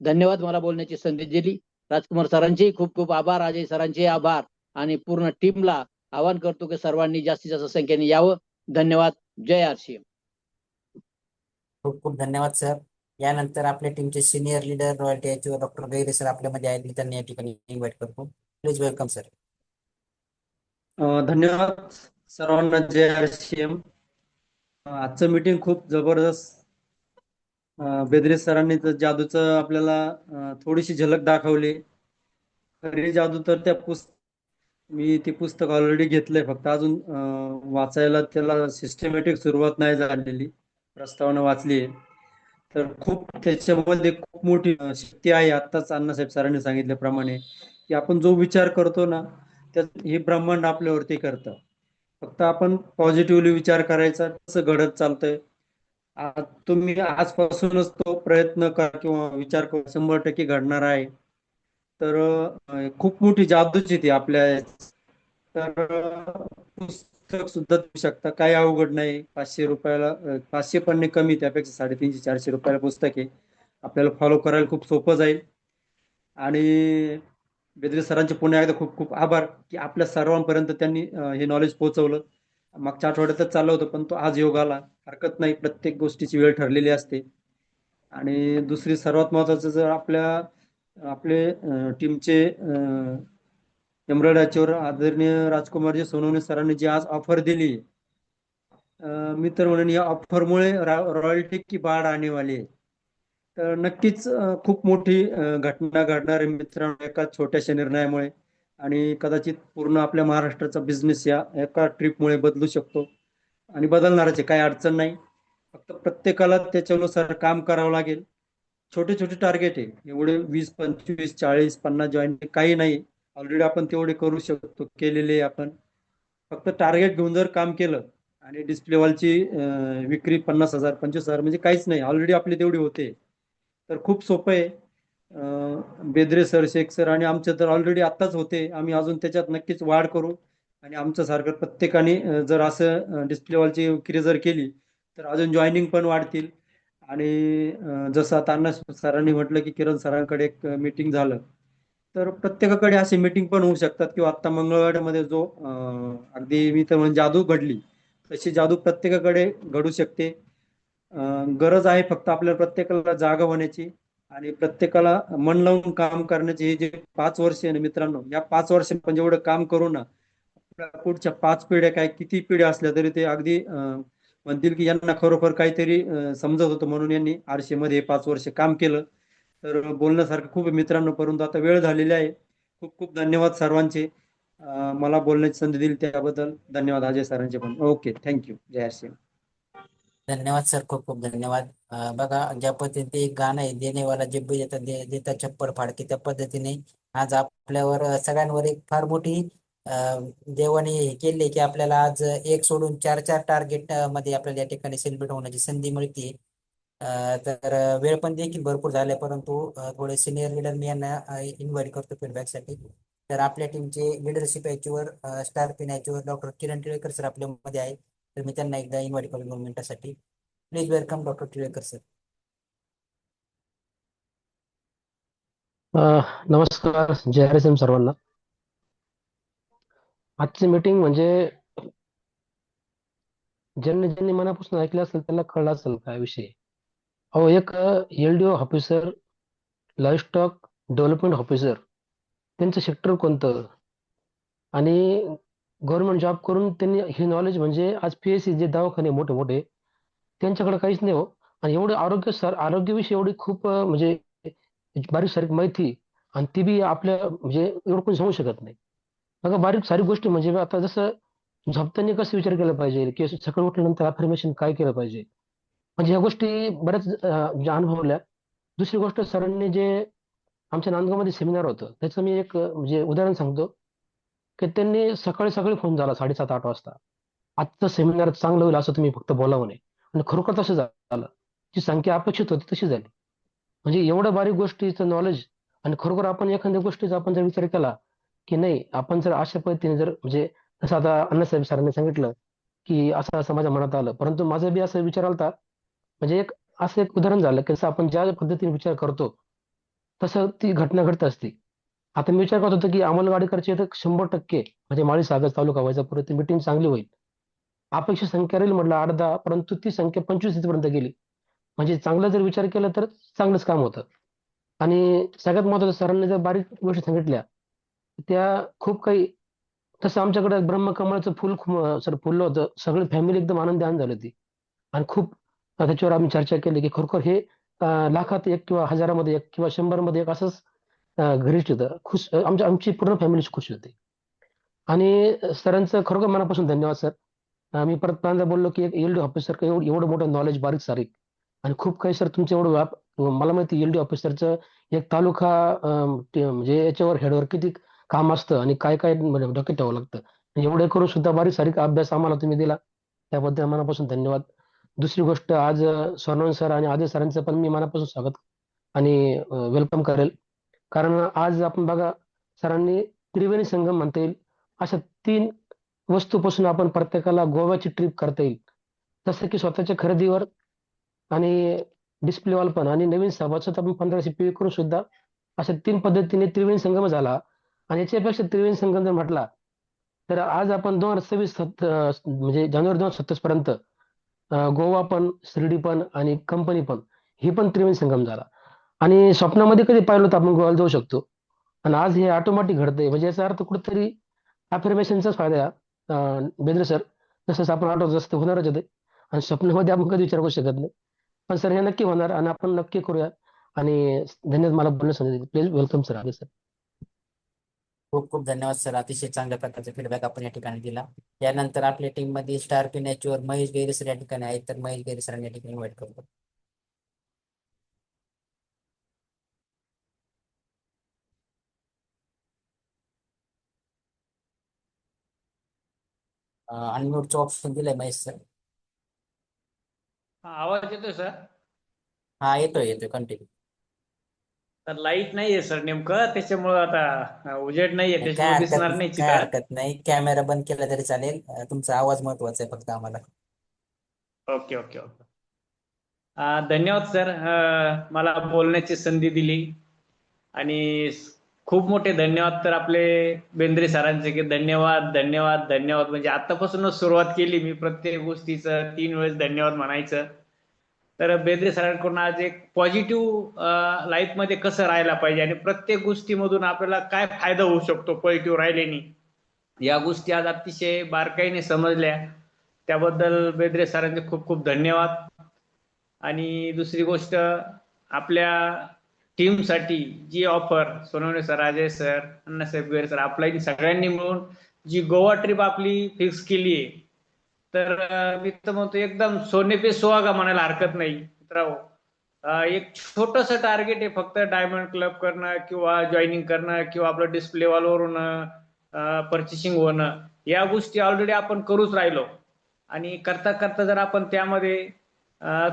धन्यवाद मला बोलण्याची संधी दिली. राजकुमार सरांचे खूप खूप आभार, अजय सरांचे आभार आणि पूर्ण टीमला आवाहन करतो की सर्वांनी जास्तीत जास्त संख्येने यावं. धन्यवाद. जय आरसीएम. खूप खूप धन्यवाद सर. यानंतर आपल्या टीमचे senior leader royalty achiever doctor Gaire sir आपल्यामध्ये आहेत. मी त्यांना या ठिकाणी इन्व्हाइट करतो. Please welcome sir. धन्यवाद सर्वांना. जय आरसीएम. आजचं मीटिंग खूप जबरदस्त. बेदरे सरांनी तर जादूचं आपल्याला थोडीशी झलक दाखवली. खरी जादू तर मी ती पुस्तक ऑलरेडी घेतलंय, फक्त अजून वाचायला त्याला सिस्टमॅटिक सुरुवात नाही झालेली. प्रस्तावना वाचली आहे तर खूप त्याच्यामध्ये खूप मोठी शक्ती आहे. आत्ताच अण्णासाहेब सरांनी सांगितल्याप्रमाणे की आपण जो विचार करतो ना त्यात हे ब्रह्मांड आपल्यावरती करतं. फक्त आपण पॉझिटिव्हली विचार करायचा. कसं घडत चालतंय तुम्ही आजपासूनच तो प्रयत्न करा किंवा विचार करा, 100% घडणार आहे. तर खूप मोठी जादूच ती आपल्या. तर पुस्तक सुद्धा देऊ शकता, काही अवघड नाही. 500 रुपयाला 500 पण नाही, कमी, त्यापेक्षा 350-400 रुपयाला पुस्तक आहे. आपल्याला फॉलो करायला खूप सोपं जाईल. आणि बेदरे सरांचे पुन्हा एकदा खूप खूप आभार की आपल्या सर्वांपर्यंत त्यांनी हे नॉलेज पोहोचवलं. मागच्या आठवड्यातच चाललं होतं पण तो आज योग आला. हरकत नाही, प्रत्येक गोष्टीची वेळ ठरलेली असते. आणि दुसरी सर्वात महत्वाचं, जर आपले टीमचे एम्ब्रॉयडरी अचीवर आदरणीय राजकुमारजी सोनवणे सरांनी जी आज ऑफर दिली, मी तर म्हणेन या ऑफरमुळे रॉयल्टी की बाढ आने वाली आहे. तर नक्कीच खूप मोठी घटना घडणार आहे मित्रांनो एका छोट्याशा निर्णयामुळे. आणि कदाचित पूर्ण आपल्या महाराष्ट्राचा बिझनेस या एका ट्रिपमुळे बदलू शकतो आणि बदलणारच आहे. काही अडचण नाही. फक्त प्रत्येकाला त्याच्यानुसार काम करावं लागेल. छोटे छोटे टार्गेट आहे, एवढे 20, 25, 40, 50 जॉईन काही नाही. ऑलरेडी आपण तेवढे करू शकतो, केलेले आपण. फक्त टार्गेट घेऊन जर काम केलं आणि डिस्प्ले वॉलची विक्री 50,000 25,000 म्हणजे काहीच नाही, ऑलरेडी आपली तेवढी होते. तर खूप सोपं आहे. बेदरे सर, शेख सर आणि आमचे तर ऑलरेडी आत्ताच होते. आम्ही अजून त्याच्यात नक्कीच वाढ करू आणि आमच्यासारखं प्रत्येकाने जर असं डिस्प्ले वॉलची विक्री जर केली तर अजून जॉईनिंग पण वाढतील. आणि जसं आता अण्णा सरांनी म्हटलं की किरण सरांकडे एक मीटिंग झालं, तर प्रत्येकाकडे असे मीटिंग पण होऊ शकतात. किंवा आता मंगळवाड्यामध्ये जो अगदी मी तर म्हणजे जादू घडली तशी जादू प्रत्येकाकडे घडू शकते. गरज आहे फक्त आपल्याला प्रत्येकाला जागा होण्याची आणि प्रत्येकाला मन लावून काम करण्याची. हे जे 5 वर्ष आहे ना मित्रांनो, या 5 वर्ष आपण जेवढं काम करू ना, आपल्या पुढच्या 5 पिढ्या, काय किती पिढ्या असल्या तरी ते अगदी म्हणतील की यांना खरोखर काहीतरी समजत होतं म्हणून यांनी आरशेमध्ये 5 वर्ष काम केलं. तर बोलण्यासारखं खूप मित्रांनो, परंतु आता वेळ झालेली आहे. खूप खूप धन्यवाद सर्वांचे. मला बोलण्याची संधी दिली त्याबद्दल धन्यवाद. अजय सरांचे पण. Okay, thank you. जय आरसीएम. धन्यवाद सर, खूप खूप धन्यवाद. बघा, ज्या पद्धतीने एक गाणं आहे, देणे वाला जब भी देता देता चप्पल फाडके, त्या पद्धतीने आज आपल्यावर सगळ्यांवर एक फार मोठी देवाने हे केले की आपल्याला आज एक सोडून 4 टार्गेट मध्ये आपल्याला या ठिकाणी सेलिब्रेट होण्याची संधी मिळते. तर वेळ पण देखील भरपूर झालाय, परंतु थोडे सिनियर लीडर मी यांना इन्व्हाइट करतो फीडबॅकसाठी. तर आपल्या टीमचे लिडरशिप याच्यावर स्टार पिन याच्यावर डॉक्टर किरण टिळेकर सर आपल्यामध्ये आहे. तर मी त्यांना एकदा इन्व्हाइट करतो 2 मिनिटासाठी. Please welcome doctor Tilekar sir. नमस्कार. जय आरसीएम सर्वांना. आजची मीटिंग म्हणजे ज्यांनी ज्यांनी मनापासून ऐकलं असेल त्यांना कळलं असेल काय विषय. अहो, एक LDO ऑफिसर, लाईव्हस्टॉक डेव्हलपमेंट ऑफिसर, त्यांचं सेक्टर कोणतं आणि गव्हर्नमेंट जॉब करून त्यांनी हे नॉलेज, म्हणजे आज PSC जे दवाखाने मोठे मोठे त्यांच्याकडे काहीच नाही हो. आणि एवढं आरोग्याविषयी एवढी खूप म्हणजे बारीक सारीक माहिती, आणि ती बी आपल्या म्हणजे एवढं कोणी सांगू शकत नाही. बघा, बारीक सारीक गोष्टी म्हणजे आता जसं झोपताना कसं विचार केला पाहिजे, की सकाळी उठल्यानंतर अफर्मेशन काय केलं पाहिजे, म्हणजे ह्या गोष्टी बऱ्याच म्हणजे अनुभवल्या. दुसरी गोष्ट, सरांनी जे आमच्या नांदगावमध्ये सेमिनार होतं त्याचं मी एक म्हणजे उदाहरण सांगतो की त्यांनी सकाळी सकाळी फोन झाला 7:30-8 वाजता. आजचं सेमिनार चांगलं होईल असं तुम्ही फक्त बोलावं नाही. आणि खरोखर तसं झालं. जी संख्या अपेक्षित होती तशी झाली. म्हणजे एवढ्या बारीक गोष्टीचं नॉलेज आणि खरोखर आपण एखाद्या गोष्टीचा आपण जर विचार केला की नाही, आपण जर अशा पद्धतीने जर म्हणजे जसं आता अण्णासाहेब सरांनी सांगितलं की असं असं माझ्या मनात आलं, परंतु माझा बी असं विचार आलता. म्हणजे असं एक उदाहरण झालं की जसं आपण ज्या पद्धतीने विचार करतो तसं ती घटना घडत असते. आता मी विचार करत होतो की अंमलवाडीकरचे तर 100% म्हणजे माळी सागर तालुका व्हायचा पुढे मीटिंग चांगली होईल. अपेक्षित संख्या राहील म्हटलं 8-10, परंतु ती संख्या 25 पर्यंत गेली. म्हणजे चांगला जर विचार केला तर चांगलंच काम होतं. आणि सगळ्यात महत्त्वाचं सरांनी जर बारीक गोष्टी सांगितल्या त्या खूप काही. तसं आमच्याकडे ब्रह्मकमळाचं फुल सर फुललं होतं. सगळी फॅमिली एकदम आनंदी झाली होती. आणि खूप त्याच्यावर आम्ही चर्चा केली की खरोखर हे लाखात एक किंवा हजारामध्ये एक किंवा 100 मध्ये एक असंच घरीच होतं. खुश आमची पूर्ण फॅमिली खुश होती. आणि सरांचं खरोखर मनापासून धन्यवाद सर. मी परत पहिल्यांदा बोललो की एक एलडी ऑफिसर एवढं एवढं मोठं नॉलेज बारीक सारीक आणि खूप काही सर तुमचं एवढं मला माहिती एलडी ऑफिसरचं एक तालुका म्हणजे याच्यावर हेडवर किती काम असतं आणि काय काय म्हणजे डोक्यात ठेवावं लागतं. आणि एवढे करून सुद्धा बारीक सारीक अभ्यास आम्हाला तुम्ही दिला त्याबद्दल मनापासून धन्यवाद. दुसरी गोष्ट आज सोनवणे सर आणि आदिल सरांचं पण मी मनापासून स्वागत आणि वेलकम करेल. कारण आज आपण बघा सरांनी त्रिवेणी संगम म्हणता येईल अशा 3 वस्तूपासून आपण प्रत्येकाला गोव्याची ट्रिप करता येईल. जसं की स्वतःच्या खरेदीवर आणि डिस्प्लेवाल पण आणि नवीन सभासद आपण 1500 पे करून सुद्धा अशा 3 पद्धतीने त्रिवेणी संगम झाला. आणि याच्यापेक्षा त्रिवेणी संगम जर म्हटला तर आज आपण 2026 म्हणजे जानेवारी 2027 पर्यंत गोवा पण, शिर्डी पण आणि कंपनी पण ही पण त्रिवेणी संगम झाला. आणि स्वप्नामध्ये कधी पाहिलं होतं आपण गोव्याला जाऊ शकतो. आणि आज हे ऑटोमॅटिक घडतंय. म्हणजे याचा अर्थ कुठेतरी अफर्मेशनचाच फायदा आहे. बेंद्रे सर तसंच आपण आठवत जास्त होणारच आहे ते. आणि स्वप्नामध्ये आपण कधी विचार करू शकत नाही. पण सर हे नक्की होणार आणि आपण नक्की करूया. आणि धन्यवाद मला बोलण्यासाठी. Please welcome sir. आगे सर. खूप खूप धन्यवाद सर. अतिशय चांगल्या प्रकारचा फीडबॅक आपण या ठिकाणी दिला. यानंतर आपल्या टीम मध्ये स्टार पिनॅचवर महेश गैरे सर या ठिकाणी आहेत, तर महेश गैरे सरांनी या ठिकाणी इन्व्हाइट करतो. अनम्यूटचं ऑप्शन दिलंय महेश सर. आवाज येतोय सर? हा येतोय कंटिन्यू. तर लाईट नाहीये सर नेमकं, त्याच्यामुळं आता उजेड नाहीये, काय त्याच्यामुळे दिसणार नाही काय चित्र. हरकत नाही, कॅमेरा बंद केला तरी चालेल. तुमचा आवाज महत्वाचा आहे फक्त आम्हाला. Okay okay okay. धन्यवाद सर, मला बोलण्याची संधी दिली. आणि खूप मोठे धन्यवाद तर आपले बेंद्रे सरांचे, की धन्यवाद धन्यवाद धन्यवाद. म्हणजे आतापासूनच सुरुवात केली मी प्रत्येक गोष्टीचं 3 वेळेस धन्यवाद म्हणायचं. तर बेंद्रे सरांकडून आज एक पॉझिटिव्ह लाईफमध्ये कसं राहायला पाहिजे आणि प्रत्येक गोष्टीमधून आपल्याला काय फायदा होऊ शकतो पॉझिटिव्ह राहिल्याने, या गोष्टी आज अतिशय बारकाईने समजल्या. त्याबद्दल बेंद्रे सरांचे खूप खूप धन्यवाद. आणि दुसरी गोष्ट, आपल्या टीमसाठी जी offer Sonawane sir, Ajay sir, Annasaheb Gaire sir, आपल्या सगळ्यांनी मिळून जी गोवा ट्रिप आपली फिक्स केली आहे, तर मी तर म्हणतो एकदम सोने पे सुहागा म्हणायला हरकत नाही मित्रांनो. एक छोटंसं टार्गेट आहे, फक्त डायमंड क्लब करणं किंवा जॉईनिंग करणं किंवा आपलं डिस्प्ले वॉलवरून परचेसिंग होणं, या गोष्टी ऑलरेडी आपण करूच राहिलो. आणि करता करता जर आपण त्यामध्ये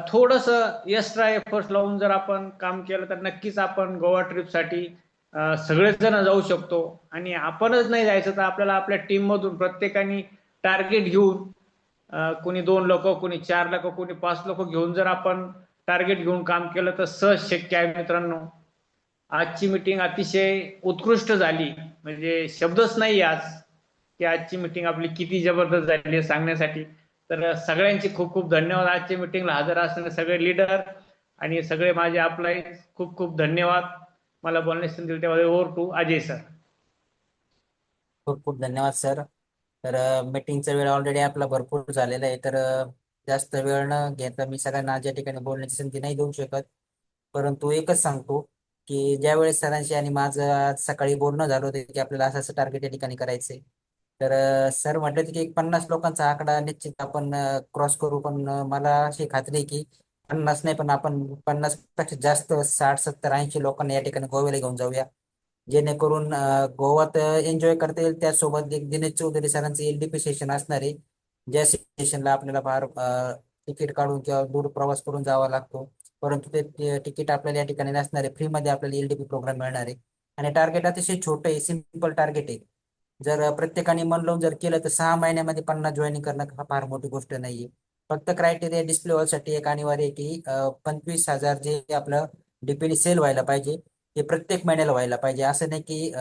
थोडंसं एक्स्ट्रा एफर्ट्स लावून जर आपण काम केलं तर नक्कीच आपण गोवा ट्रिपसाठी सगळेच जण जाऊ शकतो. आणि आपणच नाही जायचं तर आपल्याला आपल्या टीम मधून प्रत्येकाने टार्गेट घेऊन, कोणी 2 लोक, कोणी 4 लोक, कोणी 5 लोक घेऊन जर आपण टार्गेट घेऊन काम केलं तर सहज शक्य आहे मित्रांनो. आजची मीटिंग अतिशय उत्कृष्ट झाली, म्हणजे शब्दच नाही आज की आजची मीटिंग आपली किती जबरदस्त झाली सांगण्यासाठी. तर सगळ्यांचे खूप खूप धन्यवाद. आजच्या मीटिंगला हजर असणारे सगळे लीडर आणि सगळे माझे अप्लाय खूप खूप धन्यवाद. मला बोलण्याची संधी दिली त्यामध्ये. Over to Ajay sir. खूप खूप धन्यवाद सर. तर मीटिंगचा वेळ ऑलरेडी आपला भरपूर झालेला आहे, तर जास्त वेळ न घेता मी सगळ्यांना आज या ठिकाणी बोलण्याची संधी नाही देऊ शकत. परंतु एकच सांगतो की ज्यावेळेस सरांशी आणि माझं आज सकाळी बोलणं झालं होतं की आपल्याला असं असं टार्गेट या ठिकाणी करायचंय, तर सर म्हटले होते की एक 50 लोकांचा आकडा निश्चित आपण क्रॉस करू. पण मला अशी खात्री आहे की 50 नाही, पण आपण 50 पेक्षा जास्त 60, 70, 80 लोकांना या ठिकाणी गोव्याला घेऊन जाऊया, जेणेकरून गोवात एन्जॉय करता येईल. त्यासोबत एक दिनेश चौधरी सरांचे एलडीपी सेशन असणार आहे, ज्या स्टेशनला आपल्याला फार तिकीट काढून किंवा दूर प्रवास करून जावा लागतो, परंतु ते तिकीट आपल्याला या ठिकाणी नसणार आहे, फ्रीमध्ये आपल्याला एलडीपी प्रोग्राम मिळणार आहे. आणि टार्गेट अतिशय छोटं आहे, सिम्पल टार्गेट आहे. जर प्रत्येकाने मन लावून जर केलं तर 6 महिन्यामध्ये 50 जॉईनिंग करणं हा फार मोठी गोष्ट नाहीये. फक्त क्रायटेरिया डिस्प्ले व्हायसाठी एक अनिवार्य आहे की 25,000 जे आपलं डीपीने सेल व्हायला पाहिजे ते प्रत्येक महिन्याला व्हायला पाहिजे. असं नाही की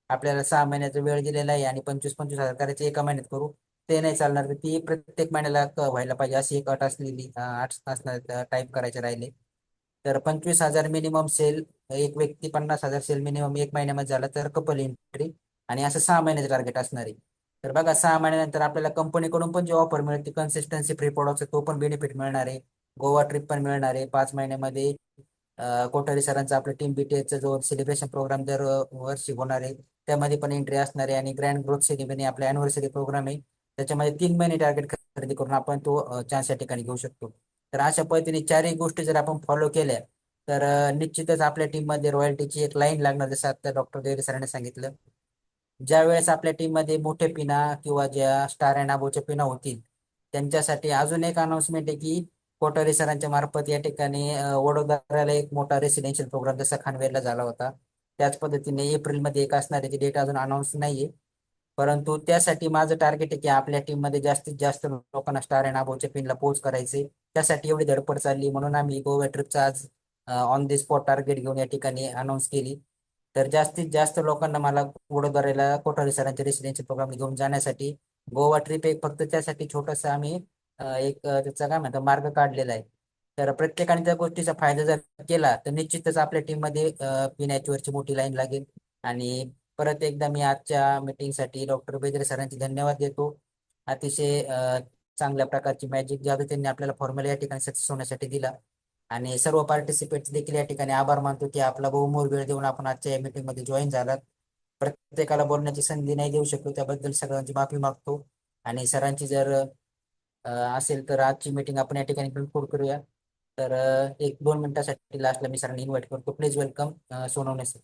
आपल्याला 6 महिन्याचा वेळ दिलेला आहे आणि 25,000 करायचे एका महिन्यात करू, ते नाही चालणार. तर ती प्रत्येक महिन्याला व्हायला पाहिजे अशी एक अट असलेली अट असणार टाईप करायचे राहिले. तर 25,000 मिनिमम सेल, एक व्यक्ती 50,000 सेल मिनिमम एक महिन्यामध्ये झाला तर कपल एंट्री, आणि असं 6 महिन्याचं टार्गेट असणार आहे. तर बघा 6 महिन्यानंतर आपल्याला कंपनीकडून पण जे ऑफर मिळते कन्सिस्टन्सी फ्री प्रोडक्टचा तो पण बेनिफिट मिळणार आहे. गोवा ट्रिप पण मिळणार आहे 5 महिन्यामध्ये. कोठारी सरांचा आपल्या टीम बीटीएचा जो सेलिब्रेशन प्रोग्राम दर वर्षी होणार आहे त्यामध्ये पण एंट्री असणार आहे. आणि ग्रँड ग्रोथ सेरेमनी आपला अॅनिव्हर्सरी प्रोग्राम आहे, त्याच्यामध्ये 3 महिने टार्गेट खरेदी करून आपण तो चान्स या ठिकाणी घेऊ शकतो. तर अशा पद्धतीने चारही गोष्टी जर आपण फॉलो केल्या तर निश्चितच आपल्या टीममध्ये रॉयल्टीची एक लाईन लागणार, जसं आता डॉक्टर देवरे सरांनी सांगितलं. ज्या वेळेस आपल्या टीममध्ये मोठे पिना किंवा ज्या स्टार अँड अबोवच्या पिना होतील त्यांच्यासाठी अजून एक अनाउन्समेंट आहे की कोठारी सरांच्या मार्फत या ठिकाणी वडोदऱ्याला एक मोठा रेसिडेन्शियल प्रोग्राम जसा खानवेलला झाला होता त्याच पद्धतीने एप्रिलमध्ये एक असणार, त्याची डेट अजून अनाऊन्स नाहीये. परंतु त्यासाठी माझं टार्गेट आहे की आपल्या टीममध्ये जास्तीत जास्त लोकांना स्टार अँड अबोवच्या पिनला पोच करायचे. त्यासाठी एवढी धडपड चालली, म्हणून आम्ही गोवा ट्रिपचा आज ऑन दी स्पॉट टार्गेट घेऊन या ठिकाणी अनाऊन्स केली. तर जास्तीत जास्त लोकांना मला वडोदऱ्याला कोठारी सरांच्या रेसिडेन्शियल प्रोग्राम घेऊन जाण्यासाठी गोवा ट्रिप एक फक्त त्यासाठी छोटासा आम्ही त्याचा काय म्हणतात मार्ग काढलेला आहे. तर प्रत्येकाने त्या गोष्टीचा फायदा जर केला तर निश्चितच आपल्या टीममध्ये पिण्याची वरची मोठी लाईन लागेल. आणि परत एकदा मी आजच्या मीटिंगसाठी डॉक्टर बेदरे सरांचे धन्यवाद देतो. अतिशय चांगल्या प्रकारची मॅजिक जादू त्यांनी आपल्याला फॉर्म्युला या ठिकाणी सक्सेस होण्यासाठी दिला. आणि सर्व पार्टिसिपेंट्स देखील या ठिकाणी आभार मानतो की आपला बहुमोल वेळ देऊन आपण आजच्या या मीटिंगमध्ये जॉईन झालात. प्रत्येकाला बोलण्याची संधी नाही देऊ शकलो त्याबद्दल सगळ्यांची माफी मागतो. आणि सरांची जर असेल तर आजची मीटिंग आपण या ठिकाणी कन्क्लूड करूया. तर 1-2 मिनिटासाठी लास्टला मी सरांनी इन्व्हाइट करतो. Please welcome Sonawane sir.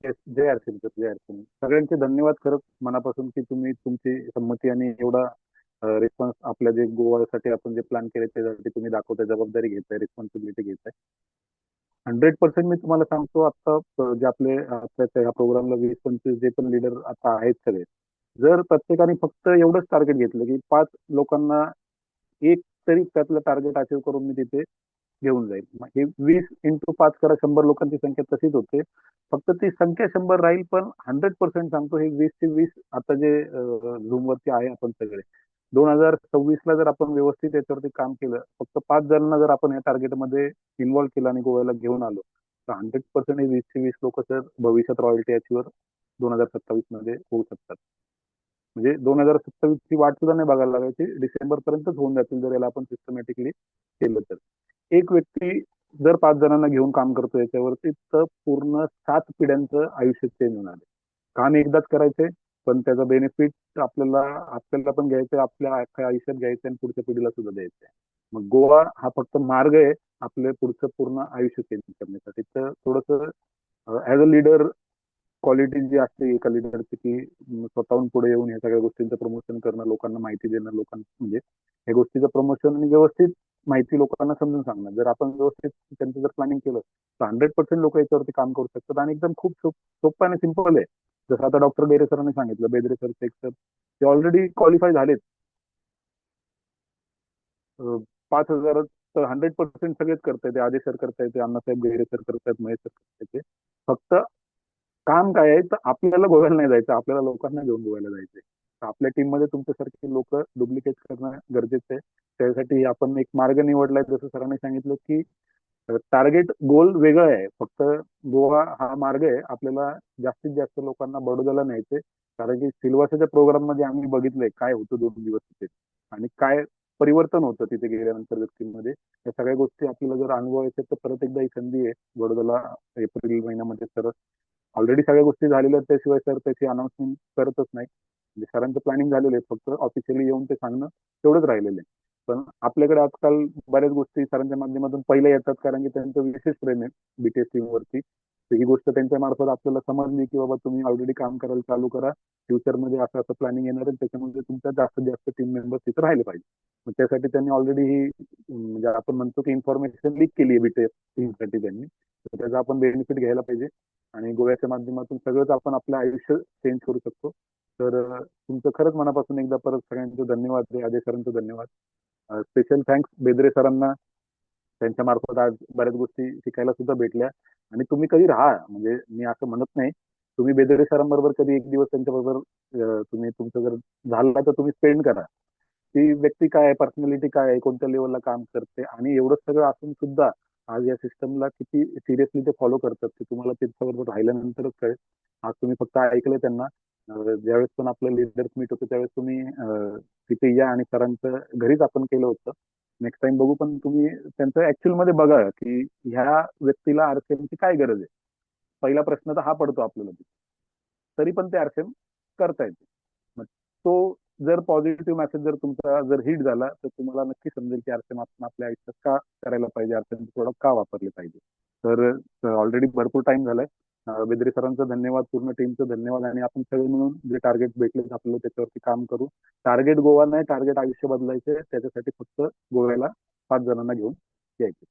Yes, जय आरसीएम सर, जय आरसीएम. सगळ्यांचे धन्यवाद खरंच मनापासून की तुम्ही तुमची संमती आणि एवढा रिस्पॉन्स आपल्या जे गोवासाठी आपण जे प्लॅन केले त्यासाठी तुम्ही दाखवताय, जबाबदारी घेताय, रिस्पॉन्सिबिलिटी घेताय. 100% मी तुम्हाला सांगतो आता जे आपले आताच्या ह्या प्रोग्रामला 20-25 जे पण लीडर आता आहेत सगळे, जर प्रत्येकाने फक्त एवढंच टार्गेट घेतलं की 5 लोकांना एक तरी त्यातलं टार्गेट अचीव करून मी तिथे घेऊन जाईल. मग हे 20 × 5 करा, 100 लोकांची संख्या तशीच होते. फक्त ती संख्या 100 राहील, पण 100% सांगतो हे 20 चे 20 आता जे झूम वरती आहे आपण सगळे 2026ला जर आपण व्यवस्थित याच्यावरती काम केलं, फक्त 5 जणांना जर आपण या टार्गेटमध्ये इन्व्हॉल्व केलं आणि गोव्याला घेऊन आलो तर 100% हे 20 चे 20 लोक सर भविष्यात रॉयल्टी अचीवर 2027 मध्ये होऊ शकतात. म्हणजे 2027 ची वाट सुद्धा नाही बघायला लागायची, डिसेंबर पर्यंतच होऊन जातील जर याला आपण सिस्टमॅटिकली केलं तर. एक व्यक्ती जर 5 जणांना घेऊन काम करतो याच्यावरती तर पूर्ण 7 पिढ्यांचं आयुष्य चेंज होणार आहे. काम एकदाच करायचंय पण त्याचा बेनिफिट आपल्याला आपल्याला पण घ्यायचंय, आपल्या अख्ख्या आयुष्यात घ्यायचंय आणि पुढच्या पिढीला सुद्धा द्यायचंय. मग गोवा हा फक्त मार्ग आहे आपले पुढचं पूर्ण आयुष्य चेंज करण्यासाठी. तर थोडस ऍज अ लीडर क्वालिटी जी असते एका लिडरची की स्वतःहून पुढे येऊन ह्या सगळ्या गोष्टींचं प्रमोशन करणं, लोकांना माहिती देणं, लोकांना म्हणजे ह्या गोष्टीचं प्रमोशन आणि व्यवस्थित माहिती लोकांना समजून सांगणं. जर आपण व्यवस्थित त्यांचं जर प्लॅनिंग केलं तर 100% लोक याच्यावरती काम करू शकतात आणि एकदम खूप सोपं आणि सिंपल आहे. जसं आता डॉक्टर बेदरे सरांनी सांगितलं, बेदरे सर शेख सर ते ऑलरेडी क्वालिफाय झालेत. 5,000 तर 100% सगळेच करतायत. आदेश सर करतायत, अण्णासाहेब गैरे सर करतायत, महेश सर करतायत. फक्त काम काय आहे तर आपल्याला गोव्याला नाही जायचं, आपल्याला लोकांना घेऊन गोव्याला जायचंय. तर आपल्या टीममध्ये तुमच्यासारखे लोक डुप्लिकेट करणं गरजेचं आहे. त्यासाठी आपण एक मार्ग निवडलाय, जसं सरांनी सांगितलं की टार्गेट गोल वेगळं आहे. फक्त गोवा हा मार्ग आहे, आपल्याला जास्तीत जास्त लोकांना बडोद्याला न्यायचंय. कारण की सिल्वासाच्या प्रोग्राम मध्ये आम्ही बघितलंय काय होतं 2 दिवस तिथे आणि काय परिवर्तन होतं तिथे गेल्यानंतर व्यक्तींमध्ये. या सगळ्या गोष्टी आपल्याला जर अनुभवायच्या तर परत एकदा ही संधी आहे बडोद्याला एप्रिल महिन्यामध्ये. तर ऑलरेडी सगळ्या गोष्टी झालेल्या आहेत, त्याशिवाय सर त्याची अनाउन्समेंट करतच नाही. म्हणजे सरांचं प्लॅनिंग झालेलं आहे, फक्त ऑफिशियली येऊन ते सांगणं तेवढंच राहिलेलं आहे. पण आपल्याकडे आजकाल बऱ्याच गोष्टी सरांच्या माध्यमातून पहिल्या येतात कारण की त्यांचं विशेष प्रेम आहे बीटीएस टीम वरती. तर ही गोष्ट त्यांच्या मार्फत आपल्याला समजली की बाबा तुम्ही ऑलरेडी काम करायला चालू करा, फ्युचरमध्ये असं असं प्लॅनिंग येणार आहे, त्याच्यामध्ये तुमच्या जास्तीत जास्त टीम मेंबर्स तिथे राहिले पाहिजे. मग त्यासाठी त्यांनी ऑलरेडी ही म्हणजे आपण म्हणतो की इन्फॉर्मेशन लीक केली आहे बीटेक टीमसाठी त्यांनी, तर त्याचा आपण बेनिफिट घ्यायला पाहिजे आणि गोव्याच्या माध्यमातून सगळंच आपण आपलं आयुष्य चेंज करू शकतो. तर तुमचं खरंच मनापासून एकदा परत सगळ्यांचं धन्यवाद आहे. अजय सरांचं धन्यवाद. स्पेशल थँक्स बेदरे सरांना, त्यांच्या मार्फत आज बऱ्याच गोष्टी शिकायला सुद्धा भेटल्या. आणि तुम्ही कधी राहा, म्हणजे मी असं म्हणत नाही, तुम्ही बेदरे सरांबरोबर कधी एक दिवस त्यांच्याबरोबर तुम्ही तुमचं जर झालं तर तुम्ही स्पेंड करा. ती व्यक्ती काय आहे, पर्सनॅलिटी काय आहे, कोणत्या लेवलला काम करते आणि एवढं सगळं असून सुद्धा आज या सिस्टमला किती सिरियसली ते फॉलो करतात ते तुम्हाला त्यांच्याबरोबर राहिल्यानंतरच कळेल. आज तुम्ही फक्त ऐकलंय त्यांना. ज्यावेळेस पण आपलं लिडर्स मीट होतं त्यावेळेस तुम्ही तिथे या आणि सरांचं घरीच आपण केलं होतं. नेक्स्ट टाइम बघू, पण तुम्ही त्यांचं ऍक्च्युअल मध्ये बघा की ह्या व्यक्तीला आरसीएमची काय गरज आहे. पहिला प्रश्न तर हा पडतो आपल्याला. तरी पण ते आरसीएम करता येते. मग तो जर पॉझिटिव्ह मेसेज जर तुमचा जर हिट झाला तर तुम्हाला नक्की समजेल की आरसीएम आपण आपल्या आयुष्यात का करायला पाहिजे, आरसीएम प्रोडक्ट का वापरले पाहिजे. तर ऑलरेडी भरपूर टाइम झालाय. बेदरे सरांचं धन्यवाद, पूर्ण टीमचं धन्यवाद. आणि आपण सगळे मिळून जे टार्गेट भेटले आपल्याला त्याच्यावरती काम करू. टार्गेट गोवा नाही, टार्गेट आयुष्य बदलायचे. त्याच्यासाठी फक्त गोव्याला 5 जणांना घेऊन यायचे.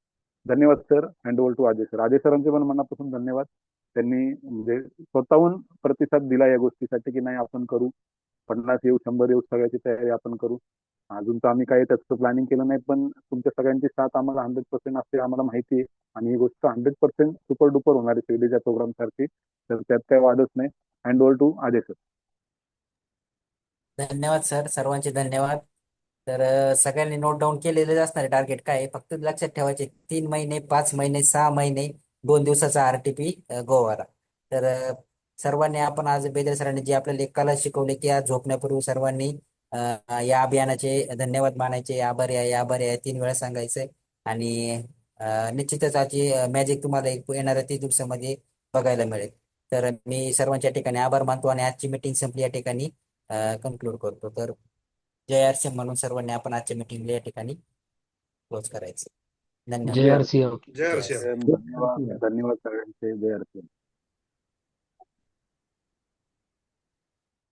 धन्यवाद sir. Hand over to Ajay sir. Ajay सरांचे पण मनापासून धन्यवाद. त्यांनी म्हणजे स्वतःहून प्रतिसाद दिला या गोष्टीसाठी की नाही आपण करू, 50 येऊ, 100 येऊ, सगळ्याची तयारी आपण करू. अजून तर आम्ही काही त्याचं प्लॅनिंग केलं नाही, पण तुमच्या सगळ्यांची साथ आम्हाला 100% असते आम्हाला माहिती आहे. आणि ही गोष्ट 100% सुपर डुपर होणार आहे शिर्डीच्या प्रोग्राम सारखी. तर त्यात काही वादच नाही. Hand over to Ajay sir. धन्यवाद सर, सर्वांचे धन्यवाद. तर सगळ्यांनी नोट डाऊन केलेले असणार टार्गेट काय आहे. फक्त लक्षात ठेवायचे 3 महिने, 5 महिने, 6 महिने, 2 दिवसाचा आरटीपी गोवाला. तर सर्वांनी आपण आज बेदरे सरांनी जे आपल्याला एक कला शिकवले की आज झोपण्यापूर्वी सर्वांनी या अभियानाचे धन्यवाद मानायचे, आभारी आहे, आभारी आहे 3 वेळा सांगायचं. आणि निश्चितच आजची मॅजिक तुम्हाला येणाऱ्या 30 दिवसामध्ये बघायला मिळेल. तर मी सर्वांच्या ठिकाणी आभार मानतो आणि आजची मीटिंग संपली या ठिकाणी कन्क्लूड करतो. तर जय आरसीएम म्हणून सर्वांनी आपण आजच्या मीटिंगला या ठिकाणी क्लोज करायचं. धन्यवाद. जय आरसीएम. जय जय हर्षिया. आरसीएम. धन्यवाद, धन्यवाद सगळ्यांचे. जय आरसीएम.